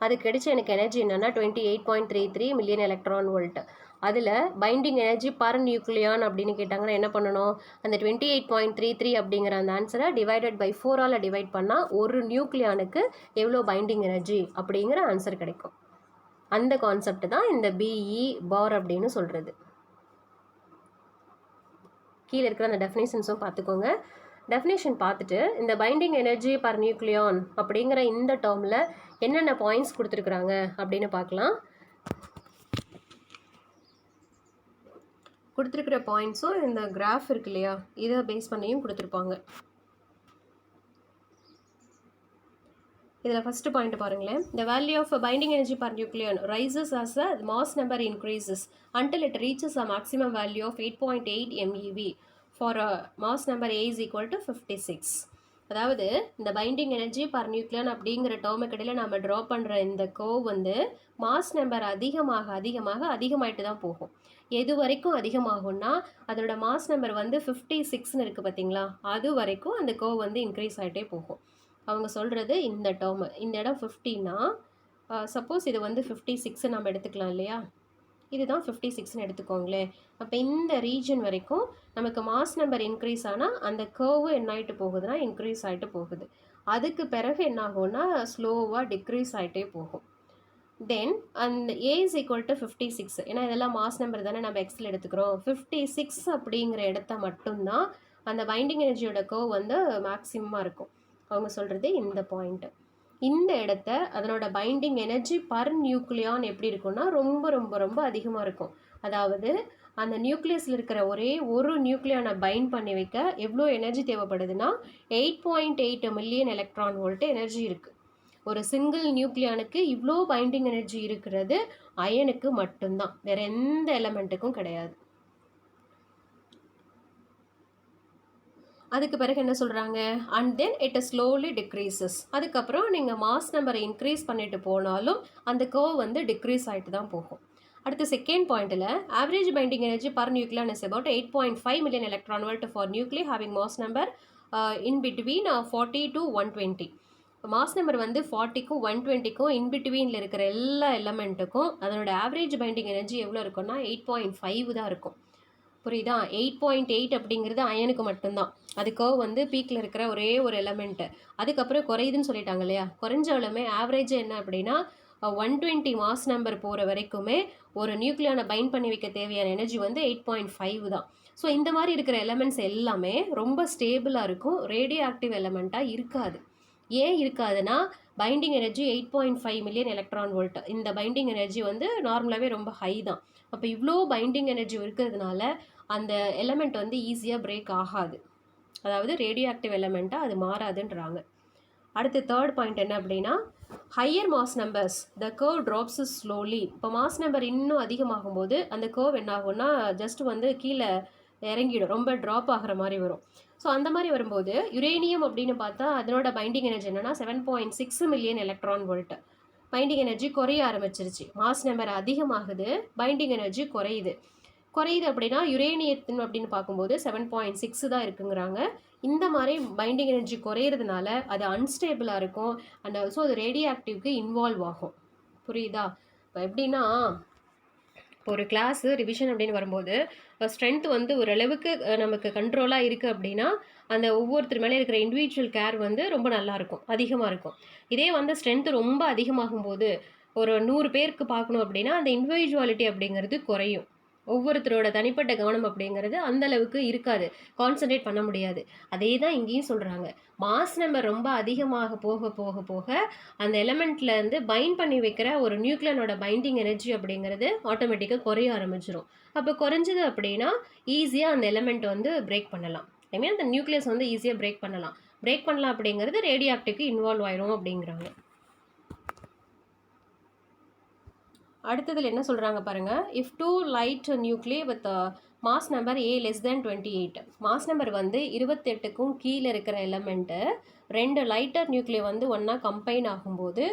அது கிடைச்ச எனக்கு எனர்ஜி என்னென்னா 28.33 மில்லியன் எலக்ட்ரான் வோல்ட். அதில் பைண்டிங் எனர்ஜி பர் நியூக்ளியான் அப்படின்னு கேட்டாங்கன்னா என்ன பண்ணணும், அந்த 28.33 அப்படிங்கிற அந்த ஆன்சரை /4 டிவைட் பண்ணால் ஒரு நியூக்ளியானுக்கு எவ்வளோ பைண்டிங் எனர்ஜி அப்படிங்கிற ஆன்சர் கிடைக்கும். அந்த கான்செப்ட் தான் இந்த BE பார் அப்படின்னு சொல்கிறது. கீழே இருக்கிற அந்த டெஃபினேஷன்ஸும் பார்த்துக்கோங்க. டெஃபினேஷன் பார்த்துட்டு இந்த பைண்டிங் எனர்ஜி பர் நியூக்ளியான் அப்படிங்கிற இந்த டேர்மில் என்னென்ன பாயிண்ட்ஸ் கொடுத்துருக்குறாங்க அப்படின்னு பார்க்கலாம். கொடுத்துருக்கிற பாயிண்ட்ஸும் இந்த கிராஃப் இருக்கு இல்லையா, இதை பேஸ் பண்ணியும் கொடுத்துருப்பாங்க. இதில் ஃபஸ்ட்டு பாயிண்ட் பாருங்களேன், the value of a binding energy per nucleon rises as the mass number increases until it reaches a maximum value of 8.8 MeV for a mass number A is equal to 56. அதாவது இந்த binding energy per nucleon அப்படிங்கிற டேர்முக்கு இடையில் நம்ம draw பண்ணுற இந்த curve வந்து mass number அதிகமாகிட்டு தான் போகும். எது வரைக்கும் அதிகமாகும்னா அதோட மாஸ் நம்பர் வந்து 56ன்னு இருக்குது பார்த்தீங்களா, அது வரைக்கும் அந்த கர்வ் வந்து இன்க்ரீஸ் ஆகிட்டே போகும். அவங்க சொல்கிறது இந்த டேர்மு, இந்த இடம் 50னா சப்போஸ் இது வந்து 56 நம்ம எடுத்துக்கலாம் இல்லையா, இதுதான் 56ன்னு எடுத்துக்கோங்களேன். அப்போ இந்த ரீஜன் வரைக்கும் நமக்கு மாஸ் நம்பர் இன்க்ரீஸ் ஆனால் அந்த கர்வு என்ன ஆகிட்டு போகுதுன்னா இன்க்ரீஸ் ஆகிட்டு போகுது. அதுக்கு பிறகு என்ன ஆகும்னா ஸ்லோவாக டிக்ரீஸ் ஆகிட்டே போகும். தென் அந்த A is equal to 56, ஏன்னா இதெல்லாம் மாஸ் நம்பர் தானே நம்ம எக்ஸில் எடுத்துக்கிறோம். 56 அப்படிங்கிற இடத்த மட்டும்தான் அந்த பைண்டிங் எனர்ஜியோட கர்வ் வந்து மேக்ஸிமமாக இருக்கும். அவங்க சொல்கிறது இந்த பாயிண்ட்டு, இந்த இடத்த அதனோட பைண்டிங் எனர்ஜி பர் நியூக்ளியான் எப்படி இருக்குன்னா ரொம்ப ரொம்ப ரொம்ப அதிகமாக இருக்கும். அதாவது அந்த நியூக்ளியஸில் இருக்கிற ஒரே ஒரு நியூக்ளியானை பைண்ட் பண்ணி வைக்க எவ்வளோ எனர்ஜி தேவைப்படுதுன்னா 8.8 மில்லியன் எலக்ட்ரான் வோல்ட் எனர்ஜி இருக்குது. ஒரு சிங்கிள் நியூக்ளியானுக்கு இவ்வளோ பைண்டிங் எனர்ஜி இருக்கிறது அயனுக்கு மட்டும்தான், வேற எந்த எலமெண்ட்டுக்கும் கிடையாது. அதுக்கு பிறகு என்ன சொல்கிறாங்க, and then it slowly decreases. அதுக்கப்புறம் நீங்கள் மாஸ் நம்பரை இன்க்ரீஸ் பண்ணிட்டு போனாலும் அந்த கர்வ் வந்து டிக்ரீஸ் ஆகிட்டு தான் போகும். அடுத்து செகண்ட் பாயிண்ட்டில் average binding energy per nucleon is about 8.5 million electron volt for nuclei having mass number in between 40 to 120. Mass number வந்து 40க்கும் 120க்கும் இன்பிட்வீனில் இருக்கிற எல்லா எலமெண்ட்டுக்கும் அதனோட ஆவரேஜ் பைண்டிங் எனர்ஜி எவ்வளோ இருக்குன்னா 8.5 தான் இருக்கும். புரியுதா? 8.8 அப்படிங்கிறது அயனுக்கு மட்டும்தான். அதுக்கோ வந்து பீக்கில் இருக்கிற ஒரே ஒரு எலமெண்ட்டு. அதுக்கப்புறம் குறையுதுன்னு சொல்லிட்டாங்க இல்லையா, குறைஞ்சாலுமே ஆவரேஜ் என்ன அப்படின்னா 120 மாஸ் நம்பர் போகிற வரைக்குமே ஒரு நியூக்ளியானை பைண்ட் பண்ணி வைக்க தேவையான எனர்ஜி வந்து 8.5 தான். ஸோ இந்த மாதிரி இருக்கிற எலமெண்ட்ஸ் எல்லாமே ரொம்ப ஸ்டேபிளாக இருக்கும், ரேடியோ ஆக்டிவ் எலமெண்ட்டாக இருக்காது. ஏன் இருக்காதுன்னா binding energy 8.5 million electron volt. இந்த பைண்டிங் எனர்ஜி வந்து நார்மலாகவே ரொம்ப ஹை தான். அப்போ இவ்வளோ பைண்டிங் எனர்ஜி இருக்கிறதுனால அந்த எலமெண்ட் வந்து ஈஸியாக பிரேக் ஆகாது, அதாவது ரேடியோ ஆக்டிவ் எலமெண்ட்டாக அது மாறாதுன்றாங்க. அடுத்து தேர்ட் பாயிண்ட் என்ன அப்படின்னா ஹையர் மாஸ் நம்பர்ஸ் த கர்வ் ட்ராப்ஸ் ஸ்லோலி. இப்போ மாஸ் நம்பர் இன்னும் அதிகமாகும் போது அந்த கர்வ் என்ன ஆகும்னா ஜஸ்ட் வந்து கீழே இறங்கிடும், ரொம்ப ட்ராப் ஆகிற மாதிரி வரும். ஸோ அந்த மாதிரி வரும்போது யுரேனியம் அப்படின்னு பார்த்தா அதனோட பைண்டிங் எனர்ஜி என்னென்னா 7.6 million electron volt. Binding energy குறைய ஆரம்பிச்சிருச்சு, மாஸ் நம்பர் அதிகமாகுது, பைண்டிங் எனர்ஜி குறையுது அப்படின்னா யுரேனியத்தின் அப்படின்னு பார்க்கும்போது 7.6 தான் இருக்குங்கிறாங்க. இந்த மாதிரி பைண்டிங் எனர்ஜி குறையிறதுனால அது அன்ஸ்டேபிளாக இருக்கும் அண்ட் ஆல்சோ அது ரேடியோ ஆக்டிவ்க்கு இன்வால்வ் ஆகும். புரியுதா? இப்போ எப்படின்னா ஒரு கிளாஸு ரிவிஷன் அப்படின்னு வரும்போது ஸ்ட்ரென்த் வந்து ஓரளவுக்கு நமக்கு கண்ட்ரோலாக இருக்குது அப்படின்னா அந்த ஒவ்வொருத்தர் மேலே இருக்கிற இண்டிவிஜுவல் கேர் வந்து ரொம்ப நல்லாயிருக்கும், அதிகமாக இருக்கும். இதே வந்து ஸ்ட்ரென்த்து ரொம்ப அதிகமாகும் போது ஒரு 100 பேருக்கு பார்க்கணும் அப்படின்னா அந்த இண்டிவிஜுவாலிட்டி அப்படிங்கிறது குறையும். ஒவ்வொருத்தரோட தனிப்பட்ட கவனம் அப்படிங்கிறது அந்த அளவுக்கு இருக்காது, கான்சன்ட்ரேட் பண்ண முடியாது. அதே தான் இங்கேயும் சொல்கிறாங்க. மாஸ் நம்பர் ரொம்ப அதிகமாக போக போக போக அந்த எலமெண்ட்ல இருந்து பைண்ட் பண்ணி வைக்கிற ஒரு நியூக்ளியனோட பைண்டிங் எனர்ஜி அப்படிங்கிறது ஆட்டோமேட்டிக்காக குறைய ஆரம்பிச்சிடும். அப்போ குறைஞ்சது அப்படின்னா ஈஸியாக அந்த எலமெண்ட் வந்து பிரேக் பண்ணலாம். ஐ மீன் அந்த நியூக்ளியஸ் வந்து ஈஸியாக பிரேக் பண்ணலாம் அப்படிங்கிறது ரேடியோ ஆக்டிவ்க்கு இன்வால்வ் ஆயிரும் அப்படிங்கிறாங்க. அடுத்ததில் என்ன சொல்கிறாங்க பாருங்கள். If 2 light nuclei with mass number A less than 28, mass number வந்து 28க்கும் கீழே இருக்கிற எலமெண்ட்டு 2 லைட்டர் நியூக்ளியை வந்து ஒன்றா கம்பைன் ஆகும்போது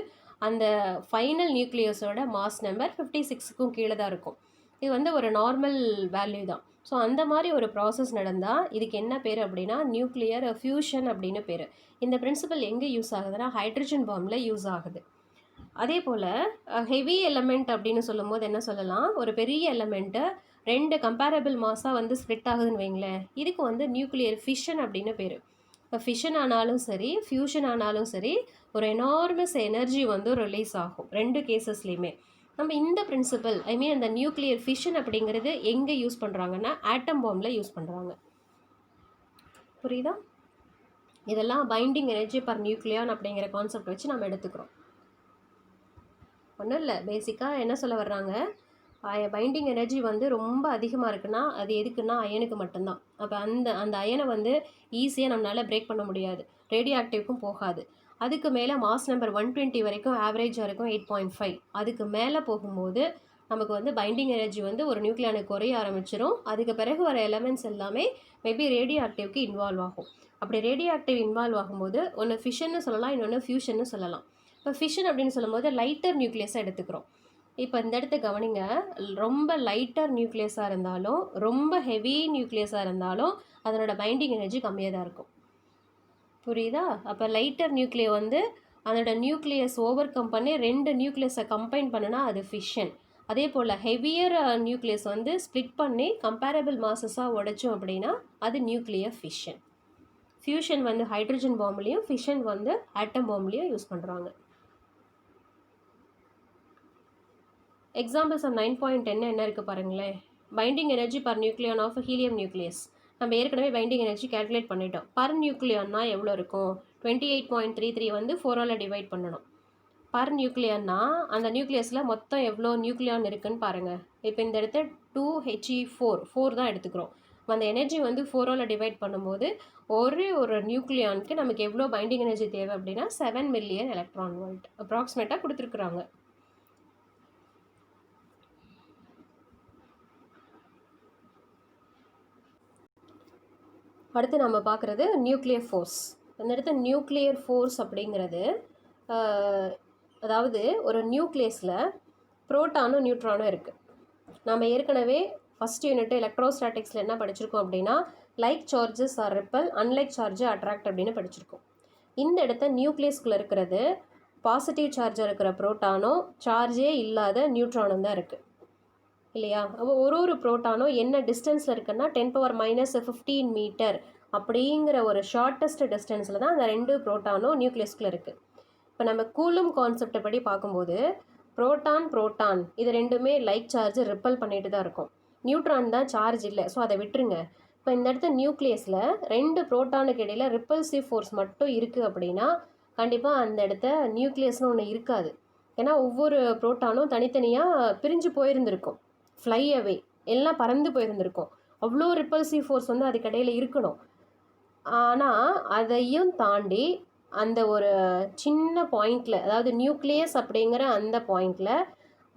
அந்த ஃபைனல் நியூக்ளியஸோட மாஸ் நம்பர் 56க்கும் கீழே தான் இருக்கும். இது வந்து ஒரு நார்மல் வேல்யூ தான். ஸோ அந்த மாதிரி ஒரு ப்ராசஸ் நடந்தால் இதுக்கு என்ன பேர் அப்படின்னா நியூக்ளியர் ஃபியூஷன் அப்படின்னு பேர். இந்த பிரின்சிபல் எங்கே யூஸ் ஆகுதுன்னா ஹைட்ரஜன் பாம்பில் யூஸ் ஆகுது. அதே போல் ஹெவி எலமெண்ட் அப்படின்னு சொல்லும் போது என்ன சொல்லலாம், ஒரு பெரிய எலமெண்ட்டு 2 கம்பேரபிள் மாஸாக வந்து ஸ்ப்ளிட் ஆகுதுன்னு வைங்களேன், இதுக்கு வந்து நியூக்ளியர் ஃபிஷன் அப்படின்னு பேர். இப்போ ஃபிஷன் ஆனாலும் சரி ஃபியூஷன் ஆனாலும் சரி ஒரு எனார்மஸ் எனர்ஜி வந்து ரிலீஸ் ஆகும் 2 கேசஸ்லேயுமே. நம்ம இந்த பிரின்சிபல் ஐ மீன் அந்த நியூக்ளியர் ஃபிஷன் அப்படிங்கிறது எங்கே யூஸ் பண்ணுறாங்கன்னா ஆட்டம் பாம்பில் யூஸ் பண்ணுறாங்க. புரியுதா? இதெல்லாம் பைண்டிங் எனர்ஜி பர் நியூக்ளியான் அப்படிங்கிற கான்செப்ட் வச்சு நம்ம எடுத்துக்கிறோம். ஒன்றும் இல்லை, பேசிக்காக என்ன சொல்ல வர்றாங்க, பைண்டிங் எனர்ஜி வந்து ரொம்ப அதிகமாக இருக்குன்னா அது எதுக்குன்னா அயனுக்கு மட்டும்தான். அப்போ அந்த அயனை வந்து ஈஸியாக நம்மளால் பிரேக் பண்ண முடியாது, ரேடியோ ஆக்டிவ்க்கும் போகாது. அதுக்கு மேலே மாஸ் நம்பர் 120 வரைக்கும் ஆவரேஜாக இருக்கும் 8.5. அதுக்கு மேலே போகும்போது நமக்கு வந்து பைண்டிங் எனர்ஜி வந்து ஒரு நியூக்ளியானுக்கு குறைய ஆரம்பிச்சிடும். அதுக்கு பிறகு வர எலமெண்ட்ஸ் எல்லாமே மேபி ரேடியோ ஆக்டிவ்க்கு இன்வால்வ் ஆகும். அப்படி ரேடியோ ஆக்டிவ் இன்வால்வ் ஆகும்போது ஒன்று ஃபிஷன்னு சொல்லலாம், இன்னொன்று ஃபியூஷன்னு சொல்லலாம். இப்போ ஃபிஷன் அப்படின்னு சொல்லும்போது லைட்டர் நியூக்ளியஸாக எடுத்துக்கிறோம். இப்போ இந்த இடத்த கவனிங்க, ரொம்ப லைட்டர் நியூக்ளியஸாக இருந்தாலும் ரொம்ப ஹெவி நியூக்ளியஸாக இருந்தாலும் அதனோட பைண்டிங் எனர்ஜி கம்மியாக தான் இருக்கும். புரியுதா? அப்போ லைட்டர் நியூக்ளியை வந்து அதோட நியூக்ளியஸ் ஓவர் கம் பண்ணி 2 நியூக்ளியஸை கம்பைன் பண்ணுனா அது ஃபிஷன். அதே போல் ஹெவியர் நியூக்ளியஸ் வந்து ஸ்ப்ளிட் பண்ணி கம்பேரபிள் மாசஸாக உடைச்சோம் அப்படின்னா அது நியூக்ளியர் ஃபிஷன். ஃபியூஷன் வந்து ஹைட்ரஜன் பாம்ப்லேயும் ஃபிஷன் வந்து ஆட்டம் பாம்ப்லேயும் யூஸ் பண்ணுறாங்க. எக்ஸாம்பிள்ஸ் ஆஃப் 9.10 என்ன இருக்குது பாருங்களேன். Binding energy per nucleon of helium nucleus. நம்ம ஏற்கனவே பைண்டிங் எனர்ஜி கால்குலேட் பண்ணிட்டோம். பர் நியூக்ளியான்னா எவ்வளோ இருக்கும், 28.33 வந்து 4ஆல் டிவைட் பண்ணணும். பர் நியூக்ளியான்னா அந்த நியூக்ளியஸில் மொத்தம் எவ்வளோ நியூக்ளியான் இருக்குதுன்னு பாருங்கள். இப்போ இந்த இடத்த 2He4 தான் எடுத்துக்கிறோம். அந்த எனர்ஜி வந்து 4ஆல் டிவைட் பண்ணும்போது ஒரு நியூக்ளியானுக்கு நமக்கு எவ்வளோ பைண்டிங் எனர்ஜி தேவை அப்படின்னா 7 மில்லியன் எலக்ட்ரான் வோல்ட் அப்ராக்சிமேட்டாக கொடுத்துருக்குறாங்க. அடுத்து நம்ம பார்க்குறது நியூக்ளியர் ஃபோர்ஸ். அந்த இடத்துல நியூக்ளியர் ஃபோர்ஸ் அப்படிங்கிறது அதாவது ஒரு நியூக்ளியஸில் ப்ரோட்டானும் நியூட்ரானும் இருக்குது. நம்ம ஏற்கனவே ஃபஸ்ட் யூனிட் எலக்ட்ரோஸ்டாட்டிக்ஸில் என்ன படிச்சிருக்கோம் அப்படின்னா like charges are repel, unlike charge attract அப்படின்னு படிச்சிருக்கோம். இந்த இடத்த நியூக்ளியஸ்குள்ளே இருக்கிறது பாசிட்டிவ் சார்ஜாக இருக்கிற ப்ரோட்டானும் சார்ஜே இல்லாத நியூட்ரானும் தான் இருக்குது இல்லையா? அப்போ ஒரு ப்ரோட்டானும் என்ன டிஸ்டன்ஸில் இருக்குன்னா 10⁻⁻15 மீட்டர் அப்படிங்கிற ஒரு ஷார்ட்டஸ்ட் டிஸ்டன்ஸில் தான் அந்த 2 ப்ரோட்டானும் நியூக்ளியஸ்குள்ளே இருக்குது. இப்போ நம்ம கூலும் கான்செப்டை படி பார்க்கும்போது ப்ரோட்டான் இது ரெண்டுமே லைக் சார்ஜ் ரிப்பல் பண்ணிட்டு தான் இருக்கும். நியூட்ரான் தான் சார்ஜ் இல்லை, ஸோ அதை விட்டுருங்க. இப்போ இந்த இடத்த நியூக்ளியஸில் 2 ப்ரோட்டானுக்கு இடையில் ரிப்பல்சிவ் ஃபோர்ஸ் மட்டும் இருக்குது அப்படின்னா கண்டிப்பாக அந்த இடத்த நியூக்ளியஸ்னு ஒன்று இருக்காது. ஏன்னா ஒவ்வொரு ப்ரோட்டானும் தனித்தனியாக பிரிஞ்சு போயிருந்திருக்கும், ஃப்ளை அவே எல்லாம் பறந்து போயிருந்திருக்கும். அவ்வளோ ரிப்பல்சிவ் ஃபோர்ஸ் வந்து அதுக்கு இடையில் இருக்கணும். ஆனால் அதையும் தாண்டி அந்த ஒரு சின்ன பாயிண்டில், அதாவது நியூக்ளியஸ் அப்படிங்கிற அந்த பாயிண்டில்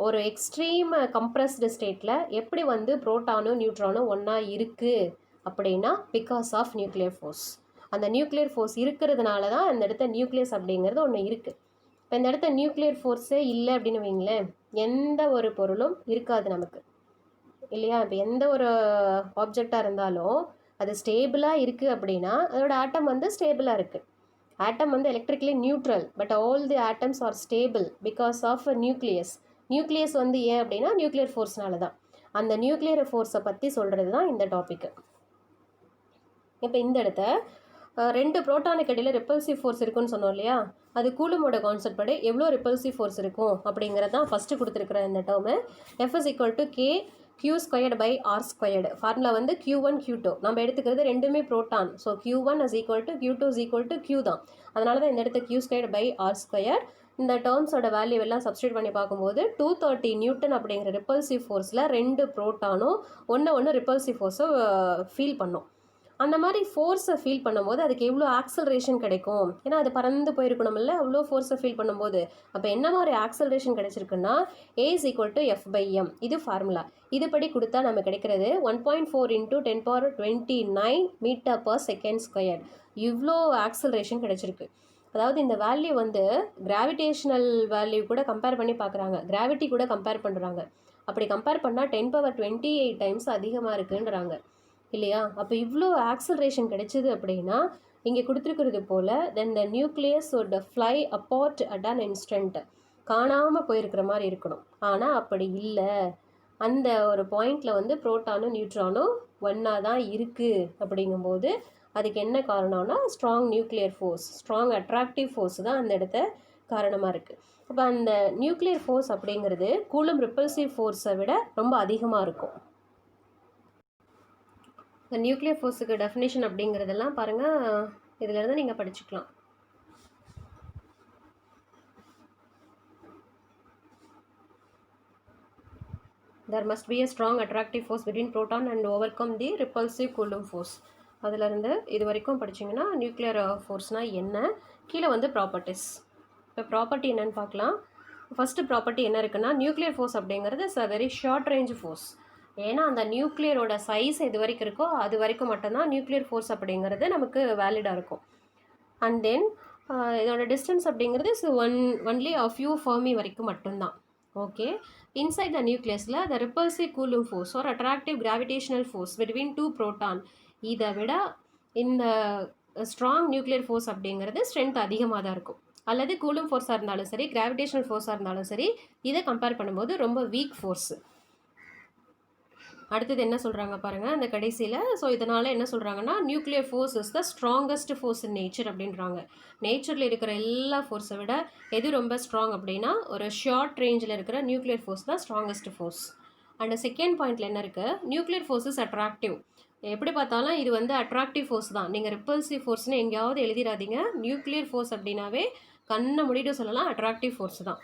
ஒரு எக்ஸ்ட்ரீம் கம்ப்ரஸ்டு ஸ்டேட்டில் எப்படி வந்து ப்ரோட்டானும் நியூட்ரானும் ஒன்றா இருக்குது அப்படின்னா பிகாஸ் ஆஃப் நியூக்ளியர் ஃபோர்ஸ். அந்த நியூக்ளியர் ஃபோர்ஸ் இருக்கிறதுனால தான் அந்த இடத்த நியூக்ளியஸ் அப்படிங்கிறது ஒன்று இருக்குது. இப்போ இந்த இடத்த நியூக்ளியர் ஃபோர்ஸே இல்லை அப்படின்னு வைங்களேன், எந்த ஒரு பொருளும் இருக்காது நமக்கு இல்லையா? இப்போ எந்த ஒரு ஆப்ஜெக்டாக இருந்தாலும் அது ஸ்டேபிளாக இருக்குது அப்படின்னா அதோட ஆட்டம் வந்து ஸ்டேபிளாக இருக்குது. ஆட்டம் வந்து electrically neutral, but all the atoms are stable because of nucleus. Nucleus வந்து ஏன் அப்படின்னா நியூக்ளியர் ஃபோர்ஸ்னால தான். அந்த நியூக்ளியர் ஃபோர்ஸை பற்றி சொல்கிறது தான் இந்த டாப்பிக்கு. இப்போ இந்த இடத்த 2 புரோட்டானுக்கு இடையில் ரிப்பல்சிவ் ஃபோர்ஸ் இருக்குன்னு சொன்னோம் இல்லையா, அது கூலுமோட கான்செப்ட் படி எவ்வளோ ரிப்பல்சிவ் ஃபோர்ஸ் இருக்கும் அப்படிங்கிறது தான் ஃபஸ்ட்டு கொடுத்துருக்குற இந்த term. F is equal to K Q²/R². Formula வந்து Q1 Q2. நம்ம எடுத்துக்கிறது ரெண்டுமே proton. So Q1 is equal to Q2 is equal to Q தான். அதனால தான் இந்த இடத்த Q²/R². இந்த டேர்ம்ஸோட வேல்யூ எல்லாம் சப்ஸ்டியூட் பண்ணி பார்க்கும்போது 230 நியூட்டன் அப்படிங்கிற ரிப்பல்சிவ் ஃபோர்ஸில் 2 புரோட்டானும் ஒன்று ரிப்பல்சிவ் ஃபோர்ஸை ஃபீல் பண்ணும். அந்த மாதிரி ஃபோர்ஸை ஃபீல் பண்ணும்போது அதுக்கு எவ்வளோ ஆக்சலரேஷன் கிடைக்கும், ஏன்னா அது பறந்து போயிருக்கணும்ல அவ்வளோ ஃபோர்ஸை ஃபீல் பண்ணும்போது. அப்போ என்ன மாதிரி acceleration கிடைச்சிருக்குன்னா A is equal to F/m. இது ஃபார்முலா. இதுபடி கொடுத்தா நம்ம கிடைக்கிறது 1.4 × 10⁻29 m/s². இவ்வளோ ஆக்சலரேஷன் கிடைச்சிருக்கு. அதாவது இந்த வேல்யூ வந்து கிராவிடேஷனல் வேல்யூ கூட கம்பேர் பண்ணி பார்க்குறாங்க, கிராவிட்டி கூட கம்பேர் பண்ணுறாங்க. அப்படி கம்பேர் பண்ணால் 10⁻28 டைம்ஸ் அதிகமாக இருக்குன்றாங்க இல்லையா. அப்போ இவ்வளோ ஆக்சலரேஷன் கிடைச்சிது அப்படின்னா இங்கே கொடுத்துருக்கிறது போல் then the nucleus would fly apart at an instant. காணாமல் போயிருக்கிற மாதிரி இருக்கணும். ஆனால் அப்படி இல்லை, அந்த ஒரு பாயிண்டில் வந்து புரோட்டானும் நியூட்ரானும் ஒன்றா தான் இருக்குது. அப்படிங்கும்போது அதுக்கு என்ன காரணம்னா strong nuclear force, strong attractive force தான் அந்த இடத்த காரணமாக இருக்குது. அப்போ அந்த நியூக்ளியர் ஃபோர்ஸ் அப்படிங்கிறது கூலும் ரிப்பல்சிவ் ஃபோர்ஸை விட ரொம்ப அதிகமாக இருக்கும். இந்த நியூக்ளியர் ஃபோர்ஸுக்கு டெஃபினேஷன் அப்படிங்கிறதெல்லாம் பாருங்கள், இதில் இருந்து நீங்கள் படிச்சுக்கலாம். There must be a strong attractive force between proton and overcome the repulsive Coulomb force. அதிலிருந்து இது வரைக்கும் படிச்சிங்கன்னா நியூக்ளியர் ஃபோர்ஸ்னால் என்ன, கீழே வந்து ப்ராப்பர்ட்டிஸ். இப்போ ப்ராப்பர்ட்டி என்னன்னு பார்க்கலாம். ஃபஸ்ட்டு ப்ராப்பர்ட்டி என்ன இருக்குன்னா, நியூக்ளியர் ஃபோர்ஸ் அப்படிங்கிறது it's a very short range force. ஏன்னா அந்த நியூக்ளியரோட சைஸ் எது வரைக்கும் இருக்கோ அது வரைக்கும் மட்டும்தான் நியூக்ளியர் ஃபோர்ஸ் அப்படிங்கிறது நமக்கு வேலிடாக இருக்கும். அண்ட் தென் இதோட டிஸ்டன்ஸ் அப்படிங்கிறது ஒன்லி a few Fermi வரைக்கும் மட்டும்தான். ஓகே, இன்சைட் த நியூக்ளியஸில் the repulsive Coulomb force are attractive gravitational force between 2 proton, இதை விட இந்த ஸ்ட்ராங் நியூக்ளியர் ஃபோர்ஸ் அப்படிங்கிறது ஸ்ட்ரென்த் அதிகமாக தான் இருக்கும். அல்லது கூலும் ஃபோர்ஸாக இருந்தாலும் சரி, கிராவிடேஷனல் ஃபோர்ஸாக இருந்தாலும் சரி, இதை கம்பேர் பண்ணும்போது ரொம்ப வீக் ஃபோர்ஸு. அடுத்தது என்ன சொல்கிறாங்க பாருங்கள் அந்த கடைசியில். ஸோ இதனால் என்ன சொல்கிறாங்கன்னா nuclear force is the strongest force in nature அப்படின்றாங்க. நேச்சரில் இருக்கிற எல்லா ஃபோர்ஸை விட எது ரொம்ப ஸ்ட்ராங் அப்படின்னா ஒரு ஷார்ட் ரேஞ்சில் இருக்கிற நியூக்ளியர் ஃபோர்ஸ் தான் ஸ்ட்ராங்கஸ்ட் ஃபோர்ஸ். அண்ட் செகண்ட் பாயிண்டில் என்ன இருக்குது, நியூக்ளியர் ஃபோர்ஸ் இஸ் அட்ராக்டிவ். எப்படி பார்த்தாலும் இது வந்து அட்ராக்டிவ் ஃபோர்ஸ் தான். நீங்கள் ரிப்பல்சிவ் ஃபோர்ஸ்னு எங்கேயாவது எழுதிடாதீங்க. நியூக்ளியர் ஃபோர்ஸ் அப்படின்னாவே கண்ணை மூடிட்டு சொல்லலாம் அட்ராக்டிவ் ஃபோர்ஸ் தான்.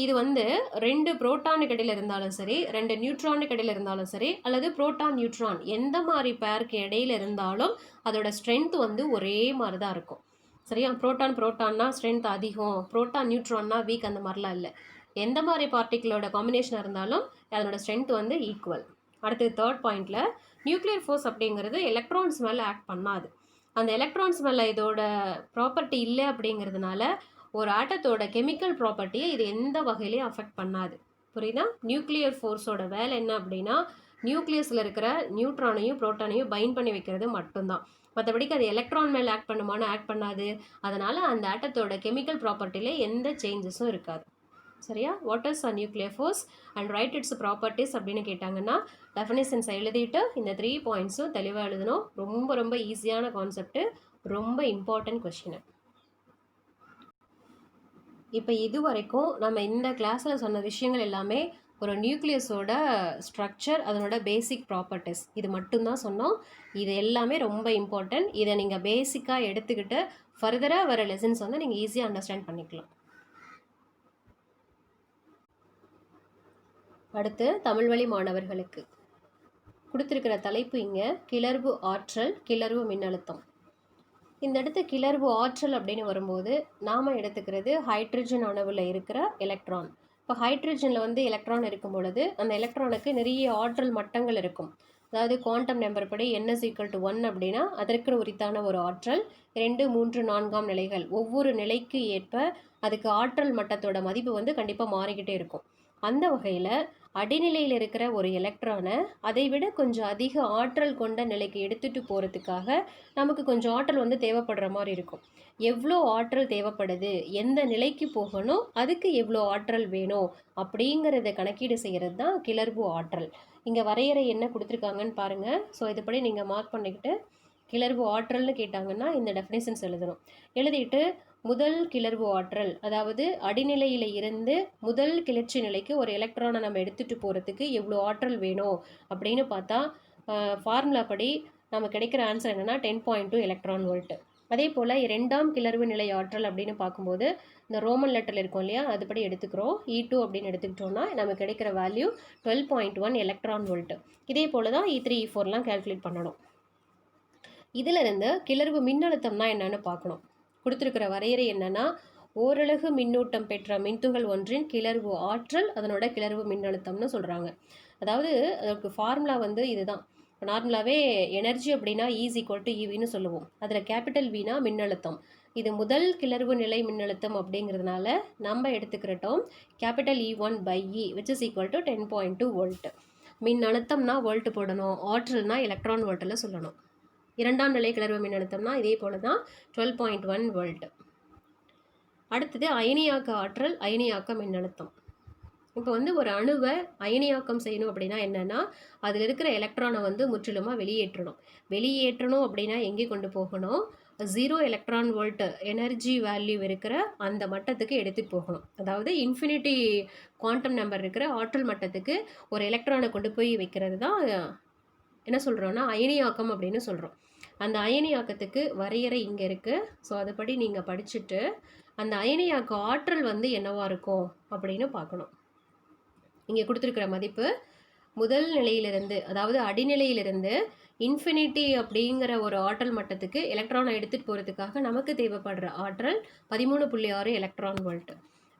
இது வந்து 2 புரோட்டானுக்கு இடையில் இருந்தாலும் சரி, 2 நியூட்ரானுக்கு இடையில் இருந்தாலும் சரி, அல்லது புரோட்டான் நியூட்ரான் எந்த மாதிரி பேருக்கு இடையில இருந்தாலும் அதோட ஸ்ட்ரென்த் வந்து ஒரே மாதிரி தான் இருக்கும். சரியா, புரோட்டான்னா ஸ்ட்ரென்த் அதிகம், புரோட்டான் நியூட்ரான்னா வீக், அந்த மாதிரிலாம் இல்லை. எந்த மாதிரி பார்ட்டிகளோட காம்பினேஷனாக இருந்தாலும் அதனோட ஸ்ட்ரென்த் வந்து ஈக்குவல். அடுத்தது தேர்ட் பாயிண்டில் நியூக்ளியர் ஃபோர்ஸ் அப்படிங்கிறது எலக்ட்ரான்ஸ் மேலே ஆக்ட் பண்ணாது. அந்த எலக்ட்ரான்ஸ் மேலே இதோட ப்ராப்பர்ட்டி இல்லை அப்படிங்கிறதுனால ஒரு ஆட்டத்தோட கெமிக்கல் ப்ராப்பர்ட்டியை இது எந்த வகையிலையும் அஃபெக்ட் பண்ணாது. புரியுதா? நியூக்ளியர் ஃபோர்ஸோட வேலை என்ன அப்படின்னா நியூக்ளியஸில் இருக்கிற நியூட்ரானையும் புரோட்டானையும் பைண்ட் பண்ணி வைக்கிறது மட்டும்தான். மற்றபடிக்கு அது எலக்ட்ரான் மேலே ஆக்ட் பண்ணுமான்னு ஆக்ட் பண்ணாது. அதனால் அந்த ஆட்டத்தோட கெமிக்கல் ப்ராப்பர்ட்டியில் எந்த சேஞ்சஸும் இருக்காது. சரியா? What is a nuclear force and right it's properties அப்படின்னு கேட்டாங்கன்னா டெஃபினேஷன்ஸை எழுதிட்டு இந்த 3 பாயிண்ட்ஸும் தெளிவாக எழுதணும். ரொம்ப ரொம்ப ஈஸியான கான்செப்ட்டு, ரொம்ப இம்பார்ட்டன்ட் கொஸ்டின். இப்போ இது வரைக்கும் நம்ம இந்த கிளாஸில் சொன்ன விஷயங்கள் எல்லாமே ஒரு நியூக்ளியஸோட ஸ்ட்ரக்சர், அதனோட பேசிக் ப்ராப்பர்ட்டிஸ், இது மட்டும்தான் சொன்னோம். இது எல்லாமே ரொம்ப இம்பார்ட்டன்ட். இதை நீங்கள் பேசிக்காக எடுத்துக்கிட்டு ஃபர்தராக வர லெசன்ஸ் வந்து நீங்கள் ஈஸியாக அண்டர்ஸ்டாண்ட் பண்ணிக்கலாம். அடுத்து தமிழ் வழி மாணவர்களுக்கு கொடுத்துருக்கிற தலைப்பு இங்கே கிளர்வு ஆற்றல், கிளர்வு மின்னழுத்தம். இந்த இடத்து கிளர்வு ஆற்றல் அப்படின்னு வரும்போது நாம் எடுத்துக்கிறது ஹைட்ரஜன் அணுவில் இருக்கிற எலக்ட்ரான். இப்போ ஹைட்ரஜனில் வந்து எலக்ட்ரான் இருக்கும் பொழுது அந்த எலக்ட்ரானுக்கு நிறைய ஆற்றல் மட்டங்கள் இருக்கும். அதாவது குவாண்டம் நம்பர் படி n=1 அப்படின்னா அதற்கு உரித்தான ஒரு ஆற்றல் 2, 3, 4ஆம் நிலைகள், ஒவ்வொரு நிலைக்கு ஏற்ப அதுக்கு ஆற்றல் மட்டத்தோட மதிப்பு வந்து கண்டிப்பாக மாறிக்கிட்டே இருக்கும். அந்த வகையில் அடிநிலையில் இருக்கிற ஒரு எலக்ட்ரானை அதை விட கொஞ்சம் அதிக ஆற்றல் கொண்ட நிலைக்கு எடுத்துகிட்டு போகிறதுக்காக நமக்கு கொஞ்சம் ஆற்றல் வந்து தேவைப்படுற மாதிரி இருக்கும். எவ்வளோ ஆற்றல் தேவைப்படுது, எந்த நிலைக்கு போகணும், அதுக்கு எவ்வளோ ஆற்றல் வேணும் அப்படிங்கிறத கணக்கீடு செய்கிறது தான் கிளர்வு ஆற்றல். இங்கே வரையறை என்ன கொடுத்துருக்காங்கன்னு பாருங்கள். ஸோ இதுபடி நீங்கள் மார்க் பண்ணிக்கிட்டு கிளர்வு ஆற்றல்னு கேட்டாங்கன்னா இந்த டெஃபினேஷன்ஸ் எழுதணும். எழுதிட்டு முதல் கிளர்வு ஆற்றல், அதாவது அடிநிலையில் இருந்து முதல் கிளர்ச்சி நிலைக்கு ஒரு எலக்ட்ரானை நம்ம எடுத்துகிட்டு போகிறதுக்கு எவ்வளோ ஆற்றல் வேணும் அப்படின்னு பார்த்தா ஃபார்முலா படி நம்ம கிடைக்கிற ஆன்சர் என்னென்னா 10.2 எலக்ட்ரான் வோல்ட். அதே போல் இரண்டாம் கிளர்வு நிலை ஆற்றல் அப்படின்னு பார்க்கும்போது இந்த ரோமன் லெட்டரில் இருக்கும் இல்லையா, அதுபடி எடுத்துக்கிறோம். E2 அப்படின்னு எடுத்துக்கிட்டோம்னா நமக்கு கிடைக்கிற வேல்யூ 12.1 எலக்ட்ரான் வோல்ட். இதே போல் தான் E3 E4லாம் கால்குலேட் பண்ணணும். இதிலிருந்து கிளர்வு மின்னழுத்தம்னா என்னன்னு பார்க்கணும். கொடுத்துருக்கிற வரையறை என்னன்னா, ஓரலகு மின்னூட்டம் பெற்ற மின்துகள் ஒன்றின் கிளர்வு ஆற்றல் அதனோட கிளர்வு மின்னழுத்தம்னு சொல்கிறாங்க. அதாவது அதுக்கு ஃபார்முலா வந்து இதுதான். நார்மலாகவே எனர்ஜி அப்படின்னா E=EVன்னு சொல்லுவோம். அதில் கேபிட்டல் வினா மின்னழுத்தம். இது முதல் கிளர்வு நிலை மின்னழுத்தம் அப்படிங்கிறதுனால நம்ம எடுத்துக்கிற term capital E1/E which is equal to 10.2 volt. மின்னழுத்தம்னா வோல்ட் போடணும், ஆற்றல்னா எலக்ட்ரான் வோல்ட்டில் சொல்லணும். இரண்டாம் நிலை கிளர்வு மின்னழுத்தம்னா இதே போல தான் 12.1 வோல்ட். அடுத்தது அயனியாக்க ஆற்றல், அயனியாக்க மின்னழுத்தம். இப்போ வந்து ஒரு அணுவை அயனியாக்கம் செய்யணும் அப்படின்னா என்னென்னா, அதில் இருக்கிற எலக்ட்ரானை வந்து முற்றிலுமாக வெளியேற்றணும் அப்படின்னா எங்கே கொண்டு போகணும், 0 எலக்ட்ரான் வோல்ட் எனர்ஜி வேல்யூ இருக்கிற அந்த மட்டத்துக்கு எடுத்துகிட்டு போகணும். அதாவது இன்ஃபினிட்டி குவாண்டம் நம்பர் இருக்கிற ஆற்றல் மட்டத்துக்கு ஒரு எலக்ட்ரானை கொண்டு போய் வைக்கிறது தான் என்ன சொல்கிறோன்னா அயனியாக்கம் அப்படின்னு சொல்கிறோம். அந்த அயனியாக்கத்துக்கு வரையறை இங்கே இருக்குது. ஸோ அதுபடி நீங்கள் படிச்சுட்டு அந்த அயனியாக்க ஆற்றல் வந்து என்னவா இருக்கும் அப்படின்னு பார்க்கணும். இங்கே கொடுத்துருக்கிற மதிப்பு முதல் நிலையிலிருந்து, அதாவது அடிநிலையிலிருந்து இன்ஃபினிட்டி அப்படிங்கிற ஒரு ஆற்றல் மட்டத்துக்கு எலக்ட்ரானை எடுத்துகிட்டு போகிறதுக்காக நமக்கு தேவைப்படுற ஆற்றல் 13.6 எலக்ட்ரான் வோல்ட்.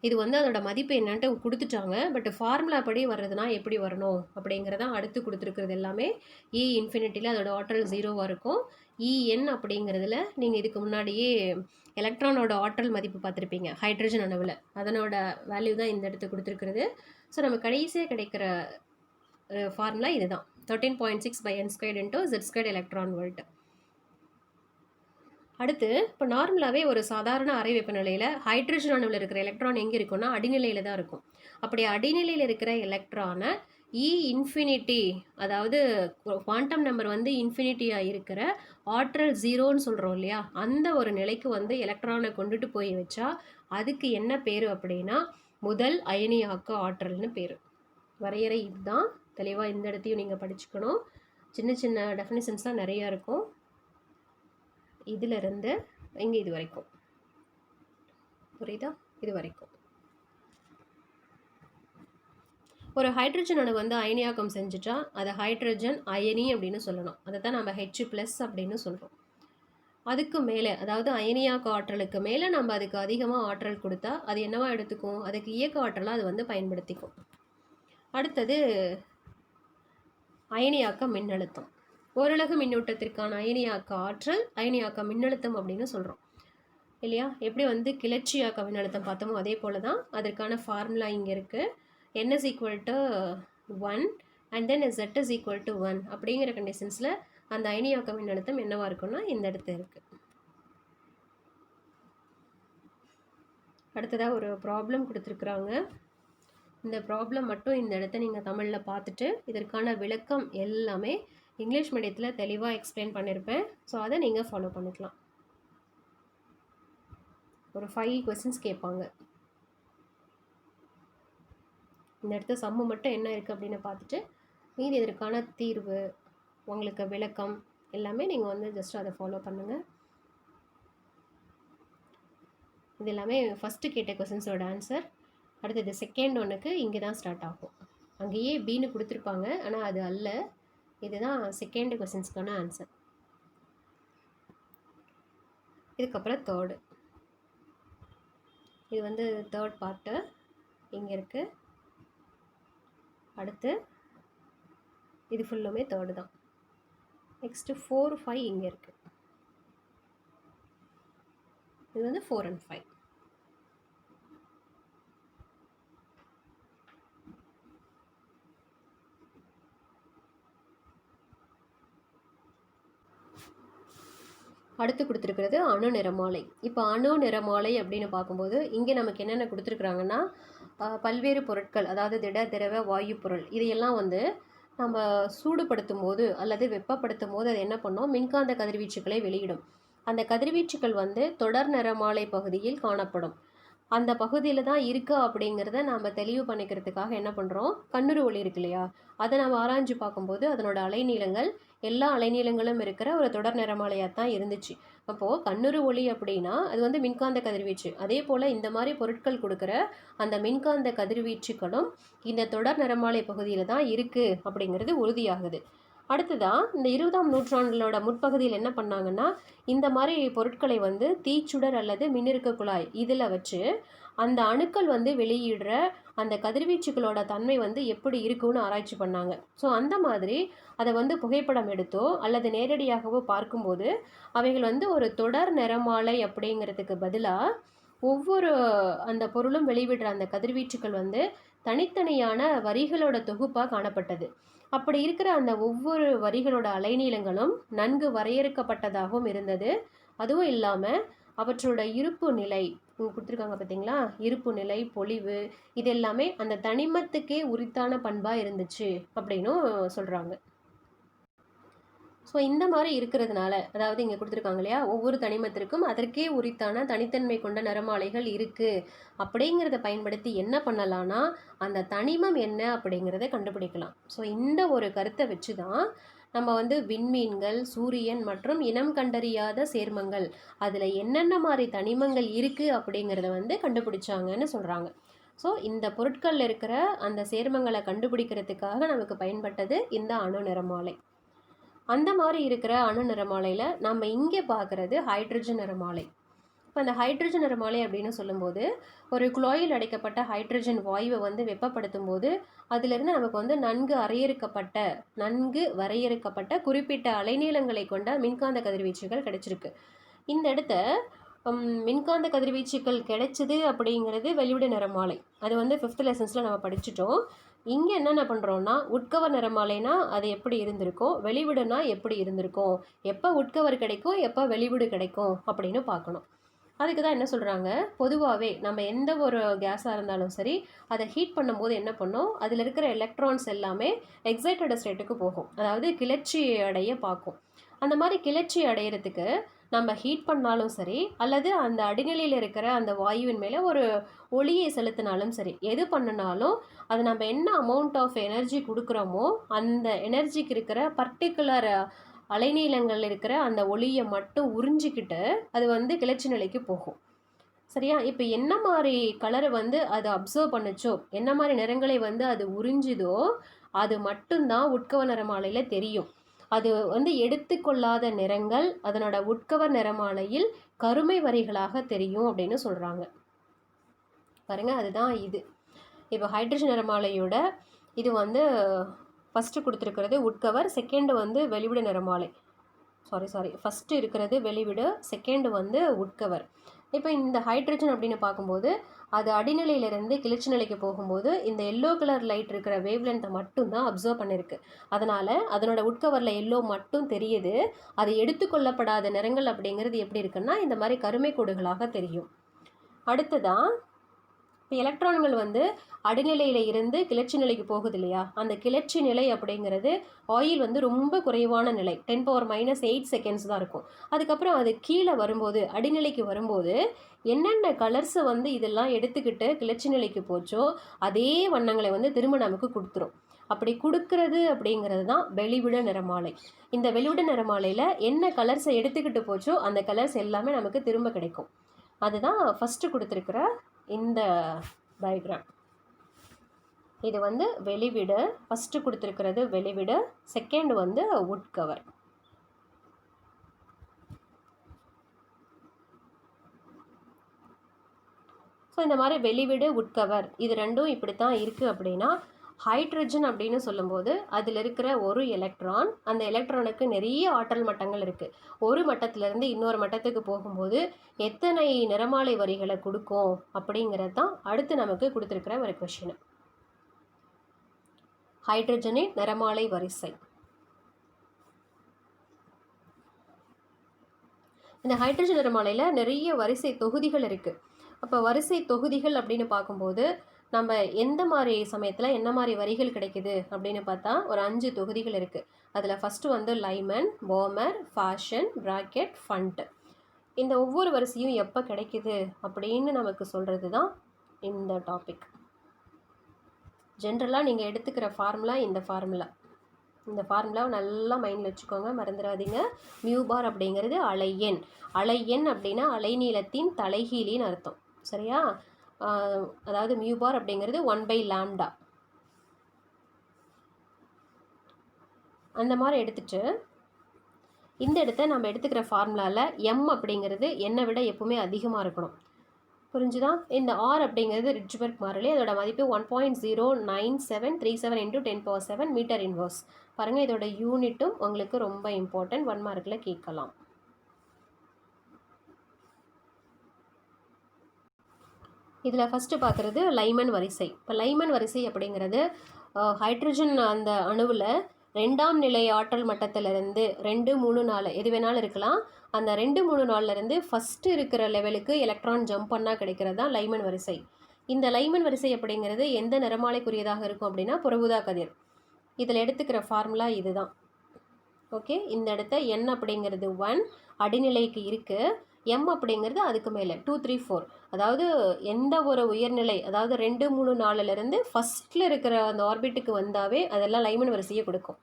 இது வந்து அதோட மதிப்பு என்னன்ட்டு கொடுத்துட்டாங்க. பட் ஃபார்முலா படி வர்றதுனா எப்படி வரணும் அப்படிங்கிறதான் அடுத்து கொடுத்துருக்கிறது எல்லாமே. E∞ அதோட ஆற்றல் 0வாக இருக்கும். En அப்படிங்கிறதுல நீங்கள் இதுக்கு முன்னாடியே எலக்ட்ரானோட ஆற்றல் மதிப்பு பார்த்துருப்பீங்க ஹைட்ரஜன் அணுவில், அதனோட வேல்யூ தான் இந்த இடத்து கொடுத்துருக்கிறது. ஸோ நம்ம கடைசியாக கிடைக்கிற ஃபார்முலா இதுதான் 13.6/n² × z² எலக்ட்ரான் வோல்ட். அடுத்து இப்போ நார்மலாகவே ஒரு சாதாரண அறை வெப்பநிலையில் ஹைட்ரஜன் அணுவில் இருக்கிற எலக்ட்ரான் எங்கே இருக்குன்னா அடிநிலையில் தான் இருக்கும். அப்படி அடிநிலையில் இருக்கிற எலக்ட்ரானை E∞, அதாவது குவாண்டம் நம்பர் வந்து இன்ஃபினிட்டியாக இருக்கிற ஆற்றல் 0ன்னு சொல்கிறோம் இல்லையா, அந்த ஒரு நிலைக்கு வந்து எலக்ட்ரானை கொண்டுட்டு போய் வச்சா அதுக்கு என்ன பேர் அப்படின்னா முதல் அயனியாக்க ஆற்றல்னு பேர். வரையறை இதுதான். தெளிவாக இந்த இடத்தையும் நீங்கள் படிச்சுக்கணும். சின்ன சின்ன டெஃபினிஷன்ஸ்லாம் நிறையா இருக்கும். இதிலிருந்து இங்கே இது வரைக்கும் புரியுதா? இது வரைக்கும் ஒரு ஹைட்ரஜன் அணு வந்து அயனியாக்கம் செஞ்சுட்டா அதை ஹைட்ரஜன் அயனி அப்படின்னு சொல்லணும். அதை தான் நம்ம H+ அப்படின்னு சொல்கிறோம். அதுக்கு மேலே, அதாவது அயனியாக்க ஆற்றலுக்கு மேலே நம்ம அதுக்கு அதிகமாக ஆற்றல் கொடுத்தா அது என்னவா எடுத்துக்கும், அதுக்கு இயக்க ஆற்றலாக அது வந்து பயன்படுத்திக்கும். அடுத்தது அயனியாக்க மின்னழுத்தம். ஓரலகு மின்னூட்டத்திற்கான அயனியாக்க ஆற்றல் அயனியாக்க மின்னழுத்தம் அப்படின்னு சொல்கிறோம் இல்லையா. எப்படி வந்து கிளர்ச்சியாக்க மின்னழுத்தம் பார்த்தோமோ அதே போல தான் அதற்கான ஃபார்முலா இங்கே இருக்குது. n is equal to 1 and then z is equal to 1 அப்படிங்கிற கண்டிஷன்ஸில் அந்த அயனியாக்க மின்னழுத்தம் என்னவா இருக்குன்னா இந்த இடத்துல இருக்குது. அடுத்ததாக ஒரு ப்ராப்ளம் கொடுத்துருக்குறாங்க. இந்த ப்ராப்ளம் மட்டும் இந்த இடத்த நீங்கள் தமிழில் பார்த்துட்டு இதற்கான விளக்கம் எல்லாமே இங்கிலீஷ் மீடியத்தில் தெளிவாக எக்ஸ்பிளைன் பண்ணியிருப்பேன். ஸோ அதை நீங்கள் ஃபாலோ பண்ணிக்கலாம். ஒரு 5 கொஸ்டின்ஸ் கேட்பாங்க. இந்த இடத்த சம்மு மட்டும் என்ன இருக்குது அப்படின்னு பார்த்துட்டு மீதி இதற்கான தீர்வு உங்களுக்கு விளக்கம் எல்லாமே நீங்கள் வந்து ஜஸ்ட் அதை ஃபாலோ பண்ணுங்கள். இது எல்லாமே ஃபஸ்ட்டு கேட்ட கொஸ்டின்ஸோட ஆன்சர். அடுத்தது செகண்ட் ஒன்றுக்கு இங்கே தான் ஸ்டார்ட் ஆகும். அங்கேயே பின்னு கொடுத்துருப்பாங்க, ஆனால் அது அல்ல. இதுதான் செகண்ட் கொஸ்டின்ஸ்க்கான ஆன்சர். இதுக்கப்புறம் தேர்டு, இது வந்து தேர்ட் பார்ட்டு இங்கே இருக்குது. அடுத்து இது ஃபுல்லுமே தேர்டு தான். நெக்ஸ்ட்டு 4, 5 இங்கே இருக்குது. இது வந்து 4 and 5. அடுத்து கொடுத்துருக்கிறது அணு நிறமாலை. இப்போ அணு நிறமாலை அப்படின்னு பார்க்கும்போது இங்கே நமக்கு என்னென்ன கொடுத்துருக்குறாங்கன்னா பல்வேறு பொருட்கள், அதாவது திட திரவ வாயு பொருள், இதையெல்லாம் வந்து நம்ம சூடுபடுத்தும் போது அல்லது வெப்பப்படுத்தும் போது அது என்ன பண்ணும், மின்காந்த கதிர்வீச்சுக்களை வெளியிடும். அந்த கதிர்வீச்சுக்கள் வந்து தொடர் நிறமாலை பகுதியில் காணப்படும். அந்த பகுதியில் தான் இருக்கா அப்படிங்கிறத நாம் தெளிவு பண்ணிக்கிறதுக்காக என்ன பண்ணுறோம், கண்ணுறு ஒளி இருக்கு இல்லையா, அதை நம்ம ஆராய்ஞ்சு பார்க்கும்போது அதனோட அலைநீளங்கள் எல்லா அலைநீளங்களும் இருக்கிற ஒரு தொடர் நிறமாலையாக தான் இருந்துச்சு. அப்போது கண்ணுறு ஒளி அப்படின்னா அது வந்து மின்காந்த கதிர்வீச்சு. அதே போல் இந்த மாதிரி பொருட்கள் கொடுக்குற அந்த மின்காந்த கதிர்வீச்சுக்களும் இந்த தொடர் நிறமாலை பகுதியில் தான் இருக்குது அப்படிங்கிறது உறுதியாகுது. அடுத்ததான் இந்த 20ஆம் நூற்றாண்டோட முற்பகுதியில் என்ன பண்ணாங்கன்னா, இந்த மாதிரி பொருட்களை வந்து தீச்சுடர் அல்லது மின்னிறுக்க குழாய் இதில் வச்சு அந்த அணுக்கள் வந்து வெளியிடுற அந்த கதிர்வீச்சுகளோட தன்மை வந்து எப்படி இருக்குன்னு ஆராய்ச்சி பண்ணாங்க. ஸோ அந்த மாதிரி அதை வந்து புகைப்படம் எடுத்தோ அல்லது நேரடியாகவோ பார்க்கும்போது அவைகள் வந்து ஒரு தொடர் நிறமாலை அப்படிங்கிறதுக்கு பதிலாக ஒவ்வொரு அந்த பொருளும் வெளிவிடுற அந்த கதிர்வீச்சுக்கள் வந்து தனித்தனியான வரிகளோட தொகுப்பாக காணப்பட்டது. அப்படி இருக்கிற அந்த ஒவ்வொரு வரிகளோட அலைநீளங்களும் நன்கு வரையறுக்கப்பட்டதாகவும் இருந்தது. அதுவும் இல்லாமல் அவற்றோட இருப்பு நிலை கொடுத்துருக்காங்க பார்த்தீங்களா, இருப்பு நிலை, பொலிவு, இது எல்லாமே அந்த தனிமத்துக்கே உரித்தான பண்பாக இருந்துச்சு அப்படின்னும் சொல்கிறாங்க. ஸோ இந்த மாதிரி இருக்கிறதுனால, அதாவது இங்கே கொடுத்துருக்காங்க இல்லையா, ஒவ்வொரு தனிமத்திற்கும் அதற்கே உரித்தான தனித்தன்மை கொண்ட நிறமாலைகள் இருக்குது அப்படிங்கிறத பயன்படுத்தி என்ன பண்ணலான்னா அந்த தனிமம் என்ன அப்படிங்கிறத கண்டுபிடிக்கலாம். ஸோ இந்த ஒரு கருத்தை வச்சு தான் நம்ம வந்து விண்மீன்கள், சூரியன் மற்றும் இனம் கண்டறியாத சேர்மங்கள் அதில் என்னென்ன மாதிரி தனிமங்கள் இருக்குது அப்படிங்கிறத வந்து கண்டுபிடிச்சாங்கன்னு சொல்கிறாங்க. ஸோ இந்த பொருட்களில் இருக்கிற அந்த சேர்மங்களை கண்டுபிடிக்கிறதுக்காக நமக்கு பயன்பட்டது இந்த அணு நிறமாலை. அந்த மாதிரி இருக்கிற அணு நிறமாலையில் நம்ம இங்கே பார்க்குறது ஹைட்ரஜன் நிறமாலை. இப்போ அந்த ஹைட்ரஜன் நிறமாலை அப்படின்னு சொல்லும்போது ஒரு குழாயில் அடைக்கப்பட்ட ஹைட்ரஜன் வாயுவை வந்து வெப்பப்படுத்தும் போது அதிலிருந்து நமக்கு வந்து நன்கு வரையறுக்கப்பட்ட குறிப்பிட்ட அலைநீளங்களை கொண்ட மின்காந்த கதிர்வீச்சுகள் கிடைச்சிருக்கு. இந்த இடத்த மின்காந்த கதிர்வீச்சுகள் கிடைச்சிது அப்படிங்கிறது வெளிவிட நிறமாலை. அது வந்து 5th லெசன்ஸில் நம்ம படிச்சுட்டோம். இங்கே என்னென்ன பண்ணுறோன்னா, உட்கவர் நிறமாலைனா அது எப்படி இருந்திருக்கும், வெளிவிடுனா எப்படி இருந்திருக்கும், எப்போ உட்கவர் கிடைக்கும், எப்போ வெளிவிடு கிடைக்கும் அப்படின்னு பார்க்கணும். அதுக்கு தான் என்ன சொல்கிறாங்க, பொதுவாகவே நம்ம எந்த ஒரு கேஸாக இருந்தாலும் சரி அதை ஹீட் பண்ணும்போது என்ன பண்ணோம், அதில் இருக்கிற எலக்ட்ரான்ஸ் எல்லாமே எக்ஸைட்டட் ஸ்டேட்டுக்கு போகும், அதாவது கிளர்ச்சி அடைய பார்க்கும். அந்த மாதிரி கிளர்ச்சி அடையிறதுக்கு நம்ம ஹீட் பண்ணாலும் சரி அல்லது அந்த அடிநிலையில் இருக்கிற அந்த வாயுவின் மேலே ஒரு ஒளியை செலுத்தினாலும் சரி, எது பண்ணினாலும் அது நம்ம என்ன அமௌண்ட் ஆஃப் எனர்ஜி கொடுக்குறோமோ அந்த எனர்ஜிக்கு இருக்கிற பர்டிகுலர் அலைநீளங்கள் இருக்கிற அந்த ஒளியை மட்டும் உறிஞ்சிக்கிட்டு அது வந்து கிளர்ச்சி நிலைக்கு போகும். சரியா? இப்போ என்ன மாதிரி கலரை வந்து அது அப்சர்வ் பண்ணுச்சோ, என்ன மாதிரி நிறங்களை வந்து அது உறிஞ்சுதோ அது மட்டும்தான் உட்கவர் நிறமாலையில் தெரியும். அது வந்து எடுத்துக்கொள்ளாத நிறங்கள் அதனோட உட்கவர் நிறமாலையில் கருமை வரிகளாக தெரியும் அப்படின்னு சொல்கிறாங்க. பாருங்க, அதுதான் இது. இப்போ ஹைட்ரஜன் நிறமாலையோட இது வந்து ஃபஸ்ட்டு கொடுத்துருக்கிறது உட்கவர், செகண்டு வந்து வெளிவிட நிறமாலை. ஃபஸ்ட்டு இருக்கிறது வெளிவிடு, செகண்டு வந்து உட்கவர். இப்போ இந்த ஹைட்ரஜன் அப்படின்னு பார்க்கும்போது அது அடிநிலையிலிருந்து கிளர்ச்சி நிலைக்கு போகும்போது இந்த எல்லோ கலர் லைட் இருக்கிற வேவ் லென்த்தை மட்டும்தான் அப்சர்வ் பண்ணியிருக்கு. அதனால் அதனோட உட்கவரில் எல்லோ மட்டும் தெரியுது. அது எடுத்துக்கொள்ளப்படாத நிறங்கள் அப்படிங்கிறது எப்படி இருக்குன்னா இந்த மாதிரி கருமை கோடுகளாக தெரியும். அடுத்ததான் இப்போ எலக்ட்ரான்கள் வந்து அடிநிலையில் இருந்து கிளர்ச்சி நிலைக்கு போகுது இல்லையா, அந்த கிளர்ச்சி நிலை அப்படிங்கிறது ஆயில் வந்து ரொம்ப குறைவான நிலை, 10⁻⁸ செகண்ட்ஸ் தான் இருக்கும். அதுக்கப்புறம் அது கீழே வரும்போது அடிநிலைக்கு வரும்போது என்னென்ன கலர்ஸை வந்து இதெல்லாம் எடுத்துக்கிட்டு கிளர்ச்சி நிலைக்கு போச்சோ அதே வண்ணங்களை வந்து திரும்ப நமக்கு கொடுத்துரும். அப்படி கொடுக்கறது அப்படிங்கிறது தான் வெளிவிட நிறமாலை. இந்த வெளிவிட நிறமாலையில் என்ன கலர்ஸை எடுத்துக்கிட்டு போச்சோ அந்த கலர்ஸ் எல்லாமே நமக்கு திரும்ப கிடைக்கும். அதுதான் ஃபஸ்ட்டு கொடுத்துருக்கிற இந்த டயக்ராம். இது வந்து வெளிவிட, ஃபஸ்ட்டு கொடுத்துருக்கிறது வெளிவிட, செகண்ட் வந்து உட்கவர். ஸோ இந்த மாதிரி வெளிவிடு, உட்கவர் இது ரெண்டும் இப்படி தான் இருக்குது. அப்படின்னா ஹைட்ரஜன் அப்படின்னு சொல்லும்போது அதில் இருக்கிற ஒரு எலக்ட்ரான், அந்த எலக்ட்ரானுக்கு நிறைய ஆற்றல் மட்டங்கள் இருக்குது. ஒரு மட்டத்திலேருந்து இன்னொரு மட்டத்துக்கு போகும்போது எத்தனை நிறமாலை வரிகளை கொடுக்கும் அப்படிங்கிறது தான் அடுத்து நமக்கு கொடுத்துருக்கிற ஒரு கொஷின். ஹைட்ரஜனின் நிறமாலை வரிசை. இந்த ஹைட்ரஜன் நிறமாலையில் நிறைய வரிசை தொகுதிகள் இருக்குது. அப்போ வரிசை தொகுதிகள் அப்படின்னு பார்க்கும்போது நம்ம எந்த மாதிரி சமயத்தில் என்ன மாதிரி வரிகள் கிடைக்குது அப்படின்னு பார்த்தா ஒரு 5 தொகுதிகள் இருக்குது. அதில் ஃபஸ்ட்டு வந்து லைமன், போமர், ஃபாஷன், பிராக்கெட், ஃபண்ட். இந்த ஒவ்வொரு வரிசையும் எப்போ கிடைக்குது அப்படின்னு நமக்கு சொல்கிறது தான் இந்த டாபிக். ஜென்ரலாக நீங்கள் எடுத்துக்கிற ஃபார்முலா இந்த ஃபார்முலாவை நல்லா மைண்டில் வச்சுக்கோங்க, மறந்துடாதீங்க. மியூ பார் அப்படிங்கிறது அலையெண். அலையெண் அப்படின்னா அலைநீளத்தின் தலைகீழின்னு அர்த்தம், சரியா? அதாவது மியூ பார் அப்படிங்கிறது 1/λ. அந்த மாதிரி எடுத்துட்டு இந்த இடத்த நம்ம எடுத்துக்கிற ஃபார்முலாவில் எம் அப்படிங்கிறது என்னை விட எப்பவுமே அதிகமாக இருக்கணும். புரிஞ்சுதா? இந்த ஆர் அப்படிங்கிறது ரிட்ஜ்பர்க் மாறிலி. அதோட மதிப்பு 1.0973 × 10⁻7 மீட்டர் இன்வர்ஸ். பாருங்கள், இதோட யூனிட்டும் உங்களுக்கு ரொம்ப இம்பார்ட்டன்ட், 1 மார்க்கில் கேட்கலாம். இதில் ஃபஸ்ட்டு பார்க்குறது லைமன் வரிசை. இப்போ லைமன் வரிசை அப்படிங்கிறது ஹைட்ரஜன் அந்த அணுவில் 2ஆம் நிலை ஆற்றல் மட்டத்திலிருந்து 2, 3, 4 எது வேணாலும் இருக்கலாம். அந்த 2, 3, 4லேருந்து ஃபஸ்ட்டு இருக்கிற லெவலுக்கு எலக்ட்ரான் ஜம்ப் பண்ணால் கிடைக்கிறது தான் லைமன் வரிசை. இந்த லைமன் வரிசை அப்படிங்கிறது எந்த நிறமாலைக்குரியதாக இருக்கும் அப்படின்னா புறஊதா கதிர். இதில் எடுத்துக்கிற ஃபார்முலா இதுதான். ஓகே, இந்த இடத்த N அப்படிங்கிறது 1 அடிநிலைக்கு இருக்குது, M அப்படிங்கிறது அதுக்கு மேலே 2, 3, 4. அதாவது எந்த ஒரு உயர்நிலை, அதாவது 2, 3, 4லேருந்து ஃபஸ்ட்டில் இருக்கிற அந்த ஆர்பிட்டுக்கு வந்தாவே அதெல்லாம் லைமன் வரிசையை கொடுக்கும்.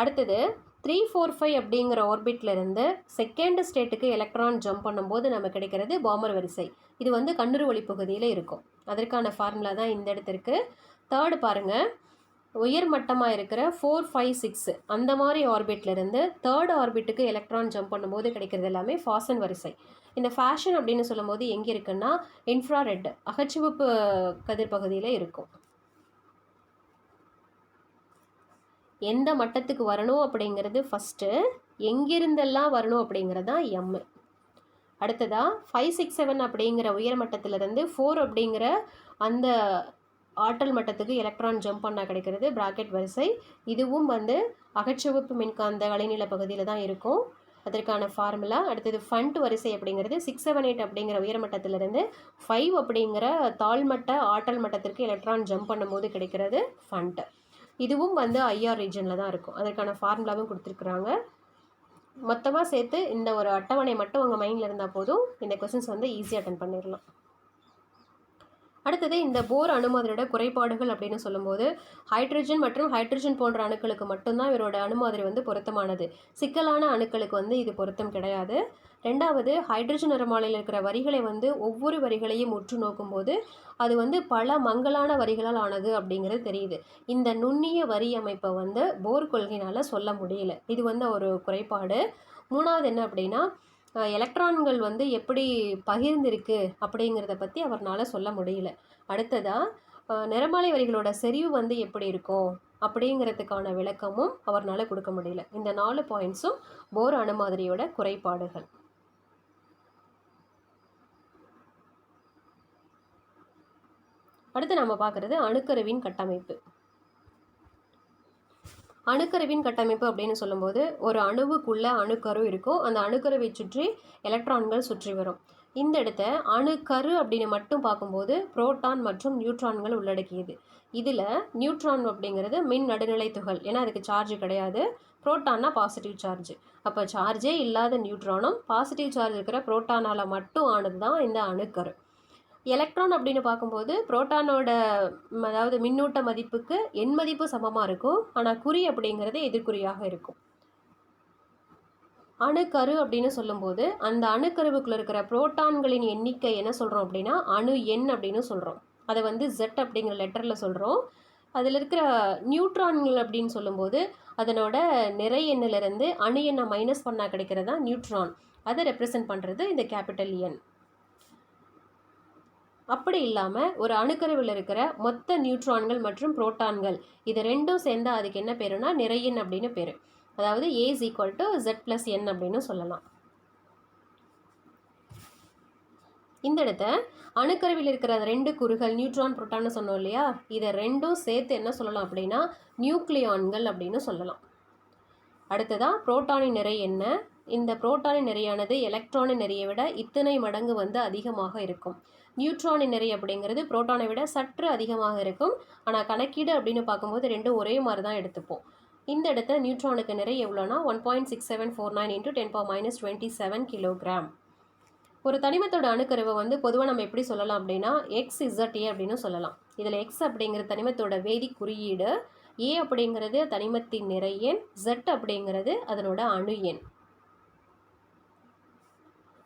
அடுத்தது 3, 4, 5 அப்படிங்கிற ஆர்பிட்லேருந்து செகண்ட் ஸ்டேட்டுக்கு எலக்ட்ரான் ஜம்ப் பண்ணும்போது நமக்கு கிடைக்கிறது பாமர் வரிசை. இது வந்து கண்ணுறு ஒளி பகுதியில் இருக்கும். அதற்கான ஃபார்முலா தான் இந்த இடத்திற்கு. தேர்டு பாருங்கள், உயர் மட்டமாக இருக்கிற 4, 5, 6 அந்த மாதிரி ஆர்பிட்லேருந்து தேர்ட் ஆர்பிட்டுக்கு எலக்ட்ரான் ஜம்ப் பண்ணும்போது கிடைக்கிறது எல்லாமே ஃபாசன் வரிசை. இந்த ஃபேஷன் அப்படின்னு சொல்லும்போது எங்கே இருக்குன்னா இன்ஃப்ராரெட் அகச்சிவப்பு கதிர் பகுதியில் இருக்கும். எந்த மட்டத்துக்கு வரணும் அப்படிங்கிறது ஃபஸ்ட்டு, எங்கிருந்தெல்லாம் வரணும் அப்படிங்கிறது தான் எம். அடுத்ததாக 5, 6, 7 அப்படிங்கிற உயர் மட்டத்திலிருந்து 4 அப்படிங்கிற அந்த ஆற்றல் மட்டத்துக்கு எலக்ட்ரான் ஜம்ப் பண்ணால் கிடைக்கிறது பிராக்கெட் வரிசை. இதுவும் வந்து அகச்சிவப்பு மின்காந்த அலைநீள பகுதியில் தான் இருக்கும். அதற்கான ஃபார்முலா. அடுத்தது ஃபண்ட் வரிசை அப்படிங்கிறது 6, 7, 8 அப்படிங்கிற உயர்மட்டத்திலிருந்து 5 அப்படிங்கிற தாழ்மட்ட ஆற்றல் மட்டத்திற்கு எலக்ட்ரான் ஜம்ப் பண்ணும்போது கிடைக்கிறது ஃபண்ட். இதுவும் வந்து ஐஆர் ரீஜனில் தான் இருக்கும். அதற்கான ஃபார்முலாவும் கொடுத்துருக்குறாங்க. மொத்தமாக சேர்த்து இந்த ஒரு அட்டவணை மட்டும் உங்கள் மைண்டில் இருந்தால் போதும், இந்த கொஸ்டின்ஸ் வந்து ஈஸியாக அட்டன் பண்ணிடலாம். அடுத்தது இந்த போர் அணுமாதிரியோட குறைபாடுகள் அப்படின்னு சொல்லும்போது ஹைட்ரஜன் மற்றும் ஹைட்ரஜன் போன்ற அணுக்களுக்கு மட்டும்தான் இவரோட அணுமாதிரி வந்து பொருத்தமானது. சிக்கலான அணுக்களுக்கு வந்து இது பொருத்தம் கிடையாது. ரெண்டாவது, ஹைட்ரஜன் நிறமாலையில் இருக்கிற வரிகளை வந்து ஒவ்வொரு வரிகளையும் உற்று நோக்கும்போது அது வந்து பல மங்கலான வரிகளால் ஆனது அப்படிங்கிறது தெரியுது. இந்த நுண்ணிய வரி அமைப்பை வந்து போர் கொள்கையினால் சொல்ல முடியல. இது வந்து ஒரு குறைபாடு. மூணாவது என்ன அப்படின்னா, எலக்ட்ரான்கள் வந்து எப்படி பகிர்ந்திருக்கு அப்படிங்கிறத பற்றி அவர்னால் சொல்ல முடியல. அடுத்ததாக நிறமாலை வரிகளோட செறிவு வந்து எப்படி இருக்கும் அப்படிங்கிறதுக்கான விளக்கமும் அவர்னால் கொடுக்க முடியல. இந்த 4 பாயிண்ட்ஸும் போர் அணுமாதிரியோட குறைபாடுகள். அடுத்து நம்ம பார்க்குறது அணுக்கருவின் கட்டமைப்பு. அணுக்கருவின் கட்டமைப்பு அப்படின்னு சொல்லும்போது ஒரு அணுவுக்குள்ள அணுக்கரு இருக்கும். அந்த அணுக்கருவை சுற்றி எலக்ட்ரான்கள் சுற்றி வரும். இந்த இடத்த அணுக்கரு அப்படின்னு மட்டும் பார்க்கும்போது புரோட்டான் மற்றும் நியூட்ரான்கள் உள்ளடக்கியது. இதில் நியூட்ரான் அப்படிங்கிறது மின் நடுநிலை துகள், ஏன்னா அதுக்கு சார்ஜ் கிடையாது. புரோட்டான்னா பாசிட்டிவ் சார்ஜ். அப்போ சார்ஜே இல்லாத நியூட்ரானும் பாசிட்டிவ் சார்ஜ் இருக்கிற புரோட்டானால் மட்டும் ஆனது தான் இந்த அணுக்கரு. எலக்ட்ரான் அப்படின்னு பார்க்கும்போது புரோட்டானோட அதாவது மின்னூட்ட மதிப்புக்கு எண் மதிப்பு சமமாக இருக்கும், ஆனால் குறி அப்படிங்கிறது எதிர்குறியாக இருக்கும். அணுக்கரு அப்படின்னு சொல்லும்போது அந்த அணுக்கருவுக்குள்ள இருக்கிற புரோட்டான்களின் எண்ணிக்கை என்ன சொல்கிறோம் அப்படின்னா அணு எண் அப்படின்னு சொல்கிறோம். அதை வந்து Z அப்படிங்கிற லெட்டரில் சொல்கிறோம். அதில் இருக்கிற நியூட்ரான்கள் அப்படின்னு சொல்லும்போது அதனோட நிறை எண்ணிலிருந்து அணு எண்ணை மைனஸ் பண்ணால் கிடைக்கிறதா நியூட்ரான். அதை ரெப்ரசன்ட் பண்ணுறது இந்த கேபிட்டல் N. அப்படி இல்லாமல் ஒரு அணுக்கருவில் இருக்கிற மொத்த நியூட்ரான்கள் மற்றும் புரோட்டான்கள் இது ரெண்டும் சேர்ந்தால் அதுக்கு என்ன பேருனா நிறையன் அப்படின்னு பேர். அதாவது A is equal to Z plus N அப்படின்னு சொல்லலாம். இந்த இடத்த அணுக்கருவில் இருக்கிற 2 கூறுகள் நியூட்ரான் புரோட்டான்னு சொன்னோம் இல்லையா, இதை ரெண்டும் சேர்த்து என்ன சொல்லலாம் அப்படின்னா நியூக்ளியான்கள் அப்படின்னு சொல்லலாம். அடுத்ததாக புரோட்டானின் நிறை என்ன, இந்த புரோட்டானின் நிறையானது எலக்ட்ரானின் நிறையை விட இத்தனை மடங்கு வந்து அதிகமாக இருக்கும். நியூட்ரானின் நிறை அப்படிங்கிறது புரோட்டானை விட சற்று அதிகமாக இருக்கும். ஆனால் கணக்கீடு அப்படின்னு பார்க்கும்போது ரெண்டும் ஒரே மாதிரி தான் எடுத்துப்போம். இந்த இடத்துல நியூட்ரானுக்கு நிறை எவ்வளோனா 1.6749 × 10⁻27 கிலோகிராம். ஒரு தனிமத்தோட அணுக்கருவை வந்து பொதுவாக நம்ம எப்படி சொல்லலாம் அப்படின்னா XZA அப்படின்னு சொல்லலாம். இதில் X அப்படிங்கிற தனிமத்தோட வேதி குறியீடு, A அப்படிங்கிறது தனிமத்தின் நிறை எண், Z அப்படிங்கிறது அதனோட அணு எண்.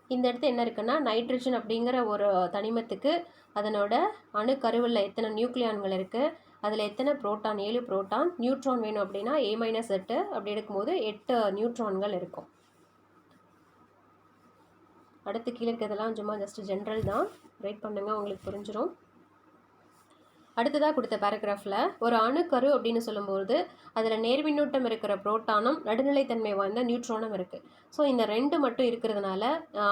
இந்த இடத்துல என்ன இருக்குன்னா நைட்ரஜன் அப்படிங்கிற ஒரு தனிமத்துக்கு அதனோட அணுக்கருவில் எத்தனை நியூக்ளியான்கள் இருக்குது, அதில் எத்தனை புரோட்டான், 7 புரோட்டான். நியூட்ரான் வேணும் அப்படின்னா A-8 அப்படி எடுக்கும்போது 8 நியூட்ரான்கள் இருக்கும். அடுத்து கீழே இருக்கிறதெல்லாம் சும்மா ஜஸ்ட் ஜென்ரல் தான், ரைட் பண்ணுங்கள், உங்களுக்கு புரிஞ்சிடும். அடுத்ததாக கொடுத்த பேராகிராஃபில் ஒரு அணுக்கரு அப்படின்னு சொல்லும்போது அதில் நேர்மின்னூட்டம் இருக்கிற புரோட்டானும் நடுநிலைத்தன்மை வாய்ந்த நியூட்ரானும் இருக்குது. ஸோ இந்த ரெண்டு மட்டும் இருக்கிறதுனால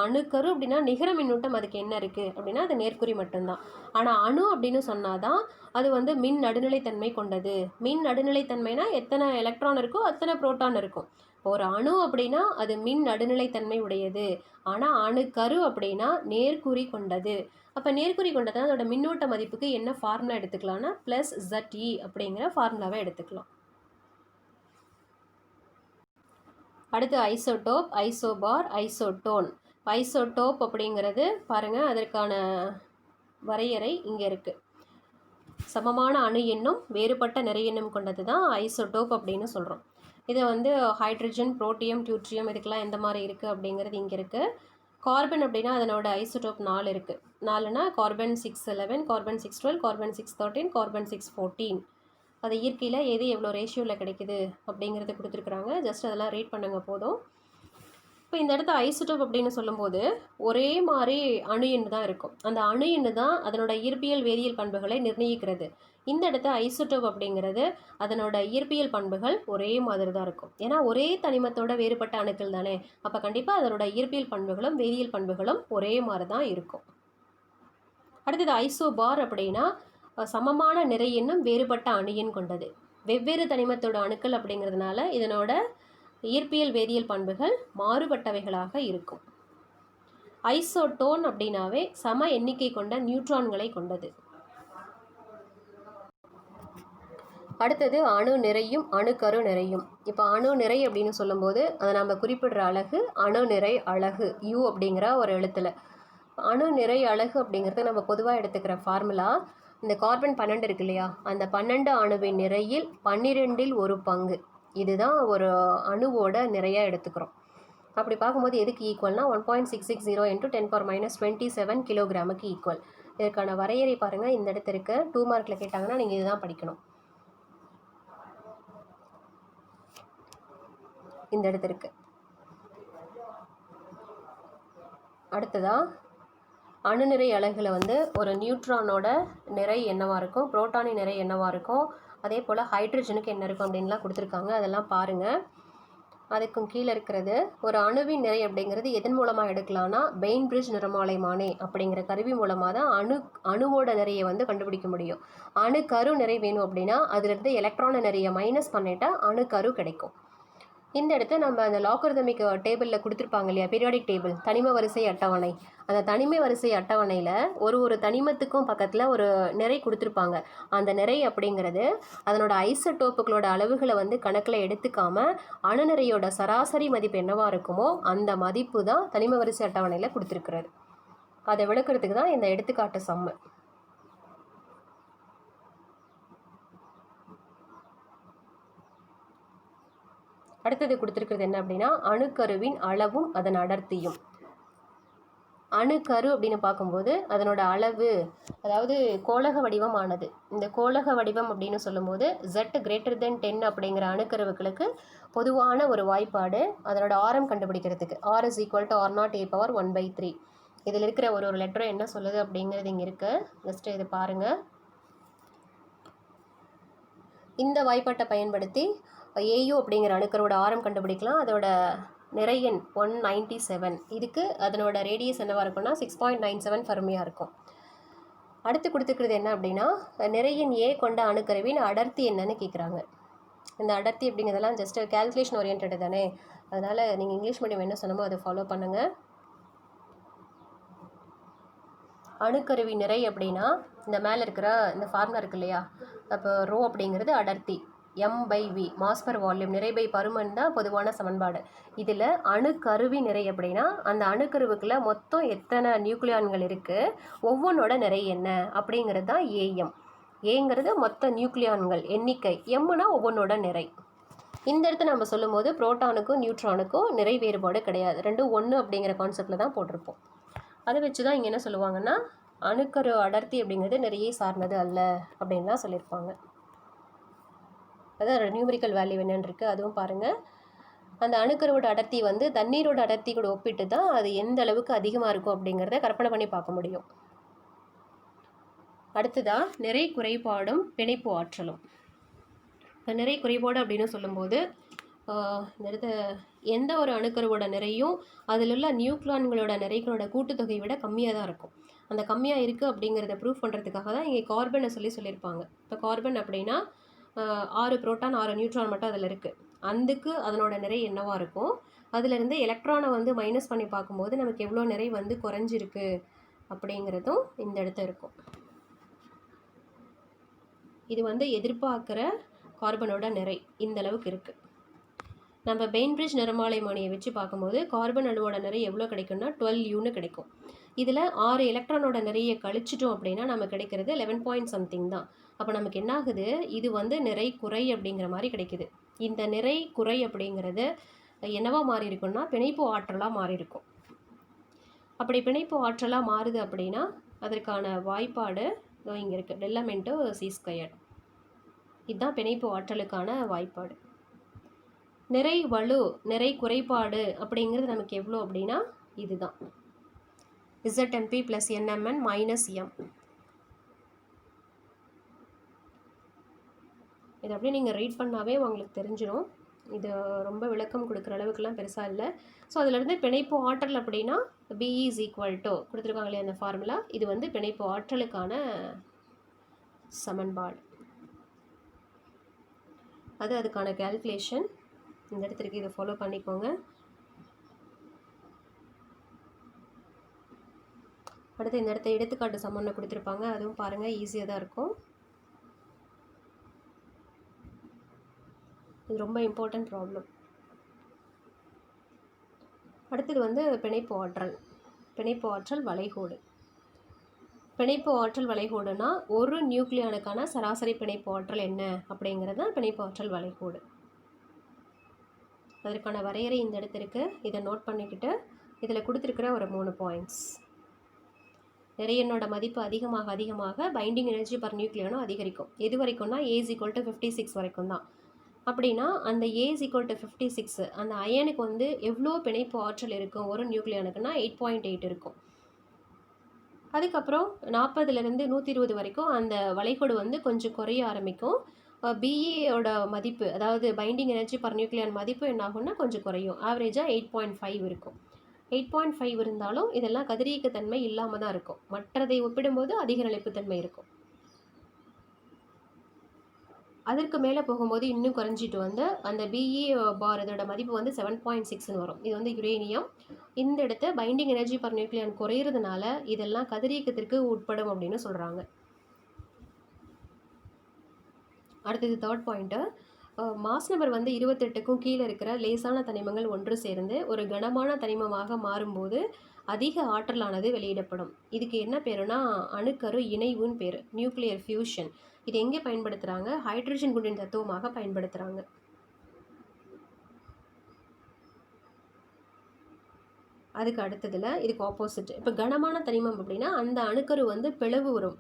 அணுக்கரு அப்படின்னா நிகர மின்னூட்டம் அதுக்கு என்ன இருக்குது அப்படின்னா அது நேர்குறி மட்டும்தான். ஆனால் அணு அப்படின்னு சொன்னால் தான் அது வந்து மின் நடுநிலைத்தன்மை கொண்டது. மின் நடுநிலைத்தன்மைனா எத்தனை எலக்ட்ரான் இருக்கோ அத்தனை புரோட்டான் இருக்கும். ஒரு அணு அப்படின்னா அது மின் நடுநிலைத்தன்மை உடையது. ஆனால் அணுக்கரு அப்படின்னா நேர்குறி கொண்டது. அப்போ நேர்குறி கொண்டதான் அதோட மின்னோட்ட மதிப்புக்கு என்ன ஃபார்முலா எடுத்துக்கலாம்னா +ZE அப்படிங்கிற ஃபார்முலாவை எடுத்துக்கலாம். அடுத்து ஐசோடோப், ஐசோபார், ஐசோட்டோன். ஐசோடோப் அப்படிங்கிறது பாருங்கள், அதற்கான வரையறை இங்கே இருக்குது. சமமான அணு எண்ணும் வேறுபட்ட நிறை எண்ணும் கொண்டது தான் ஐசோடோப் அப்படின்னு சொல்கிறோம். இதை வந்து ஹைட்ரஜன், புரோட்டியம், டியூட்ரியம் இதுக்கெல்லாம் எந்த மாதிரி இருக்குது அப்படிங்கிறது இங்கே இருக்குது. கார்பன் அப்படின்னா அதனோட ஐசோடோப் 4 இருக்குது. 4னா கார்பன் 611, கார்பன் 612, கார்பன் 613, கார்பன் 614. அது இயற்கையில் எது எவ்வளோ ரேஷியோவில் கிடைக்குது அப்படிங்கிறத கொடுத்துருக்குறாங்க. ஜஸ்ட் அதெல்லாம் ரீட் பண்ணுங்க போதும். இப்போ இந்த இடத்த ஐசோடோப் அப்படின்னு சொல்லும்போது ஒரே மாதிரி அணு எண்ணு தான் இருக்கும். அந்த அணு எண்ணு தான் அதனோட இயற்பியல் வேதியியல் பண்புகளை நிர்ணயிக்கிறது. இந்த இடத்த ஐசோடோப் அப்படிங்கிறது அதனோட இயற்பியல் பண்புகள் ஒரே மாதிரி தான் இருக்கும். ஏன்னா ஒரே தனிமத்தோட வேறுபட்ட அணுக்கள் தானே, அப்போ கண்டிப்பாக அதனோட இயற்பியல் பண்புகளும் வேதியியல் பண்புகளும் ஒரே மாதிரி தான் இருக்கும். அடுத்தது ஐசோபார் அப்படின்னா சமமான நிறை எண்ணும் வேறுபட்ட அணு எண் கொண்டது. வெவ்வேறு தனிமத்தோட அணுக்கள் அப்படிங்கிறதுனால இதனோட இயற்பியல் வேதியியல் பண்புகள் மாறுபட்டவைகளாக இருக்கும். ஐசோட்டோன் அப்படின்னாவே சம எண்ணிக்கை கொண்ட நியூட்ரான்களை கொண்டது. அடுத்தது அணு நிறையும் அணுக்கரு நிறையும். இப்போ அணு நிறை அப்படின்னு சொல்லும்போது அதை நம்ம குறிப்பிடுற அலகு அணு நிறை அலகு U அப்படிங்கிற ஒரு எழுத்தில். அணு நிறை அலகு அப்படிங்கிறது நம்ம பொதுவாக எடுத்துக்கிற ஃபார்முலா, இந்த கார்பன் 12 இருக்கு இல்லையா, அந்த 12 அணுவின் நிறையில் 12இல் ஒரு பங்கு. இதுதான் ஒரு அணுவோட நிறையாக எடுத்துக்கிறோம். அப்படி பார்க்கும்போது எதுக்கு ஈக்குவல்னா 1.660 × 10⁻27 கிலோகிராமுக்கு ஈக்குவல். இதற்கான வரையறை பாருங்கள், இந்த இடத்துல இருக்க 2 மார்க்கில் கேட்டாங்கன்னா நீங்கள் இதுதான் படிக்கணும். இந்த இடத்துல இருக்கு. அடுத்ததா அணு நிறை அலகுல வந்து ஒரு நியூட்ரானோட நிறை என்னவா இருக்கும், புரோட்டானின் நிறை என்னவா இருக்கும், அதே போல் ஹைட்ரஜனுக்கு என்ன இருக்கும் அப்படின்லாம் கொடுத்துருக்காங்க. அதெல்லாம் பாருங்கள். அதுக்கும் கீழே இருக்கிறது ஒரு அணுவின் நிறை அப்படிங்கிறது எதன் மூலமாக எடுக்கலாம்னா பெயின்பிரிட்ஜ் நிறமாலைமானி அப்படிங்கிற கருவி மூலமாக தான் அணுவோட நிறையை வந்து கண்டுபிடிக்க முடியும். அணுக்கரு நிறை வேணும் அப்படின்னா அதுலேருந்து எலக்ட்ரான நிறைய மைனஸ் பண்ணிட்டா அணுக்கரு கிடைக்கும். இந்த இடத்த நம்ம அந்த லாகரிதமிக் டேபிளில் கொடுத்துருப்பாங்க இல்லையா, பீரியாடிக் டேபிள், தனிம வரிசை அட்டவணை. அந்த தனிம வரிசை அட்டவணையில் ஒரு தனிமத்துக்கும் பக்கத்தில் ஒரு நிறை கொடுத்துருப்பாங்க. அந்த நிறை அப்படிங்கிறது அதனோட ஐசோடோப்புகளோட அளவுகளை வந்து கணக்கில் எடுத்துக்காம அணு நிறையோட சராசரி மதிப்பு என்னவாக இருக்குமோ அந்த மதிப்பு தான் தனிம வரிசை அட்டவணையில் கொடுத்துருக்கிறது. அதை விளக்குறதுக்கு தான் இந்த எடுத்துக்காட்டு சம்மு. அடுத்தது கொடுத்துருக்கிறது என்ன அப்படின்னா அணுக்கருவின் அளவும் அதன் அடர்த்தியும். அணுக்கரு அப்படின்னு பார்க்கும்போது அதனோட அளவு, அதாவது கோளக வடிவம் ஆனது. இந்த கோளக வடிவம் அப்படின்னு சொல்லும்போது Z > 10 அப்படிங்கிற அணுக்கருவுகளுக்கு பொதுவான ஒரு வாய்ப்பாடு அதனோட ஆரம் கண்டுபிடிக்கிறதுக்கு R = R0a⁴ 1/3. இதில் இருக்கிற ஒரு லெட்டரும் என்ன சொல்லுது அப்படிங்கிறது இங்கே இருக்கு. ஜஸ்ட் இது பாருங்கள். இந்த வாய்ப்பாட்டை பயன்படுத்தி AU அப்படிங்கிற அணுக்கரோட ஆரம் கண்டுபிடிக்கலாம். அதோட நிறையன் 197. இதுக்கு அதனோட ரேடியஸ் என்னவாக இருக்கும்னா 6.97 ஃபெர்மியாக இருக்கும். அடுத்து கொடுத்துருக்கிறது என்ன அப்படின்னா நிறையன் A கொண்ட அணுக்கருவின் அடர்த்தி என்னன்னு கேட்குறாங்க. இந்த அடர்த்தி அப்படிங்கிறதெல்லாம் ஜஸ்ட் கேல்குலேஷன் ஓரியன்ட் தானே. அதனால் நீங்கள் இங்கிலீஷ் மீடியம் என்ன சொன்னமோ அதை ஃபாலோ பண்ணுங்கள். அணுக்கருவி நிறை அப்படின்னா இந்த மேலே இருக்கிற இந்த ஃபார்முலா இருக்கு இல்லையா, அப்போ ரோ அப்படிங்கிறது அடர்த்தி, m/v மாஸ் பர் வால்யூம், நிறை பை பருமன் தான் பொதுவான சமன்பாடு. இதில் அணுக்கருவி நிறை அப்படின்னா அந்த அணுக்கருவுக்குள்ள மொத்தம் எத்தனை நியூக்ளியான்கள் இருக்குது, ஒவ்வொன்றோட நிறை என்ன அப்படிங்கிறது தான் ஏஎம். ஏங்கிறது மொத்த நியூக்ளியான்கள் எண்ணிக்கை, எம்னா ஒவ்வொன்றோட நிறை. இந்த இடத்துல நம்ம சொல்லும்போது புரோட்டானுக்கும் நியூட்ரானுக்கும் நிறை வேறுபாடு கிடையாது, ரெண்டும் ஒன்று அப்படிங்கிற கான்செப்டில் தான் போட்டிருப்போம். அதை வச்சு தான் இங்கே என்ன சொல்லுவாங்கன்னா அணுக்கரு அடர்த்தி அப்படிங்கிறது நிறைய சார்ந்தது அல்ல அப்படின்லாம் சொல்லியிருப்பாங்க. அதான் நியூமரிக்கல் வேல்யூ என்னன்னு இருக்குது, அதுவும் பாருங்கள். அந்த அணுக்கருவோட அடர்த்தி வந்து தண்ணீரோட அடர்த்தி கூட ஒப்பிட்டு தான் அது எந்த அளவுக்கு அதிகமாக இருக்கும் அப்படிங்கிறத கற்பனை பண்ணி பார்க்க முடியும். அடுத்ததாக நிறை குறைபாடும் பிணைப்பு ஆற்றலும். இப்போ நிறை குறைபாடு அப்படின்னு சொல்லும்போது இந்த இடத்த எந்த ஒரு அணுக்கருவோட நிறையும் அதில் உள்ள நியூக்ளான்களோட நிறைகளோட கூட்டுத்தொகை விட கம்மியாக தான் இருக்கும். அந்த கம்மியாக இருக்குது அப்படிங்கிறத ப்ரூஃப் பண்ணுறதுக்காக தான் இங்கே கார்பனை சொல்லியிருப்பாங்க. இப்போ கார்பன் அப்படின்னா 6 புரோட்டான் 6 நியூட்ரான் மட்டும் அதில் இருக்குது. அதுக்கு அதனோட நிறை என்னவாக இருக்கும், அதிலிருந்து எலக்ட்ரானை வந்து மைனஸ் பண்ணி பார்க்கும்போது நமக்கு எவ்வளோ நிறை வந்து குறைஞ்சிருக்கு அப்படிங்கிறதும் இந்த இடத்த இருக்கும். இது வந்து எதிர்பார்க்குற கார்பனோட நிறை இந்த அளவுக்கு இருக்குது. நம்ம பெயின்பிரிட்ஜ் நிறமாலைமானியை வச்சு பார்க்கும்போது கார்பன் அணுவோட நிறை எவ்வளோ கிடைக்கும்னா 12U கிடைக்கும். இதில் 6 எலக்ட்ரானோட நிறைய கழிச்சிட்டோம் அப்படின்னா நமக்கு கிடைக்கிறது 11 பாயிண்ட் சம்திங் தான். அப்போ நமக்கு என்ன ஆகுது, இது வந்து நிறை குறை அப்படிங்கிற மாதிரி கிடைக்குது. இந்த நிறை குறை அப்படிங்கிறது என்னவா மாறி இருக்குன்னா பிணைப்பு ஆற்றலாக மாறி இருக்கும். அப்படி பிணைப்பு ஆற்றலாக மாறுது அப்படின்னா அதற்கான வாய்ப்பாடு இங்கே இருக்குது, Δm/c². இதுதான் பிணைப்பு ஆற்றலுக்கான வாய்ப்பாடு. நிறை வலு நிறை குறைபாடு அப்படிங்கிறது நமக்கு எவ்வளோ அப்படின்னா இதுதான் ZMP + NMN - M. இது அப்படியே நீங்கள் ரீட் பண்ணாவே உங்களுக்கு தெரிஞ்சிடும். இது ரொம்ப விளக்கம் கொடுக்குற அளவுக்குலாம் பெருசாக இல்லை. ஸோ அதிலிருந்து பிணைப்பு ஆற்றல் அப்படின்னா BE = கொடுத்துருக்காங்க இல்லையா அந்த ஃபார்முலா, இது வந்து பிணைப்பு ஆற்றலுக்கான சமன்பாடு. அதுக்கான கேல்குலேஷன் இந்த இடத்துக்கு இதை ஃபாலோ பண்ணிக்கோங்க. அடுத்து இந்த இடத்த எடுத்துக்காட்டு சமன்பாடு கொடுத்துருப்பாங்க, அதுவும் பாருங்கள் ஈஸியாக தான் இருக்கும். இது ரொம்ப இம்பார்ட்டன்ட் ப்ராப்ளம். அடுத்தது வந்து பிணைப்பு ஆற்றல் வளைகோடு. பிணைப்பு ஆற்றல் வளைகோடுனா ஒரு நியூக்ளியானுக்கான சராசரி பிணைப்பு ஆற்றல் என்ன அப்படிங்கிறது தான் பிணைப்பு ஆற்றல் வளைகோடு. அதற்கான வரையறை இந்த இடத்திற்கு இதை நோட் பண்ணிக்கிட்டு இதில் கொடுத்துருக்கிற ஒரு 3 பாயிண்ட்ஸ். நிறையனோட மதிப்பு அதிகமாக பைண்டிங் எனர்ஜி பர் நியூக்ளியானும் அதிகரிக்கும். எது வரைக்கும்னா A = 56 வரைக்கும் தான். அப்படின்னா அந்த A = 56 அந்த அயனுக்கு வந்து எவ்வளோ பிணைப்பு ஆற்றல் இருக்கும் ஒரு நியூக்ளியானுக்குன்னா 8.8 இருக்கும். அதுக்கப்புறம் 40லேருந்து 120 வரைக்கும் அந்த வளைகோடு வந்து கொஞ்சம் குறைய ஆரம்பிக்கும். BEயோட மதிப்பு, அதாவது பைண்டிங் எனர்ஜி பர் நியூக்ளியான் மதிப்பு என்ன ஆகும்னா கொஞ்சம் குறையும். ஆவரேஜாக 8.5 இருக்கும். 8.5 இருந்தாலும் இதெல்லாம் கதிரியக்கத்தன்மை இல்லாமல் தான் இருக்கும். மற்றதை ஒப்பிடும்போது அதிக நிலைப்புத்தன்மை இருக்கும். அதற்கு மேலே போகும்போது இன்னும் குறைஞ்சிட்டு வந்து அந்த BE பார் இதோட மதிப்பு வந்து 7.6ன்னு வரும். இது வந்து யுரேனியம். இந்த இடத்த பைண்டிங் எனர்ஜி பர் நியூக்ளியான் குறையிறதுனால இதெல்லாம் கதிரியக்கத்திற்கு உட்படும் அப்படின்னு சொல்கிறாங்க. அடுத்தது 3rd பாயிண்ட்டு, மாஸ் நம்பர் வந்து 28க்கும் கீழே இருக்கிற லேசான தனிமங்கள் ஒன்று சேர்ந்து ஒரு கனமான தனிமமாக மாறும்போது அதிக ஆற்றலானது வெளியிடப்படும். இதுக்கு என்ன பேருனா அணுக்கரு இணைவுன்னு பேர், நியூக்ளியர் ஃபியூஷன். இது எங்கே பயன்படுத்துகிறாங்க, ஹைட்ரஜன் குண்டின் தத்துவமாக பயன்படுத்துகிறாங்க. அதுக்கு அடுத்ததில் இதுக்கு ஆப்போசிட். இப்போ கனமான தனிமம் அப்படின்னா அந்த அணுக்கரு வந்து பிளவு வரும்.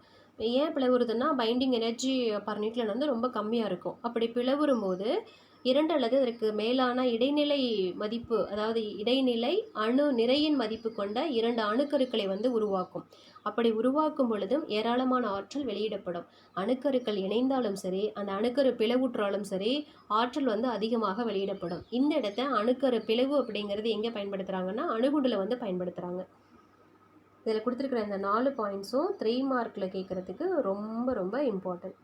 ஏன் பிளவுறுதுன்னா பைண்டிங் எனர்ஜி பர் நியூக்ளியன் வந்து ரொம்ப கம்மியாக இருக்கும். அப்படி பிளவுறும் போது 2 அல்லது அதற்கு மேலான இடைநிலை மதிப்பு, அதாவது இடைநிலை அணு நிறையின் மதிப்பு கொண்ட 2 அணுக்கருக்களை வந்து உருவாக்கும். அப்படி உருவாக்கும் பொழுதும் ஏராளமான ஆற்றல் வெளியிடப்படும். அணுக்கருக்கள் இணைந்தாலும் சரி, அந்த அணுக்கரு பிளவுற்றாலும் சரி, ஆற்றல் வந்து அதிகமாக வெளியிடப்படும். இந்த இடத்த அணுக்கரு பிளவு அப்படிங்கிறது எங்கே பயன்படுத்துகிறாங்கன்னா அணுகுண்டில் வந்து பயன்படுத்துகிறாங்க. இதில் கொடுத்துருக்குற இந்த 4 பாயிண்ட்ஸும் 3 மார்க்கில் கேட்குறதுக்கு ரொம்ப ரொம்ப இம்பார்ட்டன்ட்.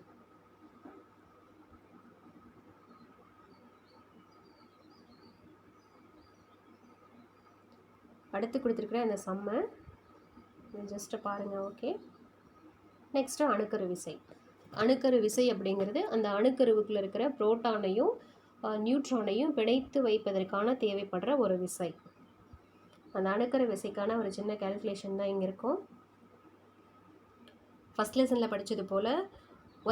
அடுத்து கொடுத்துருக்குற அந்த சம்மை ஜஸ்ட்டு பாருங்கள். ஓகே, நெக்ஸ்ட்டு அணுக்கரு விசை. அணுக்கரு விசை அப்படிங்கிறது அந்த அணுக்கருவுக்குள்ள இருக்கிற புரோட்டானையும் நியூட்ரானையும் பிணைத்து வைப்பதற்கான தேவைப்படுற ஒரு விசை. அந்த அணுக்கரு விசைக்கான ஒரு சின்ன கால்குலேஷன் தான் இங்கே இருக்கும். ஃபஸ்ட் லெசனில் படித்தது போல்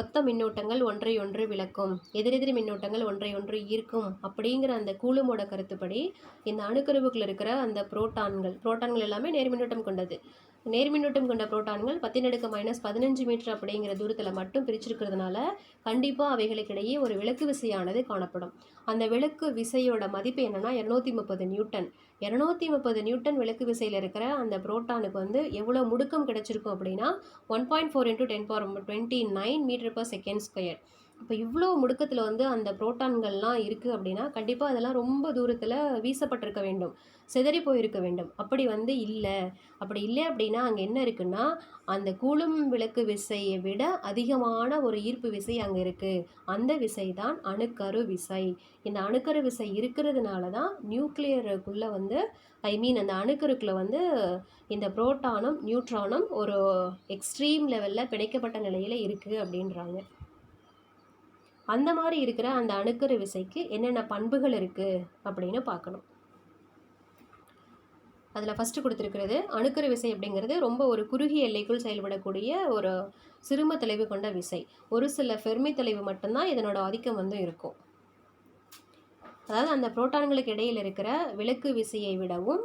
ஒத்த மின்னோட்டங்கள் ஒன்றை ஒன்று விளக்கும், எதிரெதிர் மின்னோட்டங்கள் ஒன்றை ஒன்று ஈர்க்கும் அப்படிங்கிற அந்த கூலுமோட கருத்துப்படி இந்த அணுக்கருவுக்குள்ள இருக்கிற அந்த புரோட்டான்கள் எல்லாமே நேர்மின்னோட்டம் கொண்டது. நேர்மின்னோட்டம் கொண்ட புரோட்டான்கள் 10⁻⁻15 மீட்டர் அப்படிங்கிற தூரத்தில் மட்டும் பிரிச்சிருக்கிறதுனால கண்டிப்பாக அவைகளுக்கிடையே ஒரு விலக்கு விசையானது காணப்படும். அந்த விலக்கு விசையோட மதிப்பு என்னென்னா 230 நியூட்டன். 230 நியூட்டன் விலக்கு விசையில் இருக்கிற அந்த புரோட்டானுக்கு வந்து எவ்வளோ முடுக்கம் கிடைச்சிருக்கும் அப்படின்னா 1.4 × 10⁻29 மீட்டர்/செகண்ட் ஸ்கொயர். இப்போ இவ்வளோ முடுக்கத்தில் வந்து அந்த புரோட்டான்கள்லாம் இருக்குது அப்படின்னா கண்டிப்பாக அதெல்லாம் ரொம்ப தூரத்தில் வீசப்பட்டிருக்க வேண்டும், சிதறி போயிருக்க வேண்டும். அப்படி வந்து இல்லை. அப்படி இல்லை அப்படின்னா அங்கே என்ன இருக்குன்னா அந்த கூலும் விலக்கு விசையை விட அதிகமான ஒரு ஈர்ப்பு விசை அங்கே இருக்குது. அந்த விசை தான் அணுக்கரு விசை. இந்த அணுக்கரு விசை இருக்கிறதுனால தான் நியூக்ளியருக்குள்ளே வந்து அந்த அணுக்கருக்குள்ளே வந்து இந்த புரோட்டானும் நியூட்ரானும் ஒரு எக்ஸ்ட்ரீம் லெவலில் பிணைக்கப்பட்ட நிலையில் இருக்குது அப்படின்றாங்க. அந்த மாதிரி இருக்கிற அந்த அணுக்கரு விசைக்கு என்னென்ன பண்புகள் இருக்குது அப்படின்னு பார்க்கணும். அதில் ஃபஸ்ட்டு கொடுத்துருக்கிறது அணுக்கரு விசை அப்படிங்கிறது ரொம்ப ஒரு குறுகிய எல்லைக்குள் செயல்படக்கூடிய ஒரு சிறும தொலைவு கொண்ட விசை. ஒரு சில ஃபெர்மி தொலைவு மட்டும்தான் இதனோட ஆதிக்கம் வந்து இருக்கும். அதாவது அந்த புரோட்டான்களுக்கு இடையில் இருக்கிற விலக்கு விசையை விடவும்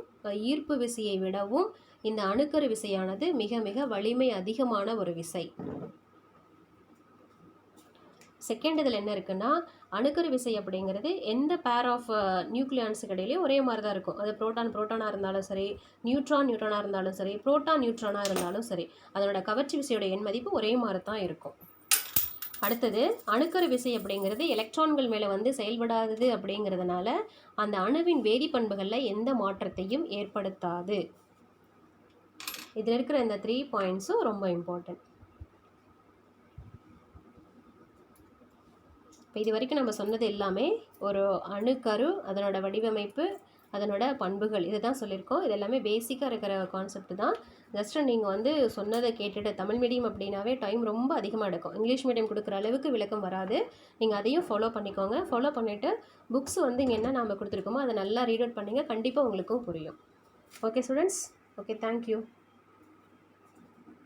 ஈர்ப்பு விசையை விடவும் இந்த அணுக்கரு விசையானது மிக மிக வலிமை அதிகமான ஒரு விசை. செகண்ட் இதில் என்ன இருக்குன்னா அணுக்கரு விசை அப்படிங்கிறது எந்த பேர் ஆஃப் நியூக்ளியான்ஸுக்கு இடையிலையும் ஒரே மாதிரி தான் இருக்கும். அது புரோட்டானாக இருந்தாலும் சரி, நியூட்ரானாக இருந்தாலும் சரி, நியூட்ரானாக இருந்தாலும் சரி, அதனோட கவர்ச்சி விசையோட எண் மதிப்பு ஒரே மாதிரி தான் இருக்கும். அடுத்தது அணுக்கரு விசை அப்படிங்கிறது எலக்ட்ரான்கள் மேலே வந்து செயல்படாதது அப்படிங்கிறதுனால அந்த அணுவின் வேதிப்பண்புகளில் எந்த மாற்றத்தையும் ஏற்படுத்தாது. இதில் இருக்கிற இந்த 3 பாயிண்ட்ஸும் ரொம்ப இம்பார்ட்டன்ட். இப்போ இது வரைக்கும் நம்ம சொன்னது எல்லாமே ஒரு அணுக்கரு, அதனோட வடிவமைப்பு, அதனோட பண்புகள், இதை தான் சொல்லியிருக்கோம். இது எல்லாமே பேசிக்காக இருக்கிற கான்செப்ட் தான். ஜஸ்ட்டு நீங்கள் வந்து சொன்னதை கேட்டுட்டு, தமிழ் மீடியம் அப்படின்னாவே டைம் ரொம்ப அதிகமாக எடுக்கும். இங்கிலீஷ் மீடியம் கொடுக்குற அளவுக்கு விளக்கம் வராது. நீங்கள் அதையும் ஃபாலோ பண்ணிக்கோங்க. ஃபாலோ பண்ணிவிட்டு புக்ஸ் வந்து இங்கே என்ன நாம் கொடுத்துருக்கோமோ அதை நல்லா ரீட் அவுட் பண்ணிங்க. கண்டிப்பாக உங்களுக்கும் புரியும். Okay students, okay, thank you.